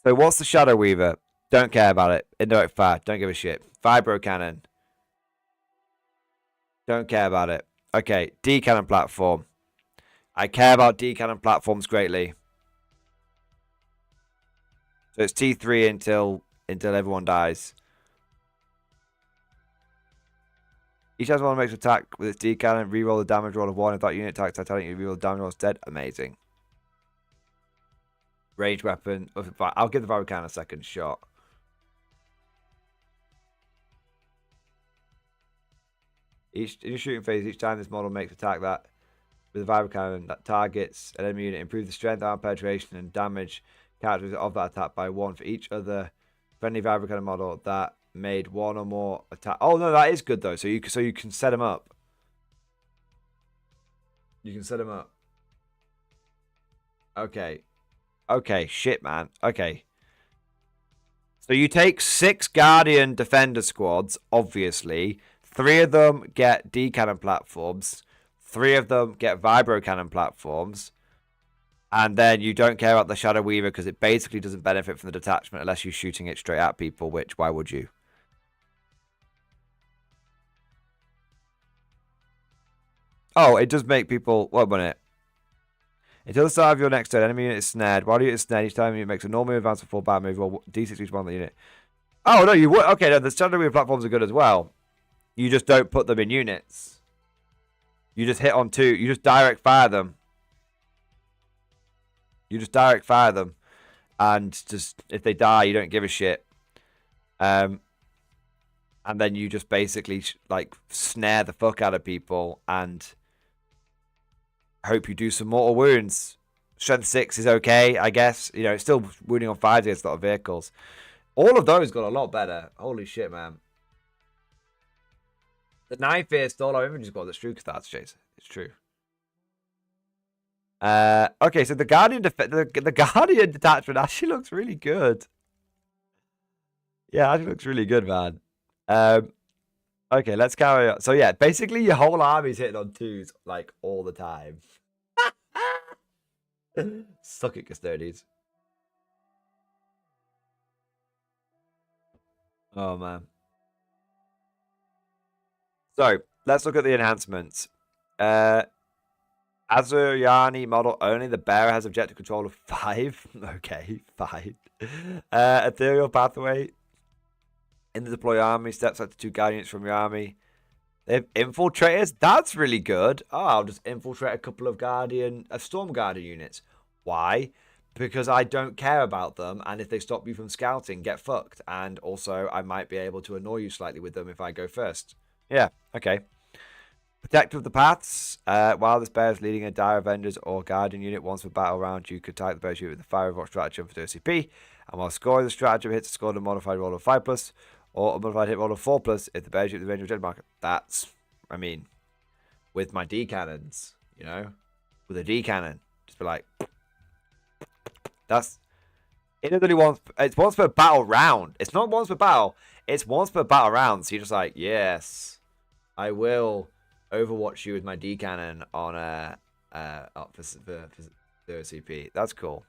what's the Shadow Weaver? Don't care about it. Indirect fire. Don't give a shit. Vibro cannon. Don't care about it. Okay. D cannon platform. I care about D cannon platforms greatly. So it's T3 until everyone dies. Each time someone makes an attack with its D cannon, reroll the damage roll of 1. If that unit attacks Titanic, you reroll the damage roll is dead. Amazing. Range weapon. I'll give the vibro cannon a second shot. In your shooting phase, each time this model makes an attack that with a vibro cannon that targets an enemy unit, improve the strength, armor penetration, and damage characteristics of that attack by 1 for each other friendly vibro cannon model that made 1 or more attack. Oh no, that is good though. So you can set them up. You can set them up. Okay. Okay, shit, man. Okay. So you take 6 Guardian Defender squads, obviously. 3 of them get D cannon platforms. 3 of them get vibro cannon platforms. And then you don't care about the Shadow Weaver because it basically doesn't benefit from the detachment unless you're shooting it straight at people, which, why would you? Oh, it does make people... 1 minute. Until the start of your next turn, enemy unit is snared. While the unit is snared, each time you makes a normal advance before battle move, roll D6 each one on the unit. Oh, no, you would... Okay, no, the Shadow Weaver platforms are good as well. You just don't put them in units. You just hit on 2. You just direct fire them. You just direct fire them. And just, if they die, you don't give a shit. And then you just basically, like, snare the fuck out of people and hope you do some mortal wounds. Strength 6 is okay, I guess. You know, it's still wounding on 5 against a lot of vehicles. All of those got a lot better. Holy shit, man. The 9 Fear stole our infantry squad. That's true, Cathars, Chase. It's true. Okay, so the Guardian the Guardian detachment actually looks really good. Yeah, actually looks really good, man. Okay, let's carry on. So yeah, basically your whole army's hitting on 2s like all the time. Suck it, custodians. Oh man. So let's look at the enhancements. Azuriani model only. The bearer has objective control of 5. Okay, fine. Ethereal pathway. In the deploy army, steps up to 2 guardians from your army. They have infiltrators. That's really good. Oh, I'll just infiltrate a couple of storm guardian units. Why? Because I don't care about them, and if they stop you from scouting, get fucked. And also, I might be able to annoy you slightly with them if I go first. Yeah, okay. Protector of the Paths. While this bear is leading a Dire Avengers or Guardian unit once per battle round, you could type the bear's unit with the Fire Revolt stratagem for 2 CP. And while scoring, the stratagem hits a score a modified roll of 5+, or a modified hit roll of 4+, if the bear shoots the range of jet marker. That's, I mean, with my D cannons, you know, with a D cannon, just be like, that's. It is only once. It's once per battle round. It's not once per battle. It's once per battle round. So you're just like, yes, I will overwatch you with my D cannon on for 0 CP. That's cool.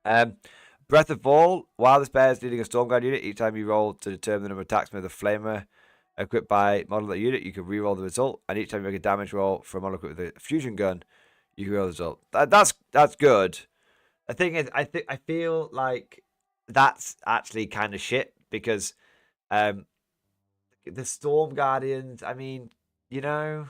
Breath of Fall. While this bear is leading a Storm Guard unit, each time you roll to determine the number of attacks with a flamer equipped by model of the unit, you can re-roll the result. And each time you make a damage roll for a model equipped with a fusion gun, you can roll the result. That's good. The thing is, I feel like that's actually kind of shit because the Storm Guardians, I mean, you know,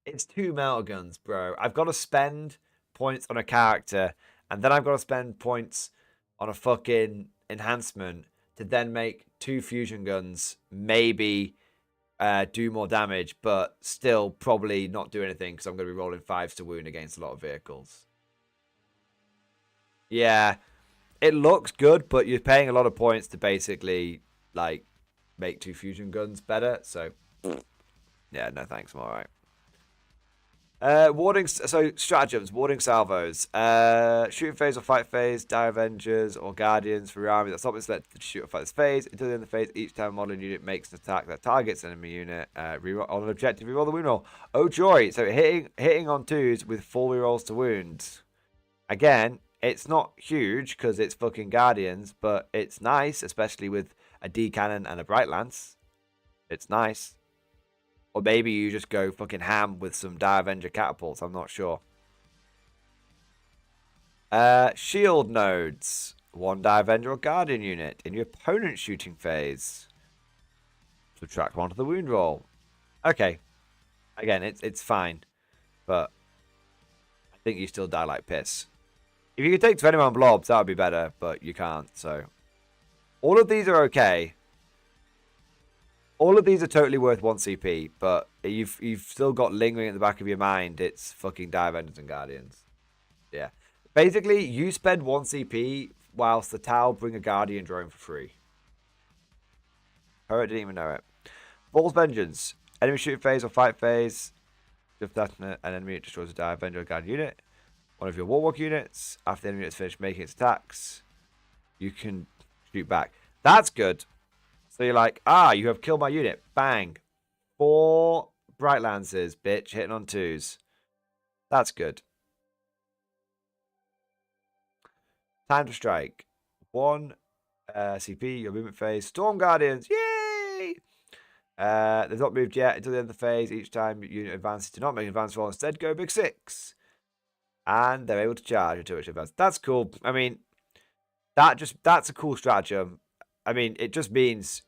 it's 2 melta guns, bro. I've got to spend points on a character, and then I've got to spend points on a fucking enhancement to then make 2 fusion guns, maybe do more damage, but still probably not do anything because I'm going to be rolling 5s to wound against a lot of vehicles. Yeah, it looks good, but you're paying a lot of points to basically like make 2 fusion guns better. So yeah, no thanks. I'm all right. Warding, so stratagems, warding salvos, shooting phase or fight phase, dire avengers or guardians for your army that's not been selected to shoot or fight this phase. Until the end of the phase, each time a modern unit makes an attack that targets an enemy unit, reroll on an objective, reroll the wound roll. Oh joy! So hitting on 2s with 4 rerolls to wound. Again, it's not huge because it's fucking guardians, but it's nice, especially with a D cannon and a bright lance. It's nice. Or maybe you just go fucking ham with some Dire Avenger catapults. I'm not sure. Shield nodes. 1 Dire Avenger or Guardian unit in your opponent's shooting phase. Subtract 1 to the wound roll. Okay. Again, it's fine. But I think you still die like piss. If you could take 21 blobs, that would be better. But you can't, so. All of these are okay. All of these are totally worth 1 CP, but you've still got lingering at the back of your mind. It's fucking Dire Avengers and Guardians. Yeah. Basically, you spend 1 CP whilst the Tau bring a Guardian drone for free. I didn't even know it. Ball's Vengeance. Enemy shooting phase or fight phase. If that an enemy destroys a Dire Avenger or Guardian unit. One of your Warwalk units. After the enemy has finished making its attacks, you can shoot back. That's good. So you're like, you have killed my unit. Bang. 4 Bright Lances, bitch, hitting on 2s. That's good. Time to strike. 1 CP, your movement phase. Storm Guardians, yay! They've not moved yet until the end of the phase. Each time your unit advances, do not make an advance roll. Instead, go big 6. And they're able to charge until it's advanced. That's cool. I mean, that's a cool stratagem. I mean, it just means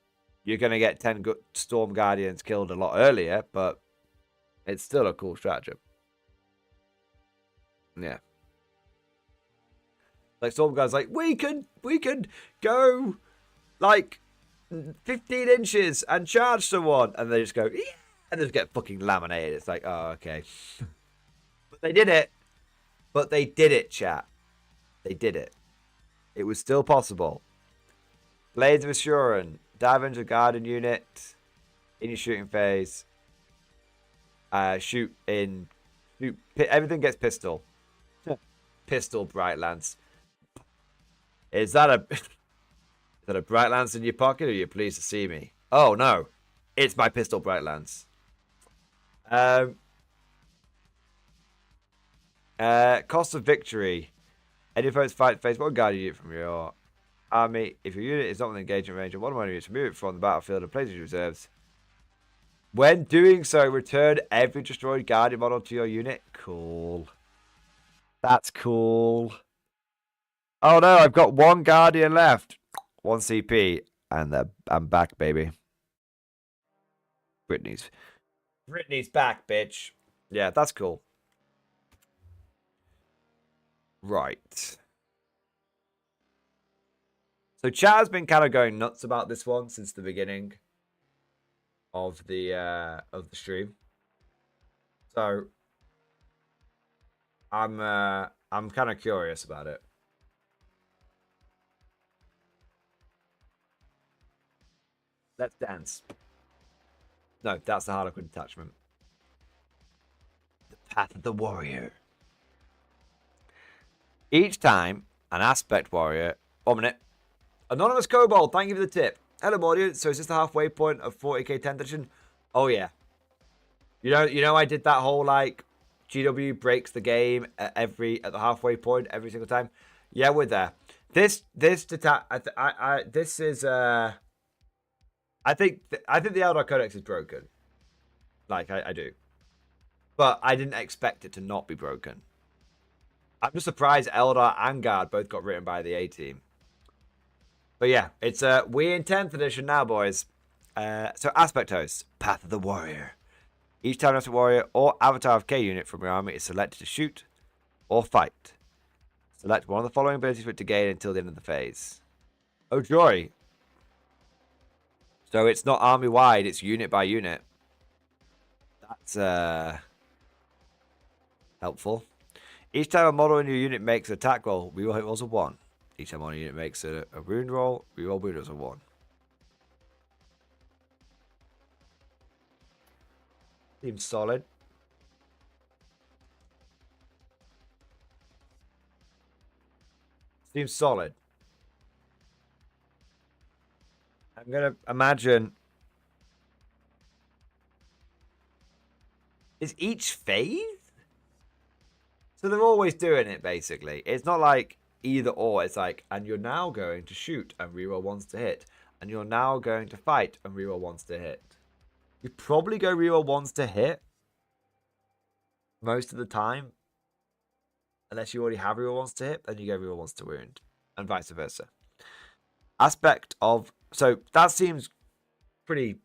you're going to get 10 good Storm Guardians killed a lot earlier, but it's still a cool stratagem. Yeah. Like Storm Guardians, like, we can go like 15 inches and charge someone, and they just go, yeah, and they just get fucking laminated. It's like, oh, okay. But they did it. But they did it, chat. They did it. It was still possible. Blades of Assurance. Dive into Guardian unit. In your shooting phase. Shoot. Everything gets pistol. Pistol Bright Lance. Is that a Bright Lance in your pocket, or are you pleased to see me? Oh, no. It's my pistol Bright Lance. Cost of victory. Any opponent's fight phase 1 Guardian unit from your army. If your unit is not within engagement range of one of my units, remove it from the battlefield and place it in reserves. When doing so, return every destroyed Guardian model to your unit. Cool. That's cool. Oh no, I've got 1 Guardian left. 1 CP. And I'm back, baby. Brittany's back, bitch. Yeah, that's cool. Right. So chat has been kind of going nuts about this one since the beginning of the stream. So I'm I'm kind of curious about it. Let's dance. No, that's the Harlequin detachment. The Path of the Warrior. Each time an aspect warrior... 1 minute. Anonymous Kobold, thank you for the tip. Hello, Mordian. So is this the halfway point of 40k 10th edition? Oh, yeah. You know, I did that whole, like, GW breaks the game at the halfway point every single time. Yeah, we're there. This is I think the Eldar Codex is broken. Like, I do. But I didn't expect it to not be broken. I'm just surprised Eldar and Guard both got written by the A team. But yeah, it's we're in 10th edition now, boys. So Aspect Host, Path of the Warrior. Each time an Aspect Warrior or Avatar of K unit from your army is selected to shoot or fight. Select one of the following abilities for it to gain until the end of the phase. Oh joy. So it's not army wide, it's unit by unit. That's helpful. Each time a model in your unit makes an attack roll, reroll hit rolls of 1. Each time a model unit makes a wound roll, reroll wound rolls of 1. Seems solid. Seems solid. I'm going to imagine... Is each phase? So they're always doing it, basically. It's not like either or. It's like, and you're now going to shoot and reroll ones to hit. And you're now going to fight and reroll ones to hit. You probably go reroll ones to hit most of the time. Unless you already have reroll ones to hit, then you go reroll ones to wound. And vice versa. Aspect of... So that seems pretty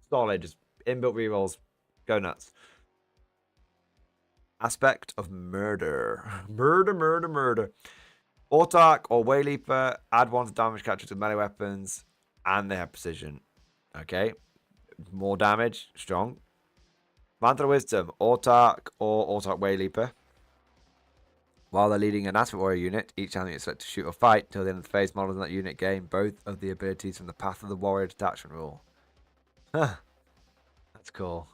solid. Just inbuilt rerolls. Go nuts. Aspect of murder. Murder. Autarch or Wayleaper, add 1 to damage captured to melee weapons, and they have precision. Okay. More damage. Strong. Mantle of Wisdom, Autarch or Autarch Wayleaper. While they're leading an Aspect Warrior unit, each time they select to shoot or fight until the end of the phase, models in that unit gain both of the abilities from the Path of the Warrior detachment rule. Huh. That's cool.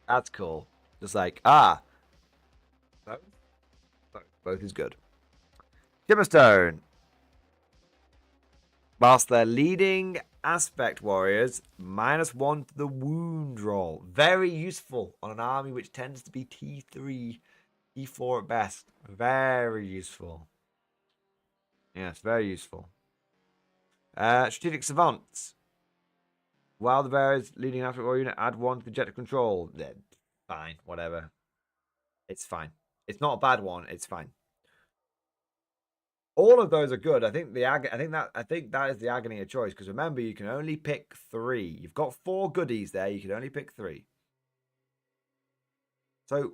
That's cool. Just like, both is good. Shimmerstone. Whilst they're leading Aspect Warriors, -1 to the wound roll. Very useful on an army which tends to be T3, T4 at best. Very useful. Yes, very useful. Strategic Savants. While the bearers leading an Aspect Warrior unit, add 1 to the objective control. Then fine, whatever. It's fine. It's not a bad one. It's fine. All of those are good. I think that is the agony of choice, because remember, you can only pick 3. You've got 4 goodies there. You can only pick 3. So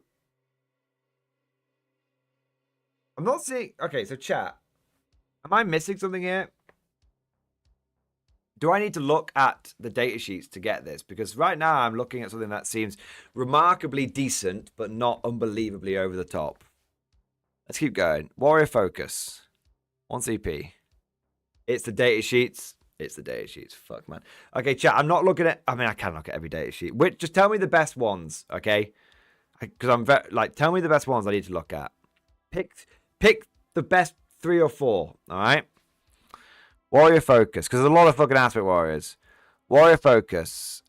I'm not seeing. Okay, so chat. Am I missing something here? Do I need to look at the data sheets to get this? Because right now I'm looking at something that seems remarkably decent, but not unbelievably over the top. Let's keep going. Warrior Focus. 1 CP. It's the data sheets. It's the data sheets. Fuck, man. Okay, chat. I'm not looking at... I mean, I can look at every data sheet. Just tell me the best ones, okay? Because I'm very... Like, tell me the best ones I need to look at. Pick the best 3 or 4, all right? Warrior Focus, because there's a lot of fucking Aspect Warriors. Warrior Focus.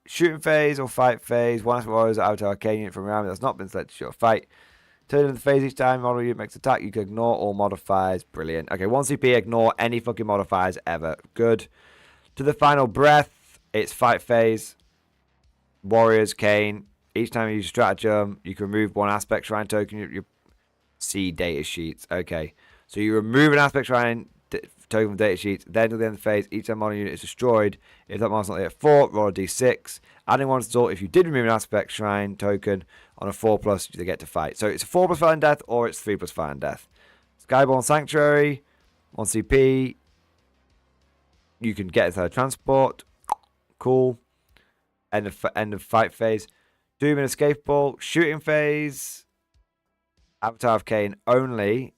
Shooting phase or fight phase. 1 Aspect Warrior is out of arcane unit from your army that's not been selected to shoot or fight. Turn in the phase each time model unit makes attack. You can ignore all modifiers. Brilliant. Okay, 1 CP, ignore any fucking modifiers ever. Good. To the final breath, it's fight phase. Warriors, Kane. Each time you use stratagem, you can remove 1 Aspect Shrine token. You see data sheets. Okay. So you remove an Aspect Shrine token from data sheets, then to the end of the phase, each time model unit is destroyed. If that monster's not at 4, roll a d6. Adding 1 to the if you did remove an Aspect Shrine token on a 4+, they get to fight. So it's a 4+ fire and death, or it's 3+ fire and death. Skyborn Sanctuary, 1 CP. You can get inside a transport. Cool. End of fight phase. Doom and Escapable. Shooting phase. Avatar of Cain only.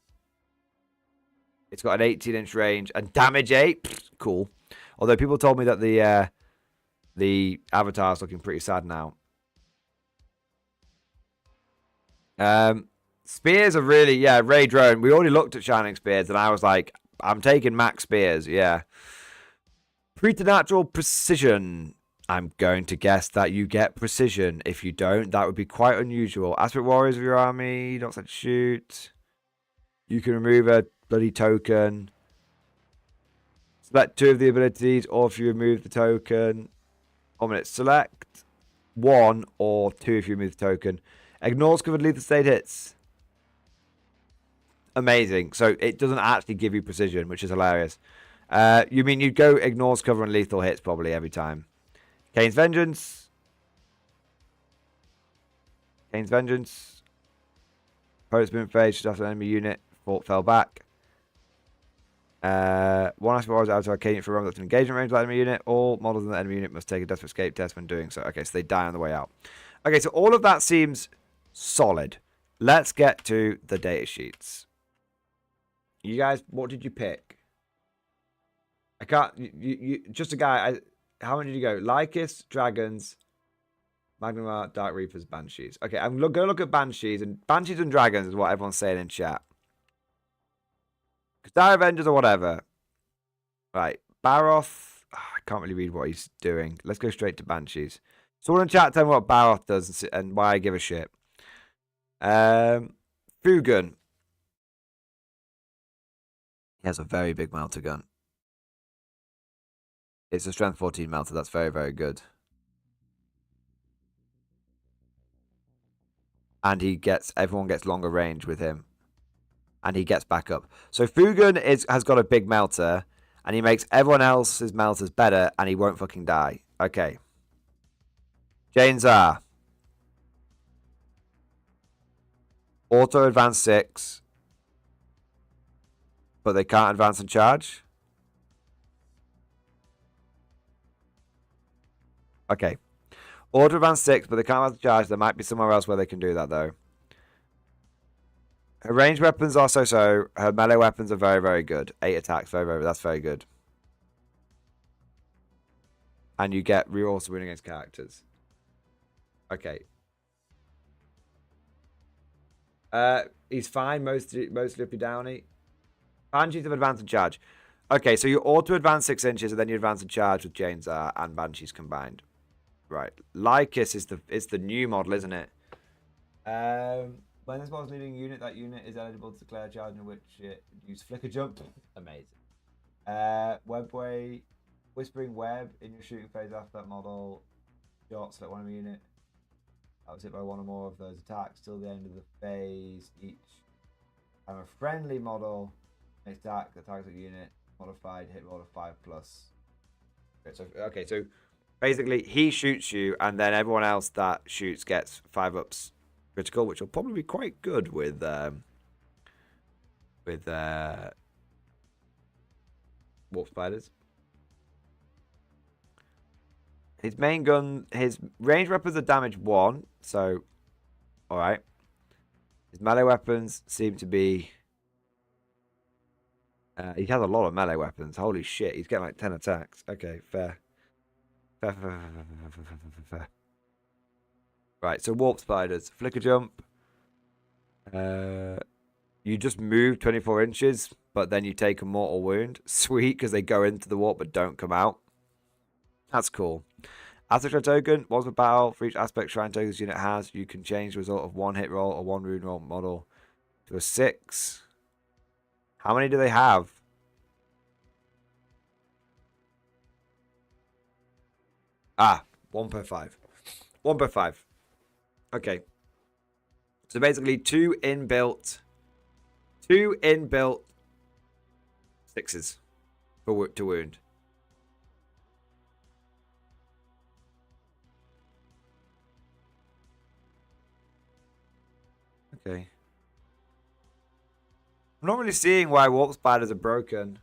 It's got an 18-inch range and damage 8. Pfft, cool. Although people told me that the Avatar's looking pretty sad now. Spears are really, yeah, Ray Drone. We already looked at Shining Spears, and I was like, I'm taking Max Spears, yeah. Preternatural Precision. I'm going to guess that you get Precision. If you don't, that would be quite unusual. Aspect Warriors of your army, not set to shoot. You can remove a bloody token. Select 2 of the abilities, or if you remove the token. 1 minute. Select 1 or 2 if you remove the token. Ignores covered lethal state hits. Amazing. So it doesn't actually give you precision, which is hilarious. You mean you'd go ignores cover and lethal hits probably every time. Kane's Vengeance. Kane's Vengeance. Opponent's movement phase should have an enemy unit. Fort fell back. One aspect was out of Arcane for run that's an engagement range of the enemy unit. All models in the enemy unit must take a desperate escape test when doing so. Okay, so they die on the way out. Okay, so all of that seems solid. Let's get to the data sheets. You guys, what did you pick? I can't. You just a guy. How many did you go? Lycus, Dragons, Magnum, Dark Reapers, Banshees. Okay, I'm going to look at Banshees, and Banshees and Dragons is what everyone's saying in chat. Because Dire Avengers or whatever. Right, Baroth. Oh, I can't really read what he's doing. Let's go straight to Banshees. Someone in chat tell me what Baroth does and why I give a shit. Fugun. He has a very big melter gun. It's a strength 14 melter. That's very, very good. And everyone gets longer range with him. And he gets back up. So Fugun has got a big melter. And he makes everyone else's melters better. And he won't fucking die. Okay. Jane Zar. Auto advance 6. But they can't advance and charge. Okay. Auto advance 6, but they can't advance and charge. There might be somewhere else where they can do that, though. Her ranged weapons are so-so. Her melee weapons are very, very good. 8 attacks. That's very good. And you get also win against characters. Okay. He's fine. Mostly uppy downy. Banshees of advance and charge. Okay, so you auto advance 6 inches and then you advance and charge with Jane Zar and Banshees combined. Right. Lycus is the new model, isn't it? When this model's leading unit, that unit is eligible to declare a charge in which it use flicker jump. Amazing. Webway, Whispering Web in your shooting phase after that model. Shot, select one of the unit. That was hit by one or more of those attacks till the end of the phase. Each time a friendly model makes attack, the target unit modified hit roll of 5+. Okay, so basically he shoots you, and then everyone else that shoots gets 5 ups critical, which will probably be quite good with Warp Spiders. His main gun, his range weapons are damage 1, so alright. His melee weapons seem to be... he has a lot of melee weapons. Holy shit, he's getting like 10 attacks. Okay, fair. Fair. Right, so Warp Spiders. Flicker Jump. You just move 24 inches, but then you take a mortal wound. Sweet, because they go into the warp but don't come out. That's cool. Aspect Shrine Token. Once per battle, for each aspect Shrine Token this unit has, you can change the result of 1 hit roll or 1 rune roll model to a 6. How many do they have? Ah, 1 per 5. 1 per 5. Okay. So basically 2 inbuilt 6s to wound. Okay. I'm not really seeing why Warp Spiders are broken.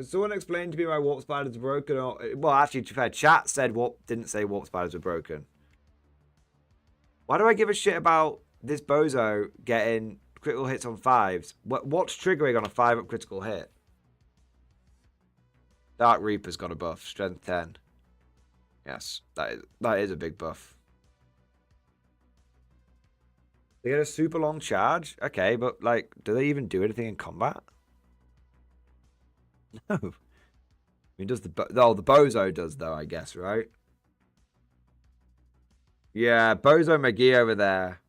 Could someone explain to me why warp spiders are broken? Or, well, actually, to be fair, chat said didn't say warp spiders were broken. Why do I give a shit about this bozo getting critical hits on 5s? What's triggering on a 5-up critical hit? Dark Reaper's got a buff. Strength 10. Yes, that is a big buff. They get a super long charge? Okay, but, like, do they even do anything in combat? No. I mean, does the bozo does, though, I guess, right? Yeah, Bozo McGee over there.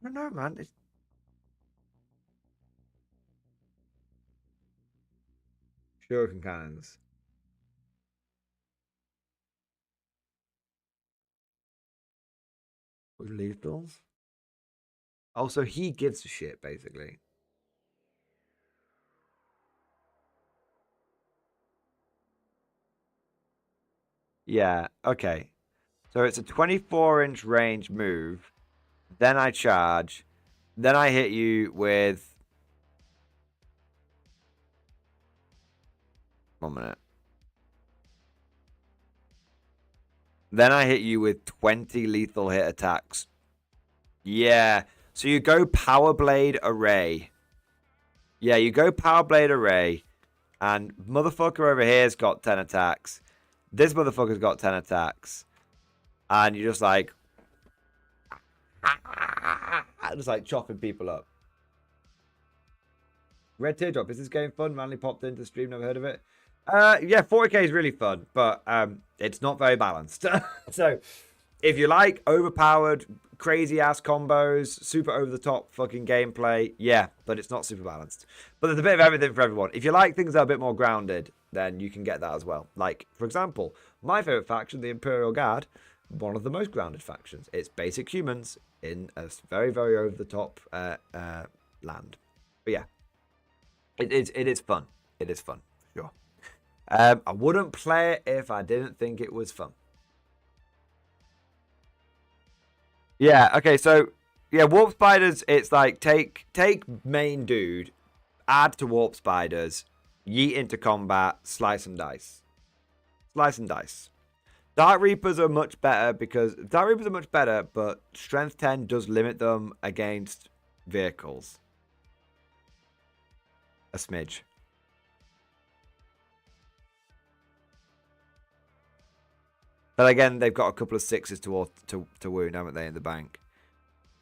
I don't know, man. It's... Shuriken cannons. With lethals? Oh, so he gives a shit, basically. Yeah, okay. So it's a 24-inch range move. Then I charge. Then I hit you with... 1 minute. Then I hit you with 20 lethal hit attacks. Yeah. So you go Power Blade Array. Yeah, you go Power Blade Array. And motherfucker over here's got 10 attacks. This motherfucker's got 10 attacks. And you're just like... just like chopping people up. Red Teardrop, is this game fun? Randomly popped into the stream, never heard of it. Yeah, 40k is really fun, but it's not very balanced. So, if you like overpowered, crazy ass combos, super over the top fucking gameplay, yeah, but it's not super balanced. But there's a bit of everything for everyone. If you like things that are a bit more grounded, then you can get that as well. Like, for example, my favorite faction, the Imperial Guard, one of the most grounded factions. It's basic humans in a very, very over the top land. But yeah, it is fun. It is fun, sure. I wouldn't play it if I didn't think it was fun. Yeah, okay, so yeah, warp spiders, it's like take main dude, add to warp spiders, yeet into combat, slice and dice. Slice and dice. Dark Reapers are much better but Strength 10 does limit them against vehicles. A smidge. But again, they've got a couple of 6s to wound, haven't they, in the bank?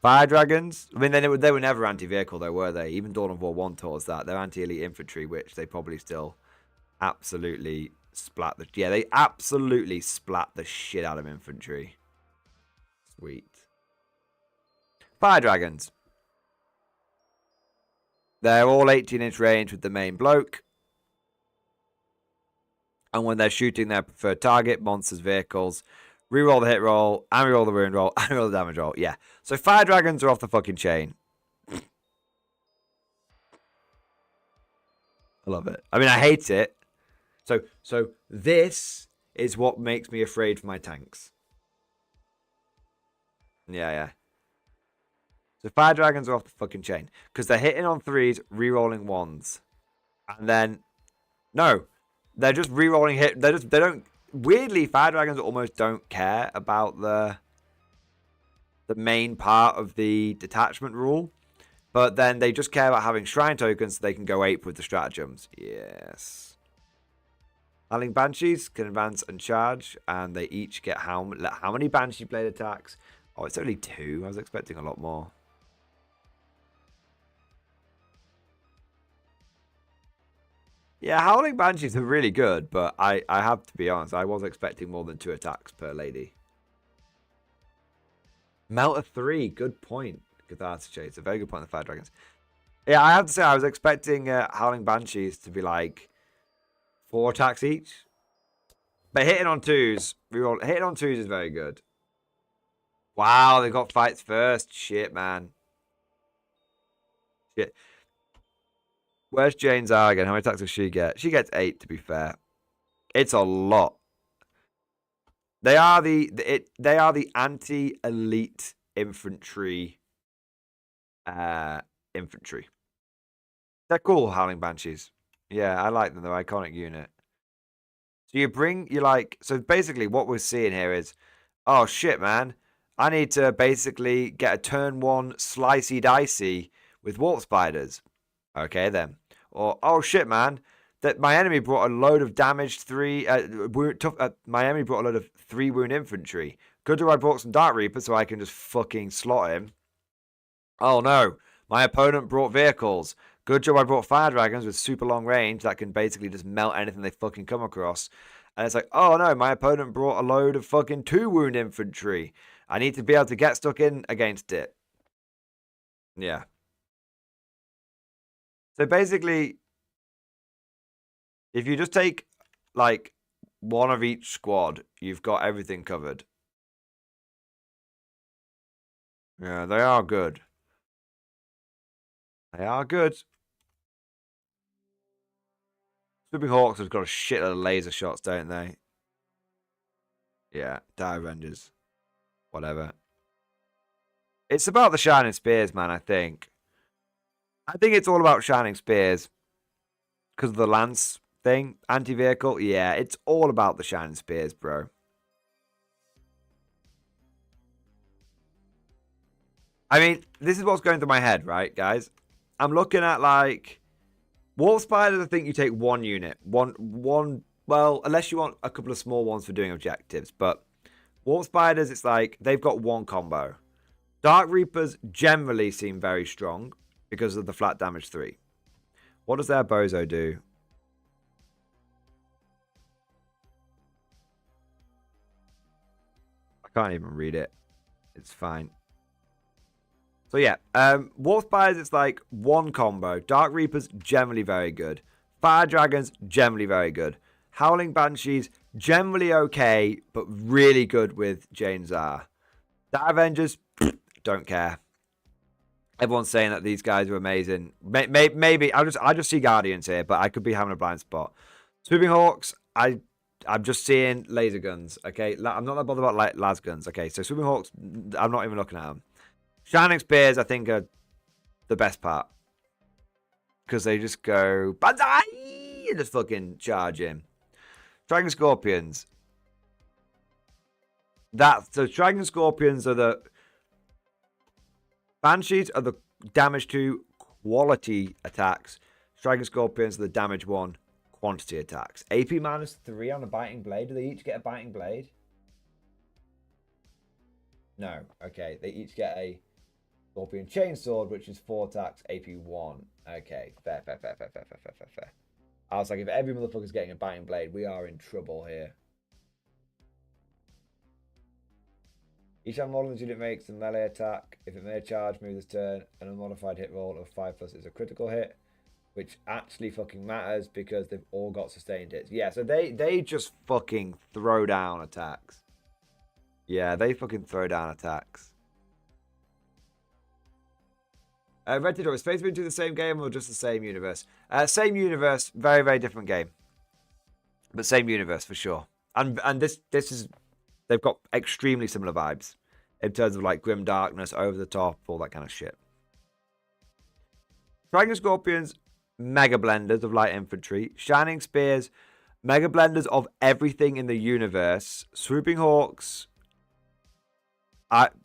Fire Dragons, I mean, they were never anti-vehicle, though, were they? Even Dawn of War 1 taught us that. They're anti-elite infantry, which they probably still absolutely splat the... Yeah, they absolutely splat the shit out of infantry. Sweet. Fire Dragons. They're all 18-inch range with the main bloke. And when they're shooting their preferred target, monsters, vehicles, reroll the hit roll, and reroll the wound roll, and reroll the damage roll. Yeah. So Fire Dragons are off the fucking chain. I love it. I mean, I hate it. So this is what makes me afraid for my tanks. Yeah. So Fire Dragons are off the fucking chain. Because they're hitting on 3s, rerolling 1s. And then... No. They're just rerolling hit. They don't... Weirdly, Fire Dragons almost don't care about the main part of the detachment rule. But then they just care about having shrine tokens so they can go ape with the stratagems. Yes. Howling Banshees can advance and charge. And they each get how many Banshee Blade attacks? Oh, it's only 2. I was expecting a lot more. Yeah, Howling Banshees are really good, but I have to be honest, I was expecting more than 2 attacks per lady. Melter 3, good point. Datasheets, a very good point on the Fire Dragons. Yeah, I have to say, I was expecting Howling Banshees to be like 4 attacks each. But hitting on 2s, hitting on 2s is very good. Wow, they got fights first. Shit, man. Shit. Where's Jane Zargan? How many attacks does she get? She gets 8, to be fair. It's a lot. They are the anti-elite infantry. Infantry. They're cool, Howling Banshees. Yeah, I like them. They're iconic unit. So so basically what we're seeing here is, oh shit, man, I need to basically get a turn 1 slicey dicey with warp spiders. Okay then. Or, oh shit, man, that my enemy brought a load of damaged 3 my enemy brought a load of 3 wound infantry. Good job I brought some Dark Reapers so I can just fucking slot him. Oh no, my opponent brought vehicles. Good job I brought fire dragons with super long range that can basically just melt anything they fucking come across. And it's like, oh no, my opponent brought a load of fucking 2 wound infantry. I need to be able to get stuck in against it. Yeah. So basically, if you just take like one of each squad, you've got everything covered. Yeah, they are good. They are good. Swooping Hawks have got a shitload of laser shots, don't they? Yeah, Dire Avengers. Whatever. It's about the Shining Spears, man, I think. I think it's all about Shining Spears. Because of the Lance thing. Anti-vehicle. Yeah, it's all about the Shining Spears, bro. I mean, this is what's going through my head, right, guys? I'm looking at, like... Warp Spiders, I think you take 1 unit. One. Well, unless you want a couple of small ones for doing objectives. But Warp Spiders, it's like, they've got 1 combo. Dark Reapers generally seem very strong because of the flat damage 3. What does their bozo do? I can't even read it. It's fine. So yeah, Warp Spiders, it's like 1 combo. Dark Reapers, generally very good. Fire Dragons, generally very good. Howling Banshees, generally okay, but really good with Jane Zar. The Avengers, don't care. Everyone's saying that these guys are amazing. Maybe I just see Guardians here, but I could be having a blind spot. Swooping Hawks, I'm just seeing laser guns. Okay, I'm not that bothered about like las guns. Okay, so Swooping Hawks, I'm not even looking at them. Shining Spears, I think, are the best part because they just go banzai and just fucking charge in. Dragon Scorpions. So Dragon Scorpions are the Banshees are the damage 2 quality attacks. Dragon Scorpions are the damage 1 quantity attacks. AP -3 on a biting blade. Do they each get a biting blade? No. Okay. They each get a Scorpion Chainsword, which is 4 attacks, AP 1. Okay. Fair. I was like, if every motherfucker's getting a biting blade, we are in trouble here. Each Mordian unit makes a melee attack. If it made a charge, move this turn, and a modified hit roll of 5+ is a critical hit, which actually fucking matters because they've all got sustained hits. Yeah, so they just fucking throw down attacks. Yeah, they fucking throw down attacks. Red Dead, is Space Marine 2 the same game or just the same universe? Same universe, very, very different game. But same universe for sure. And this is... They've got extremely similar vibes in terms of like grim darkness, over the top, all that kind of shit. Dragon Scorpions, mega blenders of light infantry. Shining Spears, mega blenders of everything in the universe. Swooping Hawks,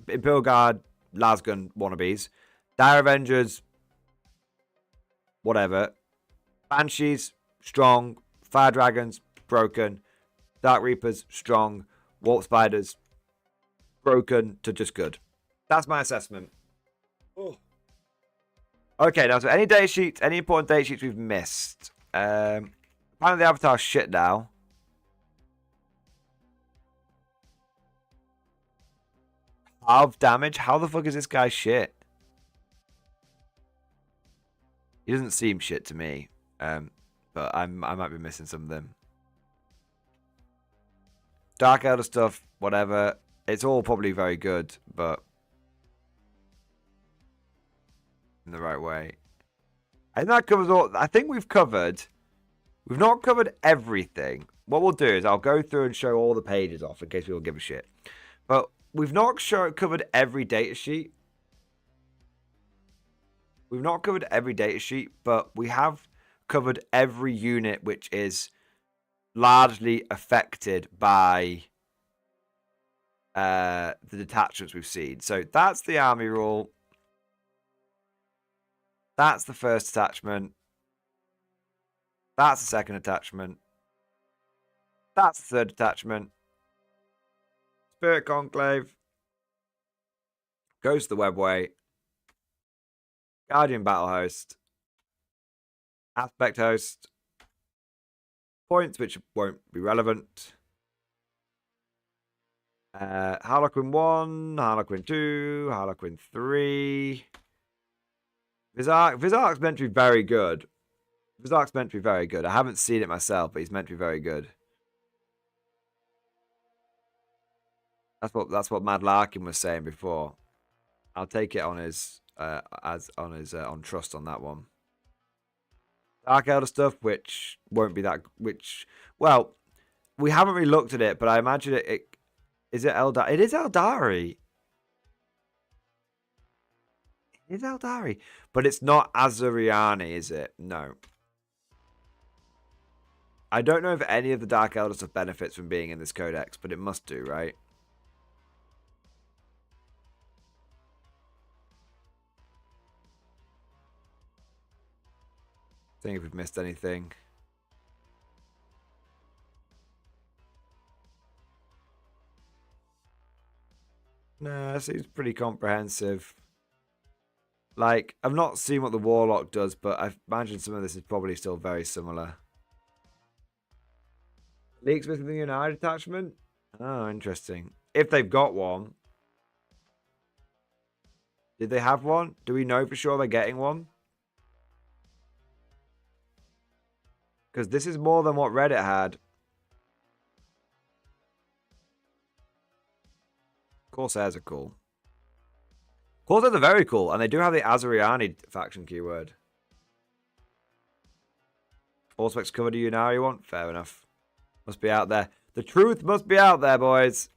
Imperial Guard, Lasgun wannabes. Dire Avengers, whatever. Banshees, strong. Fire Dragons, broken. Dark Reapers, strong. Warp Spiders, broken to just good. That's my assessment. Oh. Okay, now, so any data sheets, any important data sheets we've missed? Apparently the avatar's shit now. Half damage? How the fuck is this guy shit? He doesn't seem shit to me. But I might be missing some of them. Dark Elder stuff, whatever. It's all probably very good, but in the right way. And that covers all. I think we've covered. We've not covered everything. What we'll do is I'll go through and show all the pages off in case people give a shit. But we've not covered every data sheet. We've not covered every data sheet, but we have covered every unit which is largely affected by the detachments we've seen. So that's the army rule. That's the first attachment. That's the second attachment. That's the third attachment. Spirit Conclave. Goes to the Webway. Guardian Battle Host. Aspect Host. Points which won't be relevant. Harlequin 1, Harlequin 2, Harlequin 3. Vizark's meant to be very good. Vizark's meant to be very good. I haven't seen it myself, but he's meant to be very good. That's what Mad Larkin was saying before. I'll take it on his on trust on that one. Dark Elder stuff, which won't be that. Well, we haven't really looked at it, but I imagine it is it Eldar. It is Eldari. It is Eldari, but it's not Azuriani, is it? No. I don't know if any of the Dark Elder stuff benefits from being in this codex, but it must do, right? Think if we've missed anything. No, it seems pretty comprehensive. Like, I've not seen what the Warlock does, but I imagine some of this is probably still very similar. Leaks within the United attachment? Oh, interesting. If they've got one. Did they have one? Do we know for sure they're getting one? Because this is more than what Reddit had. Corsairs are cool. Corsairs are very cool, and they do have the Azuriani faction keyword. All specs covered a Yunari one? Fair enough. Must be out there. The truth must be out there, boys.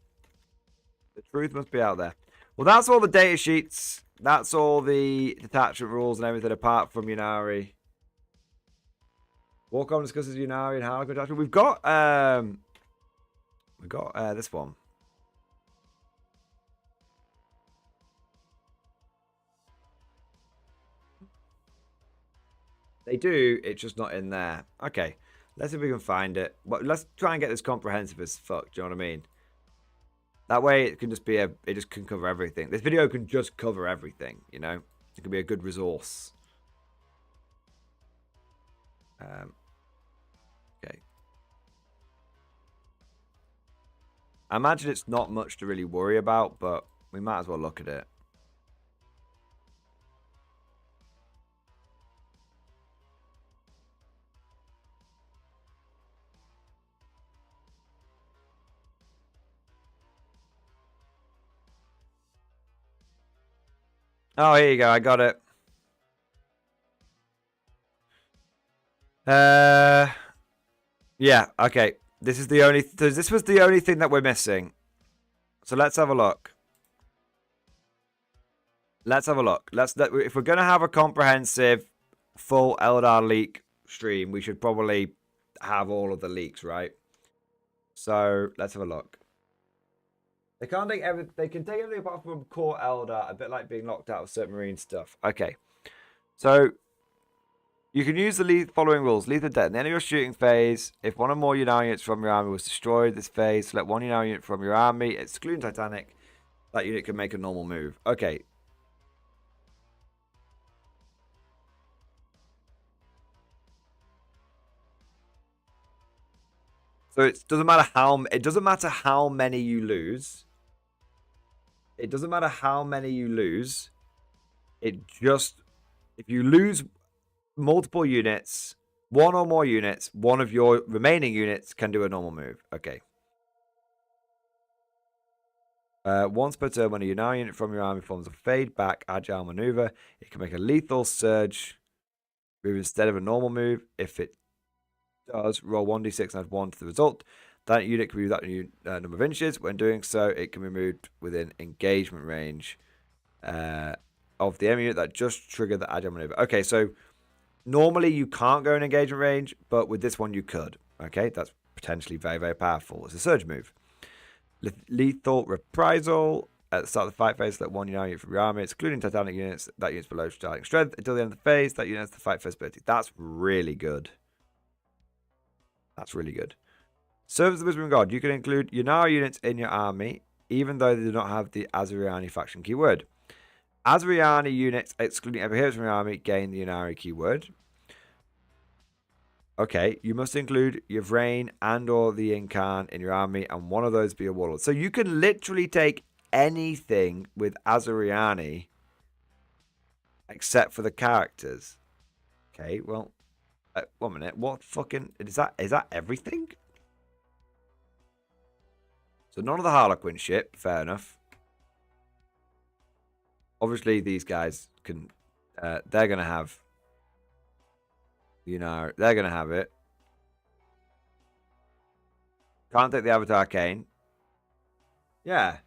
The truth must be out there. Well, that's all the data sheets. That's all the detachment rules and everything apart from Yunari. Warcom discusses Yunari and Harlequin detachment. We've got this one. They do, it's just not in there. Okay, let's see if we can find it. Well, let's try and get this comprehensive as fuck, do you know what I mean? That way it can just be it just can cover everything. This video can just cover everything, you know? It can be a good resource. Okay. I imagine it's not much to really worry about, but we might as well look at it. Oh, here you go. I got it. Yeah, okay. This was the only thing that we're missing. So let's have a look. Let's have a look. If we're going to have a comprehensive full Eldar leak stream, we should probably have all of the leaks, right? So let's have a look. They can't take everything. They can take everything apart from core Eldar, a bit like being locked out of certain marine stuff. Okay, so you can use the following rules: lethal death. In the end of your shooting phase, if one or more Yunari units from your army was destroyed this phase, select one Yunari unit from your army, excluding Titanic. That unit can make a normal move. Okay. So it doesn't matter how many you lose. It doesn't matter how many you lose. It just, if you lose multiple units, one or more units, one of your remaining units can do a normal move. Okay. Once per turn, when a Yunari unit from your army forms a fade back agile maneuver, it can make a lethal surge move instead of a normal move. If it does, roll 1d6 and add 1 to the result. That unit can move that number of inches. When doing so, it can be moved within engagement range of the enemy unit that just triggered the agile maneuver. Okay, so Normally, you can't go in engagement range, but with this one, you could. Okay, that's potentially very, very powerful. It's a surge move. Lethal reprisal. At the start of the fight phase, select one unit from your army, excluding Titanic units. That unit's below starting strength until the end of the phase. That unit has the fight first ability. That's really good. That's really good. Servants of the Whispering God. You can include Yunara units in your army, even though they do not have the Azuriani faction keyword. Azuriani units, excluding every hero from your army, gain the Yunari keyword. Okay, you must include Yvrain and or the Incarn in your army, and one of those be a warlord. So you can literally take anything with Azuriani except for the characters. Okay, well, 1 minute. What fucking is that? Is that everything? So none of the Harlequin shit. Fair enough. Obviously, these guys can. They're gonna have. You know, they're gonna have it. Can't take the Avatar Arcane. Yeah.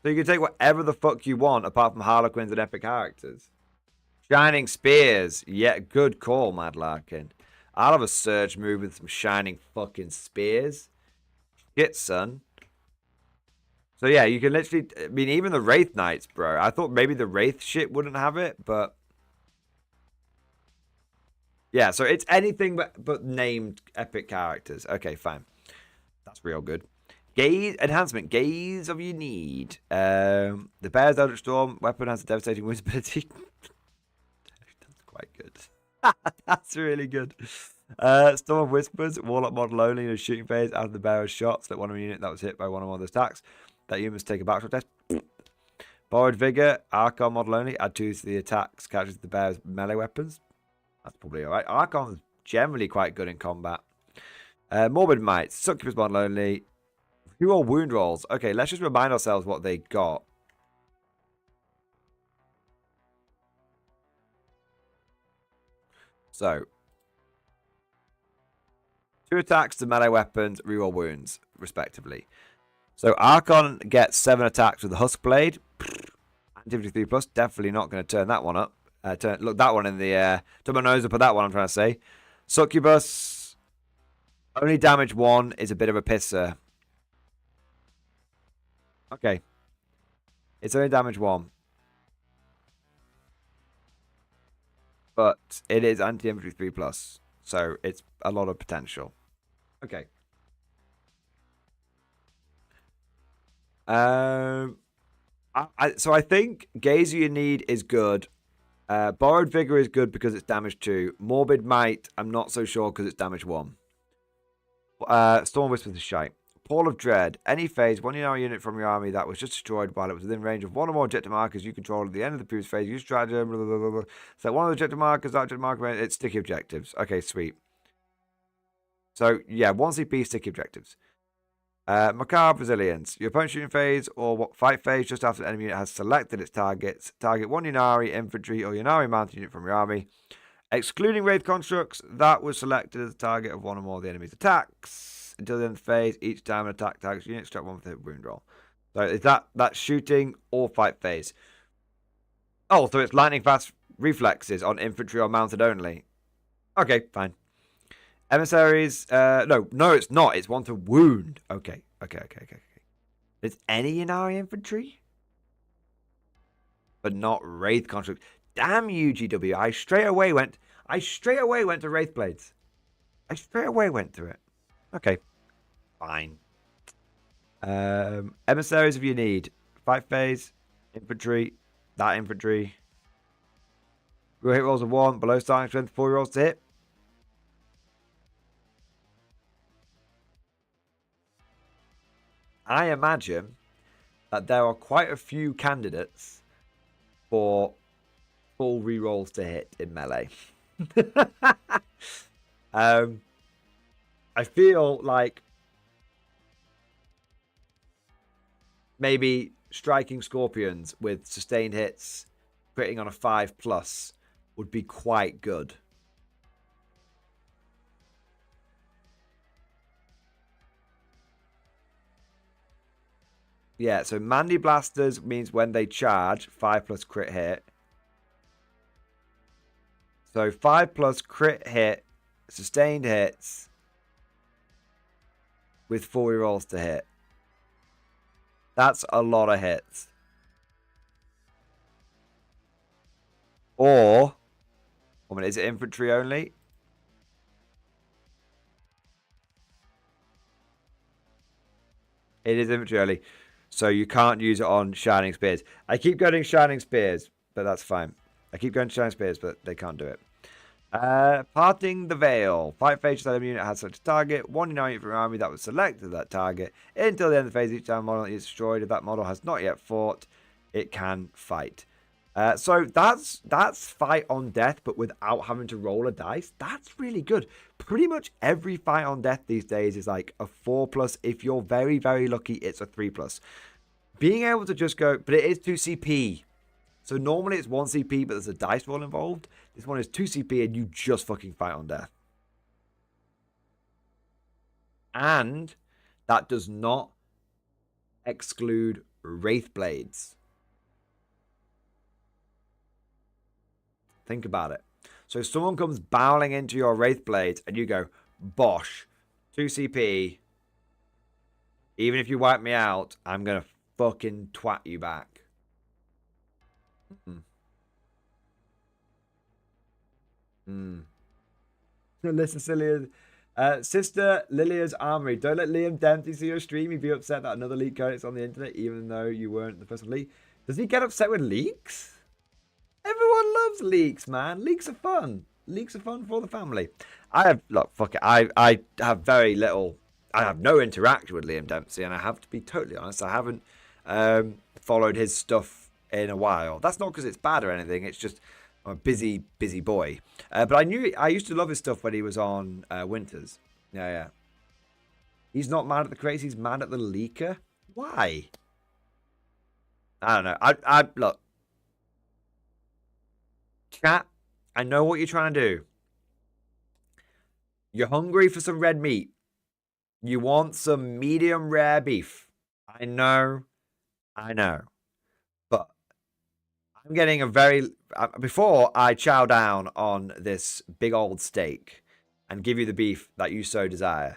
So you can take whatever the fuck you want, apart from Harlequins and epic characters. Shining Spears. Yeah, good call, Mad Larkin. I'll have a surge move with some shining fucking spears. Shit, son. So yeah, you can literally... I mean, even the Wraith Knights, bro. I thought maybe the Wraith shit wouldn't have it, but... Yeah, so it's anything but named epic characters. Okay, fine. That's real good. Gaze enhancement. Gaze of your need. The Bear's Eldritch Storm weapon has a devastating wounds ability. That's quite good. That's really good. Storm of Whispers. Warlock model only in a shooting phase after the bearer's shot. Select one of a unit that was hit by one of those attacks. That unit must take a backshot test. Borrowed Vigor. Archon model only. Add 2 to the attacks. Catches the bear's melee weapons. That's probably alright. Archon's generally quite good in combat. Morbid Might. Succubus model only. Few all wound rolls. Okay, let's just remind ourselves what they got. So, 2 attacks to melee weapons, reroll wounds, respectively. So, Archon gets 7 attacks with the Husk Blade. Activity 3 plus. Definitely not going to turn that one up. Look, that one in the air. Turn my nose up at that one, I'm trying to say. Succubus. Only damage 1 is a bit of a pisser. Okay. It's only damage 1. But it is anti-infantry 3 plus. So it's a lot of potential. Okay. So I think Gaze You Need is good. Borrowed Vigor is good because it's damage 2. Morbid Might, I'm not so sure because it's damage 1. Storm Whisper is shite. Pall of Dread. Any phase, one unit from your army that was just destroyed while it was within range of one or more objective markers you control at the end of the previous phase. Use stratagem. Blah, blah, blah, blah. So one of the objective markers, that objective marker, it's sticky objectives. Okay, sweet. So yeah, 1 CP, sticky objectives. Macabre Resilience. Your opponent's shooting phase or fight phase just after the enemy unit has selected its targets. Target 1 Yunari infantry or Yunari mounted unit from your army. Excluding Wraith constructs, that was selected as the target of one or more of the enemy's attacks. Until the end of the phase, each time an attack targets unit, extract 1 with a wound roll. So is that shooting or fight phase? Oh, so it's lightning fast reflexes on infantry or mounted only. Okay, fine. Emissaries, no, it's not. It's 1 to wound. Okay. It's any Yunari infantry? But not Wraith construct. Damn you, GW. I straight away went to Wraith Blades. I straight away went to it. Okay. Fine. Emissaries if you need. Fight phase. Infantry. That infantry. Your hit rolls of 1. Below starting strength. 4 rolls to hit. I imagine that there are quite a few candidates for full rerolls to hit in melee. I feel like maybe striking scorpions with sustained hits, critting on a 5+ would be quite good. Yeah, so Mandy Blasters means when they charge, 5+ crit hit. So 5+ crit hit, sustained hits with 4 rolls to hit. That's a lot of hits. Or, is it infantry only? It is infantry only. So you can't use it on Shining Spears. I keep going Shining Spears, but that's fine. I keep going Shining Spears, but they can't do it. Parting the Veil. Fight phase that unit has such a target. One unit from your army that was selected that target. Until the end of the phase, each time model is destroyed. If that model has not yet fought, it can fight. So that's fight on death, but without having to roll a dice. That's really good. Pretty much every fight on death these days is like a 4+. If you're very, very lucky, it's a 3+. Being able to just go, but it is 2 CP. So normally it's 1 CP, but there's a dice roll involved. This one is 2 CP and you just fucking fight on death. And that does not exclude Wraith Blades. Think about it. So if someone comes barreling into your Wraith Blades and you go, bosh, 2 CP, even if you wipe me out, I'm going to fucking twat you back. Listen, Sister Lilia's Armory. Don't let Liam Dempsey see your stream. He'd be upset that another leak codex on the internet, even though you weren't the first leak. Does he get upset with leaks? Everyone loves leaks, man. Leaks are fun. Leaks are fun for the family. Fuck it. I have very little. I have no interaction with Liam Dempsey, and I have to be totally honest. I haven't followed his stuff in a while. That's not because it's bad or anything. It's just I'm a busy boy. But I used to love his stuff when he was on Winters. Yeah. He's not mad at the craze. He's mad at the leaker. Why? I don't know. I look. Chat, I know what you're trying to do. You're hungry for some red meat. You want some medium rare beef. I know. But I'm getting a very... Before I chow down on this big old steak and give you the beef that you so desire,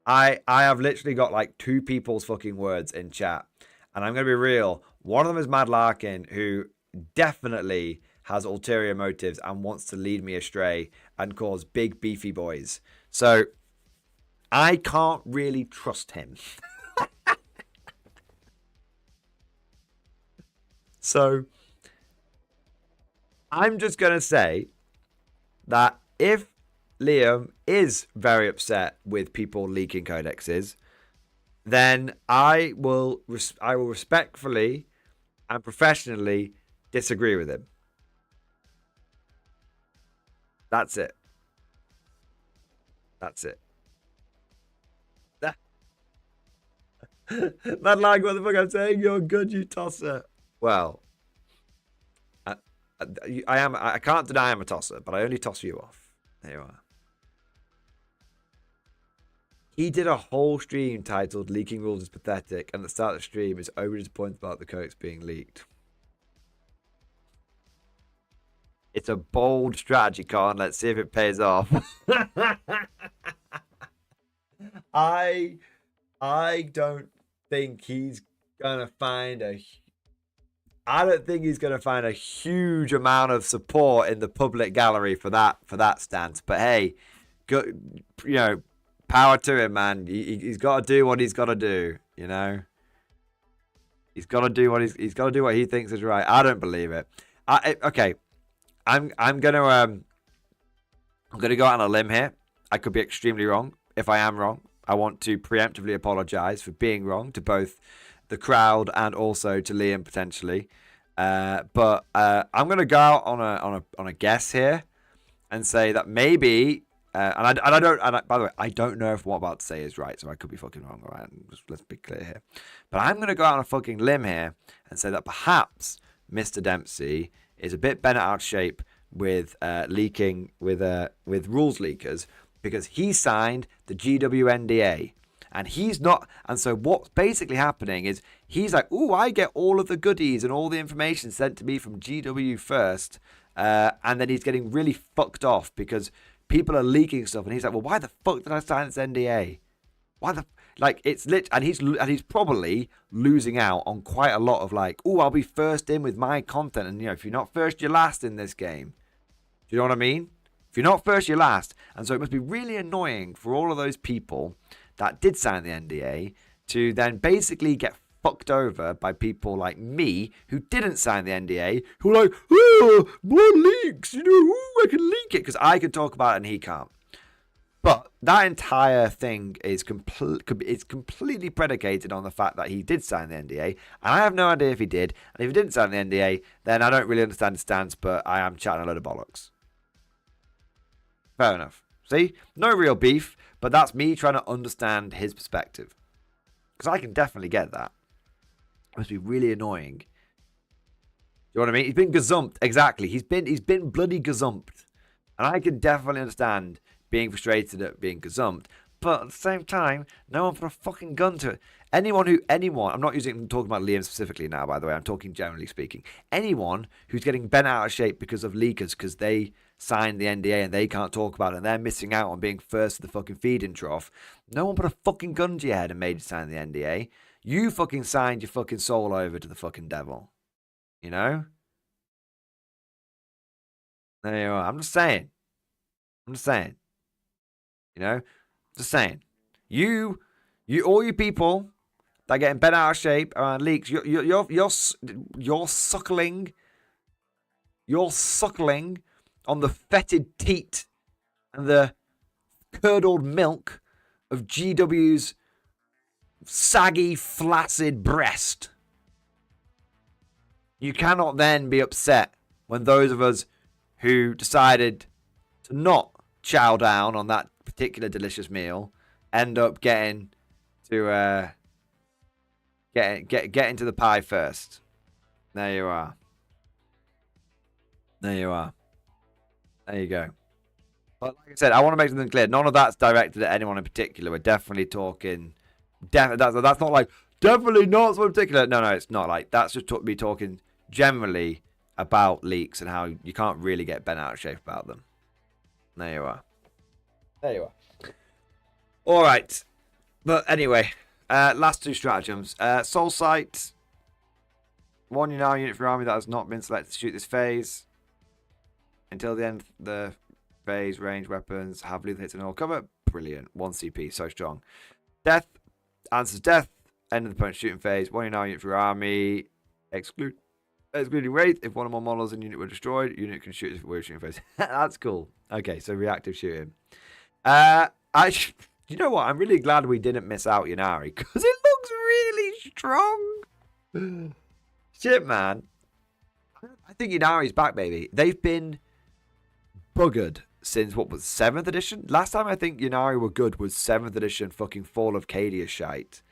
I have literally got like 2 people's fucking words in chat. And I'm going to be real. One of them is Mad Larkin, who definitely has ulterior motives and wants to lead me astray and cause big beefy boys. So I can't really trust him. So I'm just going to say that if Liam is very upset with people leaking codexes, then I will respectfully and professionally disagree with him. That's it. Not like what the fuck I'm saying. You're good, you tosser. Well, I am. I can't deny I'm a tosser, but I only toss you off. There you are. He did a whole stream titled "Leaking Rules is Pathetic," and at the start of the stream is overly disappointed about the codex being leaked. It's a bold strategy, Karl. Let's see if it pays off. I don't think he's gonna find a. I don't think he's gonna find a huge amount of support in the public gallery for that stance. But hey, good, power to him, man. He's got to do what he's got to do. He's got to do what he's got to do what he thinks is right. I don't believe it. Okay. I'm gonna go out on a limb here. I could be extremely wrong. If I am wrong, I want to preemptively apologize for being wrong to both the crowd and also to Liam potentially. But I'm gonna go out on a guess here and say that maybe. By the way, I don't know if what I'm about to say is right, so I could be fucking wrong. All right, let's be clear here. But I'm gonna go out on a fucking limb here and say that perhaps Mr. Dempsey is a bit bent out of shape with leaking with rules leakers because he signed the GWNDA and he's not. And so what's basically happening is he's like, "Ooh, I get all of the goodies and all the information sent to me from GW first, And then he's getting really fucked off because people are leaking stuff, and he's like, well, why the fuck did I sign this NDA? Why the like it's lit, and he's probably losing out on quite a lot of like, oh, I'll be first in with my content, and if you're not first, you're last in this game. Do you know what I mean? If you're not first, you're last, and so it must be really annoying for all of those people that did sign the NDA to then basically get fucked over by people like me who didn't sign the NDA, who are like, oh, more leaks, I can leak it because I can talk about it and he can't. But that entire thing is completely predicated on the fact that he did sign the NDA, and I have no idea if he did. And if he didn't sign the NDA, then I don't really understand his stance, but I am chatting a load of bollocks. Fair enough. See? No real beef, but that's me trying to understand his perspective. Because I can definitely get that. It must be really annoying. Do you know what I mean? He's been gazumped. Exactly. He's been bloody gazumped. And I can definitely understand being frustrated at being gazumped, but at the same time, no one put a fucking gun to it. Anyone, I'm not talking about Liam specifically now, by the way, I'm talking generally speaking. Anyone who's getting bent out of shape because of leakers, because they signed the NDA and they can't talk about it, and they're missing out on being first to the fucking feeding trough, no one put a fucking gun to your head and made you sign the NDA. You fucking signed your fucking soul over to the fucking devil. You know? There you are. I'm just saying. Just saying. You, all you people that are getting bent out of shape around leaks, you're suckling on the fetid teat and the curdled milk of GW's saggy, flaccid breast. You cannot then be upset when those of us who decided to not chow down on that particular delicious meal end up getting to get into the pie first. There you are. There you go. But like I said, I want to make something clear. None of that's directed at anyone in particular. We're definitely talking. That's not like definitely not someone in particular. No, it's not like that's just me talking generally about leaks and how you can't really get bent out of shape about them. There you are. All right. But anyway, last two stratagems. Soul Sight. 1 Yunari unit for your army that has not been selected to shoot this phase. Until the end of the phase, range weapons have lethal hits and all cover. Brilliant. 1 CP. So strong. Death. Answers death. End of the opponent's shooting phase. 1 Yunari unit for your army. Excluding Wraith. If one or more models in unit were destroyed, unit can shoot if we're shooting phase. That's cool. Okay, so reactive shooting. You know what? I'm really glad we didn't miss out Yunari because it looks really strong. Shit, man. I think Yunari's back, baby. They've been buggered since, what was 7th edition? Last time I think Yunari were good was 7th edition fucking Fall of Cadia shite.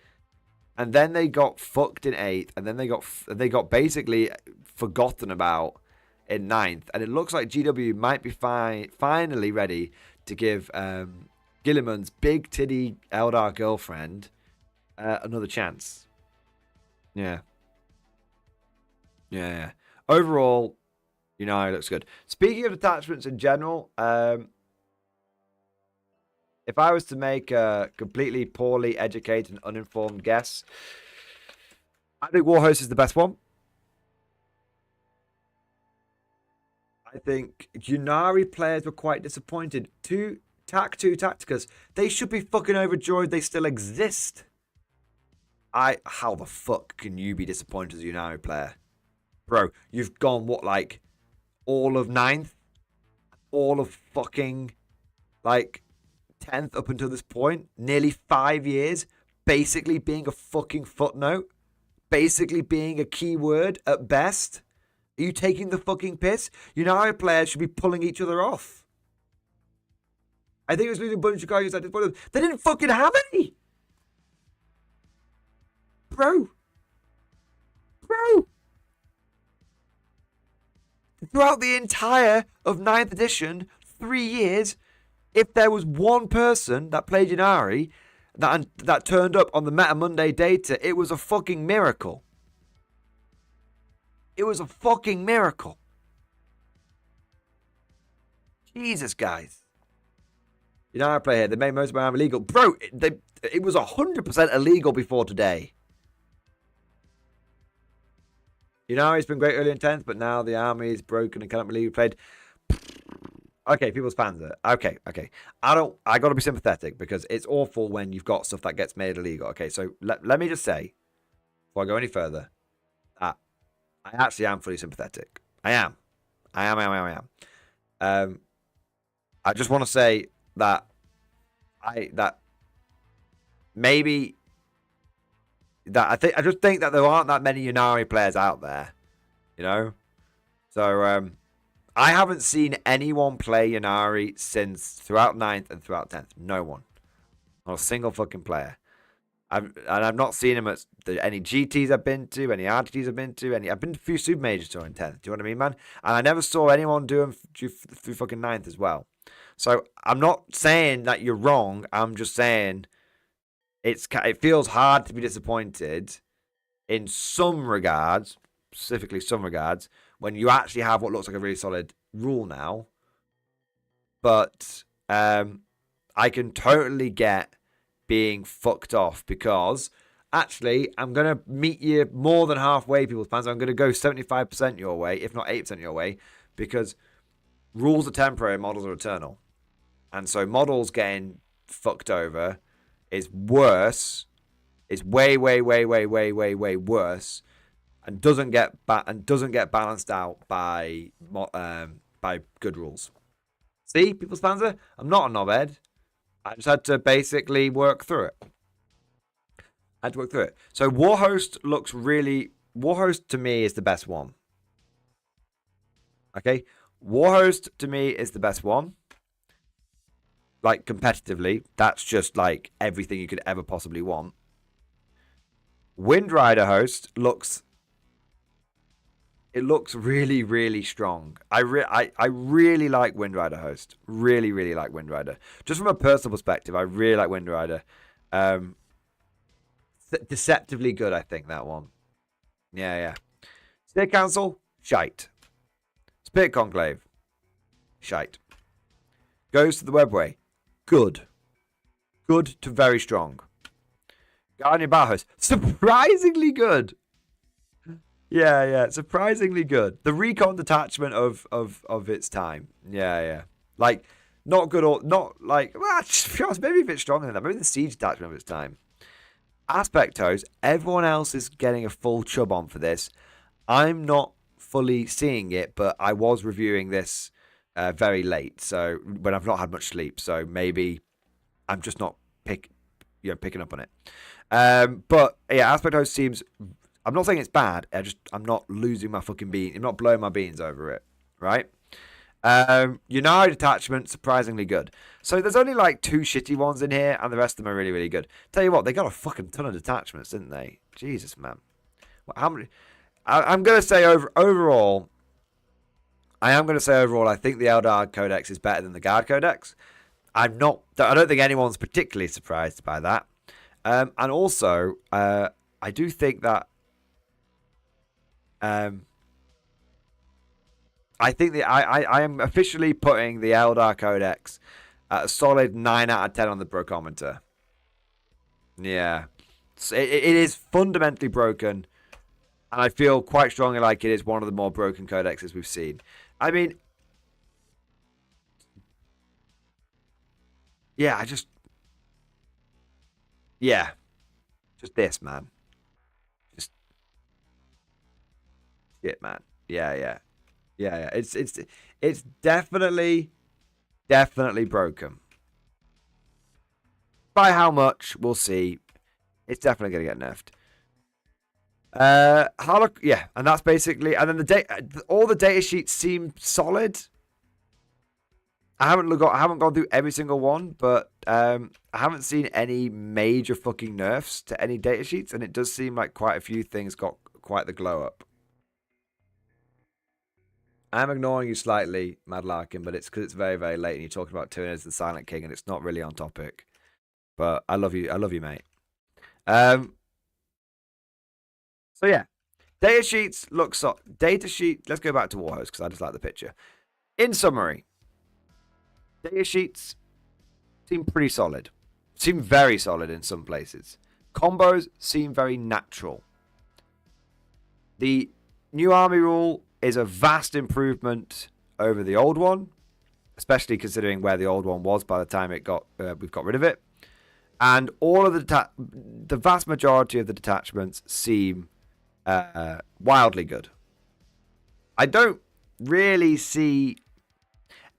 And then they got fucked in 8th, and then they got basically forgotten about in 9th. And it looks like GW might be finally ready to give Gilliman's big titty Eldar girlfriend another chance. Yeah. Overall, it looks good. Speaking of attachments in general, if I was to make a completely poorly educated and uninformed guess, I think Warhost is the best one. I think Yunari players were quite disappointed. Two Tacticas, they should be fucking overjoyed they still exist. How the fuck can you be disappointed as a Yunari player? Bro, you've gone, what, like, all of 9th? All of fucking, like, 10th up until this point? Nearly 5 years? Basically being a fucking footnote? Basically being a keyword at best? Are you taking the fucking piss? Yunari players should be pulling each other off. I think it was losing a bunch of guys that disappointed them. They didn't fucking have any! Bro! Throughout the entire of 9th edition, 3 years, if there was one person that played Yunari that turned up on the Meta Monday data, it was a fucking miracle. It was a fucking miracle. Jesus, guys. You know how I play here. They made most of my army illegal. Bro, it was 100% illegal before today. You know, it's been great early in 10th, but now the army is broken and cannot be played. Okay, people's fans are. Okay. I got to be sympathetic because it's awful when you've got stuff that gets made illegal. Okay, so let me just say, before I go any further, that I actually am fully sympathetic. I am. I just want to say that I just think that there aren't that many Ynnari players out there, you know. So I haven't seen anyone play Ynnari since throughout 9th and throughout 10th. No one, not a single fucking player. I've not seen him at any GTs I've been to, any RTTs I've been to, I've been to a few super majors during 10th. Do you know what I mean, man? And I never saw anyone do them through fucking 9th as well. So I'm not saying that you're wrong. I'm just saying it feels hard to be disappointed in some regards, specifically some regards, when you actually have what looks like a really solid rule now. But I can totally get being fucked off because actually I'm going to meet you more than halfway, people's fans. I'm going to go 75% your way, if not 8% your way, because rules are temporary, models are eternal. And so models getting fucked over is worse. It's way worse, and doesn't get balanced out by good rules. See, people's fans are. I'm not a knobhead. I just had to basically work through it. So Warhost looks really. Warhost to me is the best one. Okay, Warhost to me is the best one. Like competitively, that's just like everything you could ever possibly want. Windrider host looks really strong. I really like Windrider host. Really like Windrider. Just from a personal perspective, I really like Windrider. Deceptively good, I think, that one. Yeah. State Council, shite. Spirit Conclave, shite. Goes to the Webway, good. Good to very strong. Guardian Barhouse, surprisingly good. Yeah, surprisingly good. The recon detachment of its time. Yeah. Like, not good or not like, well, to be honest, maybe a bit stronger than that. Maybe the siege detachment of its time. Aspectos, everyone else is getting a full chub on for this. I'm not fully seeing it, but I was reviewing this very late, so when I've not had much sleep, so maybe I'm just not picking up on it. But yeah, Aspect Host seems. I'm not saying it's bad. I'm not losing my fucking bean. I'm not blowing my beans over it, right? United Detachment, surprisingly good. So there's only like 2 shitty ones in here, and the rest of them are really good. Tell you what, they got a fucking ton of detachments, didn't they? Jesus, man. How many? I'm gonna say overall. I am going to say overall, I think the Eldar Codex is better than the Guard Codex. I don't think anyone's particularly surprised by that. And also, I do think that I think that I am officially putting the Eldar Codex at a solid 9 out of 10 on the Brocometer. Yeah. So it is fundamentally broken. And I feel quite strongly like it is one of the more broken codexes we've seen. I mean, yeah, just this, man. Just shit, man. Yeah. It's definitely broken. By how much, we'll see. It's definitely going to get nerfed. Yeah, and that's basically, and then all the data sheets seem solid. I haven't gone through every single one, but I haven't seen any major fucking nerfs to any data sheets, and it does seem like quite a few things got quite the glow up. I'm ignoring you slightly, Mad Larkin, but it's because it's very late and you're talking about Tyrannus the Silent King, and it's not really on topic. But I love you, mate. So yeah, data sheets look so. Data sheet. Let's go back to Warhost because I just like the picture. In summary, Data sheets seem pretty solid. Seem very solid in some places. Combos seem very natural. The new army rule is a vast improvement over the old one, especially considering where the old one was by the time we've got rid of it. And all of the vast majority of the detachments seem wildly good. I don't really see.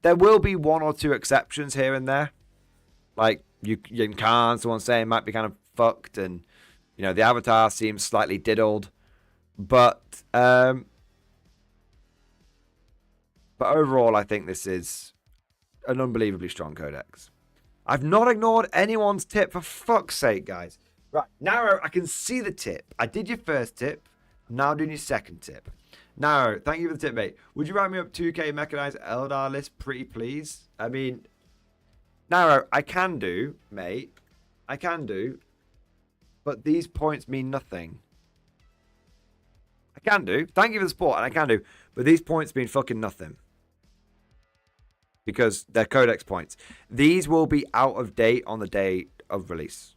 There will be one or two exceptions here and there, like Yin Khan, someone saying might be kind of fucked, and the avatar seems slightly diddled, but overall, I think this is an unbelievably strong codex. I've not ignored anyone's tip, for fuck's sake, guys. Right, now I can see the tip. I did your first tip. I'm now doing your second tip. Now, thank you for the tip, mate. Would you write me up 2K mechanized Eldar list, pretty please? I mean, now I can do, mate. I can do. But these points mean nothing. I can do. Thank you for the support, and I can do. But these points mean fucking nothing. Because they're codex points. These will be out of date on the day of release.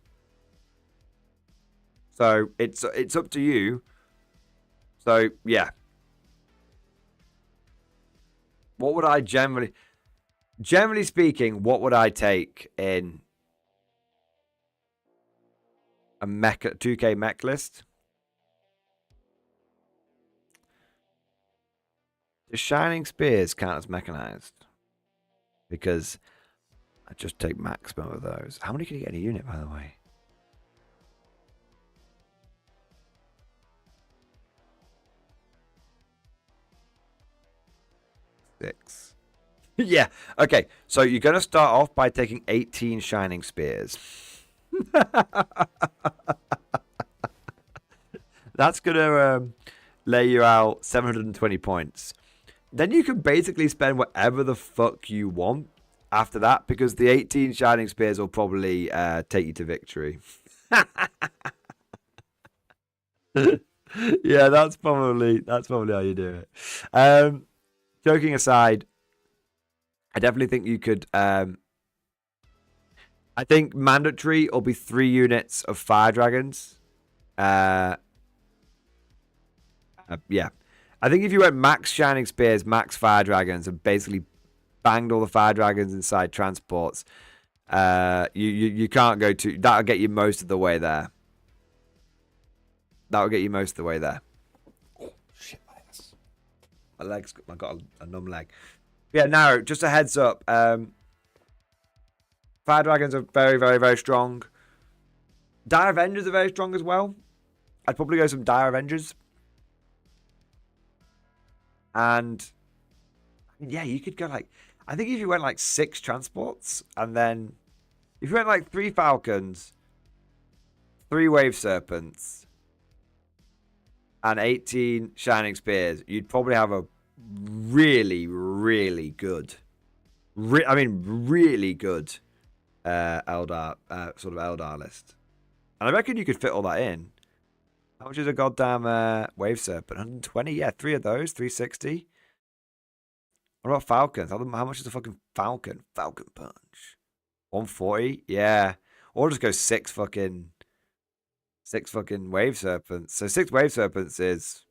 So it's up to you. So yeah. What would I generally speaking, what would I take in a 2K mech list? The Shining Spears count as mechanized? Because I just take maximum of those. How many can you get in a unit, by the way? Six. Yeah. Okay. So you're going to start off by taking 18 Shining Spears. That's going to lay you out 720 points. Then you can basically spend whatever the fuck you want after that, because the 18 Shining Spears will probably take you to victory. Yeah, that's probably how you do it. Joking aside, I definitely think you could. I think mandatory will be 3 units of fire dragons. Yeah. I think if you went max Shining Spears, max Fire Dragons, and basically banged all the Fire Dragons inside transports, you can't go too... That'll get you most of the way there. Oh, shit, my ass. My leg's... I've got a numb leg. Yeah, now, just a heads up. Fire Dragons are very, very, very strong. Dire Avengers are very strong as well. I'd probably go some Dire Avengers. And yeah, you could go like, I think if you went like 6 transports, and then if you went like 3 Falcons, 3 Wave Serpents, and 18 Shining Spears, you'd probably have a really, really good, really good Eldar, sort of Eldar list. And I reckon you could fit all that in. How much is a goddamn Wave Serpent? 120? Yeah, 3 of those. 360. What about Falcons? How much is a fucking Falcon? Falcon Punch. 140? Yeah. Or just go 6 fucking Wave Serpents. So 6 Wave Serpents is...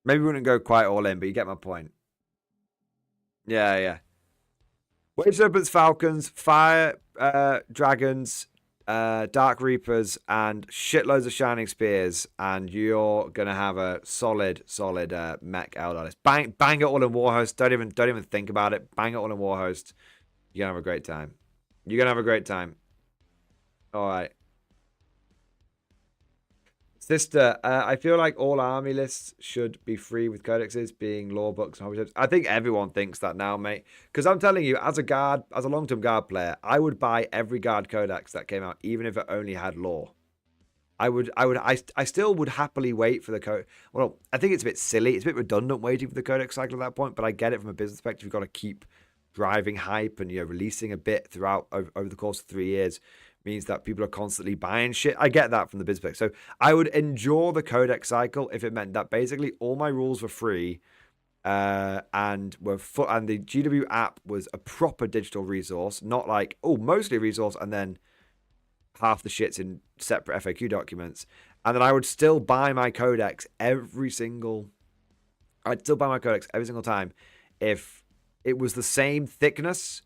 Maybe we wouldn't go quite all in, but you get my point. Yeah. Wave Serpents, Falcons, Fire Dragons, Dark Reapers, and shitloads of Shining Spears, and you're gonna have a solid mech Eldar list. Bang it all in Warhost. Don't even think about it. Bang it all in Warhost. You're gonna have a great time. All right. Sister, I feel like all army lists should be free with codexes, being law books and hobby ships. I think everyone thinks that now, mate. Because I'm telling you, as a long-term guard player, I would buy every guard codex that came out, even if it only had law. I still would happily wait for the code. Well, I think it's a bit silly. It's a bit redundant waiting for the codex cycle at that point, but I get it from a business perspective. You've got to keep driving hype and releasing a bit throughout over the course of 3 years. Means that people are constantly buying shit. I get that from the business perspective. So I would endure the codex cycle if it meant that basically all my rules were free and the GW app was a proper digital resource, not like, oh, mostly a resource, and then half the shit's in separate FAQ documents. And then I would still buy my codex every single time if it was the same thickness,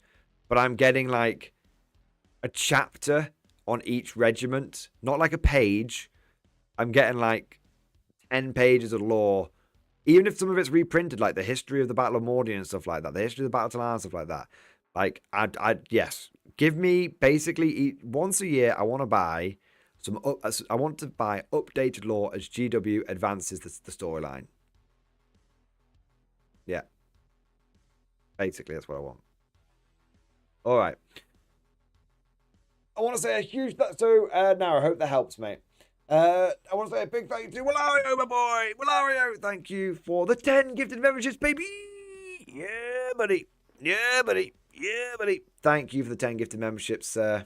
but I'm getting like a chapter on each regiment, not like a page. I'm getting like 10 pages of lore, even if some of it's reprinted, like the history of the Battle of Mordian and stuff like that, the history of the Battle of Talan and stuff like that. Like, yes, give me basically once a year. I want to buy updated lore as GW advances the storyline. Yeah, basically that's what I want. All right. I want to say a huge now I hope that helps, mate. I want to say a big thank you to Willario, my boy. Willario, thank you for the 10 gifted memberships, baby. Yeah, buddy. Yeah, buddy. Yeah, buddy. Thank you for the 10 gifted memberships, sir.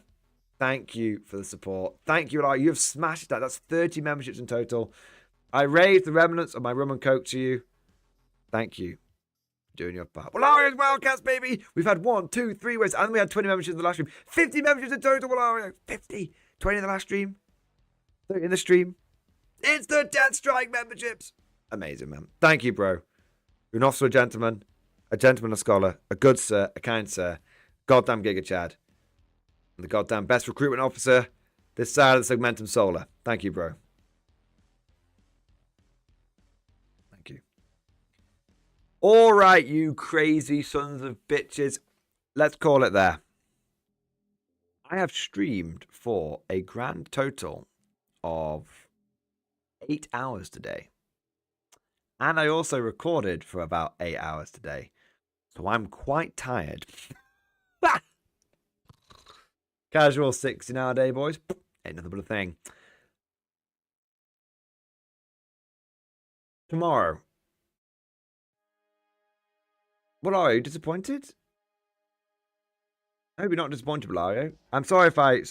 Thank you for the support. Thank you, Willario. You have smashed that. That's 30 memberships in total. I raised the remnants of my rum and coke to you. Thank you. Doing your part. Willario's Wildcats, baby. We've had 1, 2, 3 ways, and we had 20 memberships in the last stream. 50 memberships in total, Willario. 50. 20 in the last stream. 30 in the stream. It's the 10 strike memberships. Amazing, man. Thank you, bro. You're an officer, a gentleman, a scholar, a good sir, a kind sir, goddamn Giga Chad, and the goddamn best recruitment officer this side of the Segmentum Solar. Thank you, bro. Thank you. All right, you crazy sons of bitches. Let's call it there. I have streamed for a grand total of 8 hours today. And I also recorded for about 8 hours today. So I'm quite tired. Casual 16-hour day, boys. Ain't nothing but a thing. Tomorrow. What are you, disappointed? I hope you're not disappointed, Blario. I'm sorry if I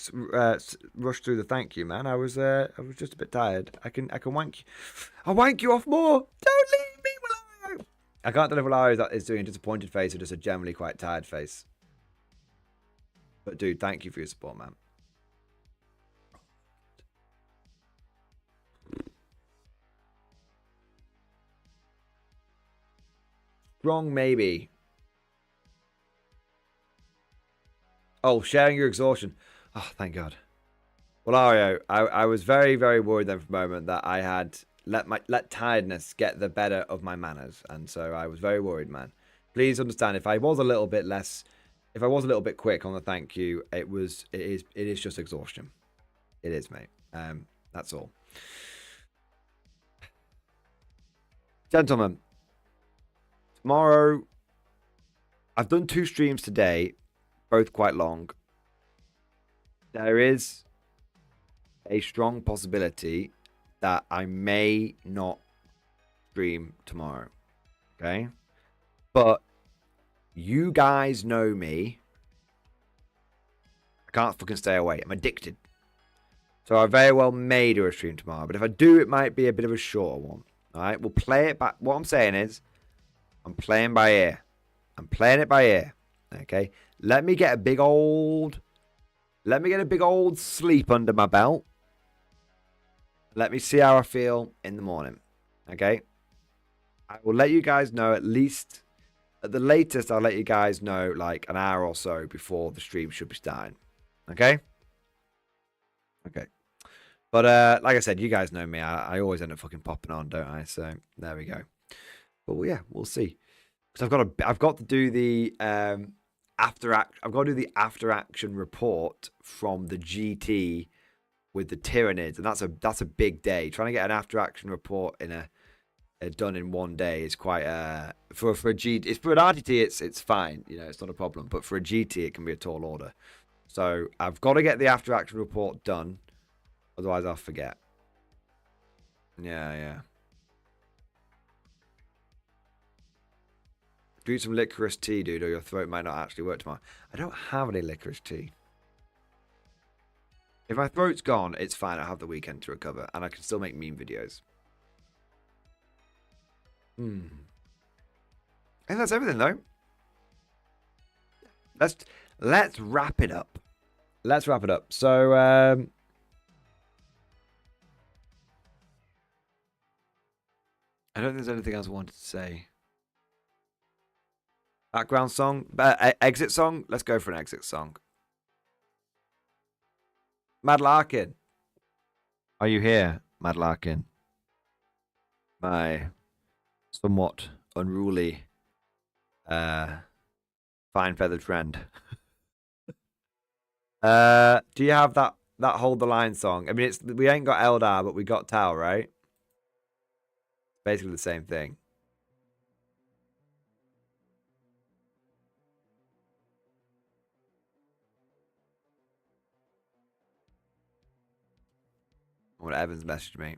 rushed through the thank you, man. I was just a bit tired. I can wank you. I'll wank you off more. Don't leave me, Blario. I can't tell if Blario is doing a disappointed face or just a generally quite tired face. But dude, thank you for your support, man. Strong, maybe. Oh, sharing your exhaustion. Oh, thank God. Well, Ario, I was very, very worried then for a moment that I had let tiredness get the better of my manners, and so I was very worried, man. Please understand if I was a little bit less, if I was a little bit quick on the thank you, it is just exhaustion. It is, mate. That's all. Gentlemen, tomorrow I've done 2 streams today. Both quite long. There is a strong possibility that I may not stream tomorrow. Okay? But you guys know me. I can't fucking stay away. I'm addicted. So I very well may do a stream tomorrow. But if I do, it might be a bit of a shorter one. Alright? We'll play it back. What I'm saying is, I'm playing by ear. I'm playing it by ear. Okay? Let me get a big old sleep under my belt. Let me see how I feel in the morning. Okay? I will let you guys know at least, at the latest, I'll let you guys know like an hour or so before the stream should be starting. Okay? Okay. But like I said, you guys know me. I always end up fucking popping on, don't I? So there we go. But yeah, we'll see. Because I've got to do the I've got to do the after action report from the GT with the Tyranids, and that's a big day. Trying to get an after action report in done in one day is quite for a GT. It's for an RTT, it's fine, you know, it's not a problem. But for a GT, it can be a tall order. So I've got to get the after action report done, otherwise I'll forget. Yeah. Do some licorice tea, dude, or your throat might not actually work tomorrow. I don't have any licorice tea. If my throat's gone, it's fine. I have the weekend to recover, and I can still make meme videos. I think that's everything though. Let's wrap it up. Let's wrap it up. So I don't think there's anything else I wanted to say. Background song, exit song. Let's go for an exit song. Mad Larkin, are you here, Mad Larkin? My somewhat unruly, fine feathered friend. Do you have that Hold the Line song? I mean, we ain't got Eldar, but we got Tau, right? Basically the same thing. What Evans messaged me.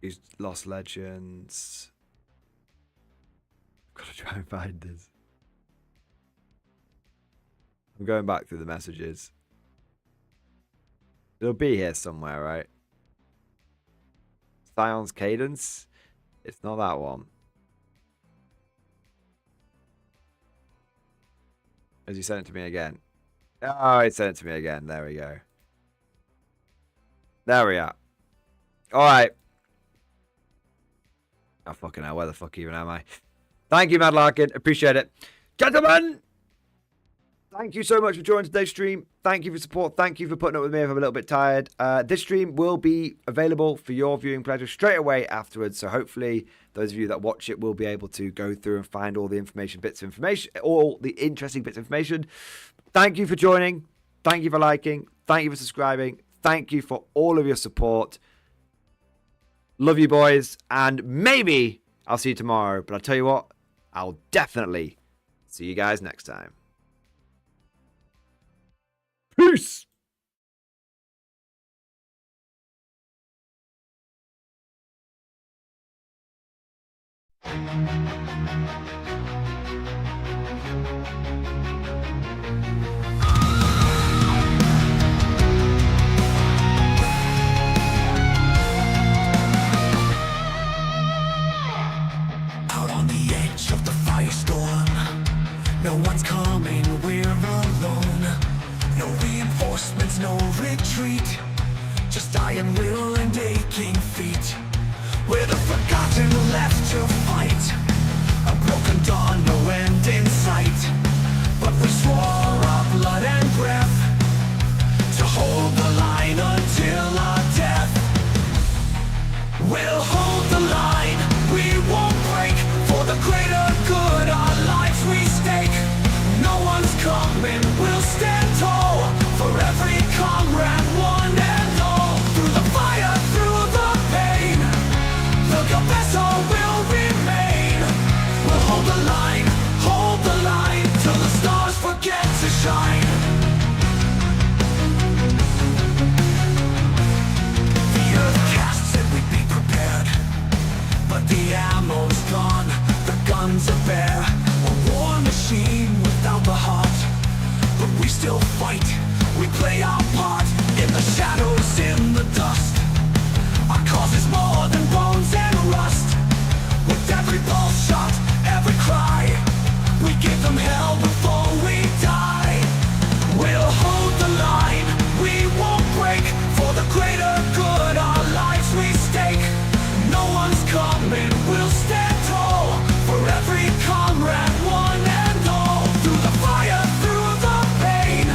He's Lost Legends. Gotta try and find this. I'm going back through the messages. It'll be here somewhere, right? Scion's Cadence? It's not that one. Has he sent it to me again? Oh, he sent it to me again. There we go. There we are. Alright. Oh, fucking hell. Where the fuck even am I? Thank you, Mad Larkin. Appreciate it. Gentlemen! Thank you so much for joining today's stream. Thank you for support. Thank you for putting up with me if I'm a little bit tired. This stream will be available for your viewing pleasure straight away afterwards. So hopefully those of you that watch it will be able to go through and find all the bits of information, all the interesting bits of information. Thank you for joining. Thank you for liking. Thank you for subscribing. Thank you for all of your support. Love you, boys. And maybe I'll see you tomorrow. But I'll tell you what, I'll definitely see you guys next time. Peace! Out on the edge of the firestorm, no one's coming, we're alone. No reinforcements, no retreat, just iron will and aching feet. We're the forgotten left to fight, a broken dawn, no end in sight. But we swore our blood and breath to hold the line until our death. We'll hold the line, we won't break, for the greater good our lives we stake. No one's coming, we'll stand tall, for every comrade, one and all. Through the fire, through the pain, the vessel will remain. We'll hold the line, till the stars forget to shine. The earth cast said we'd be prepared, but the ammo's gone, the guns are bare. A war machine without the heart, but we still fight, we play our part. In the shadows, in the dust, our cause is more than bones and rust. With every pulse shot, every cry, we give them hell before we die. We'll hold the line, we won't break, for the greater good our lives we stake. No one's coming, we'll stand tall, for every comrade, one and all. Through the fire, through the pain,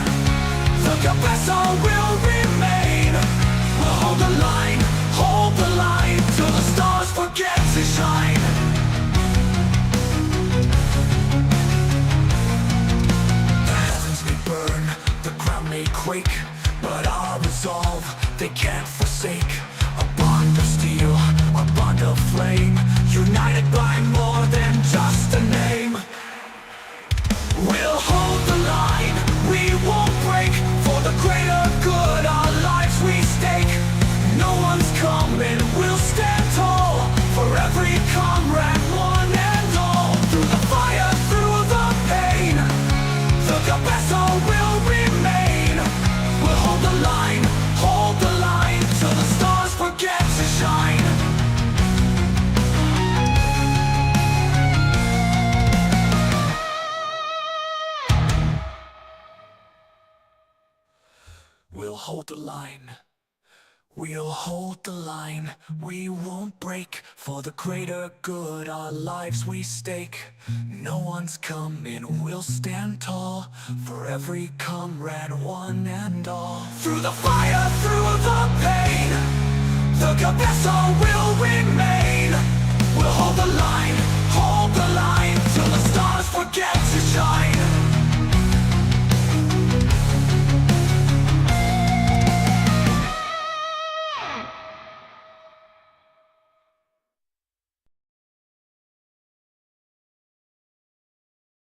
the line. We'll hold the line, we won't break. For the greater good, our lives we stake. No one's coming, we'll stand tall. For every comrade, one and all. Through the fire, through the pain, the good vessel will remain. We'll hold the line.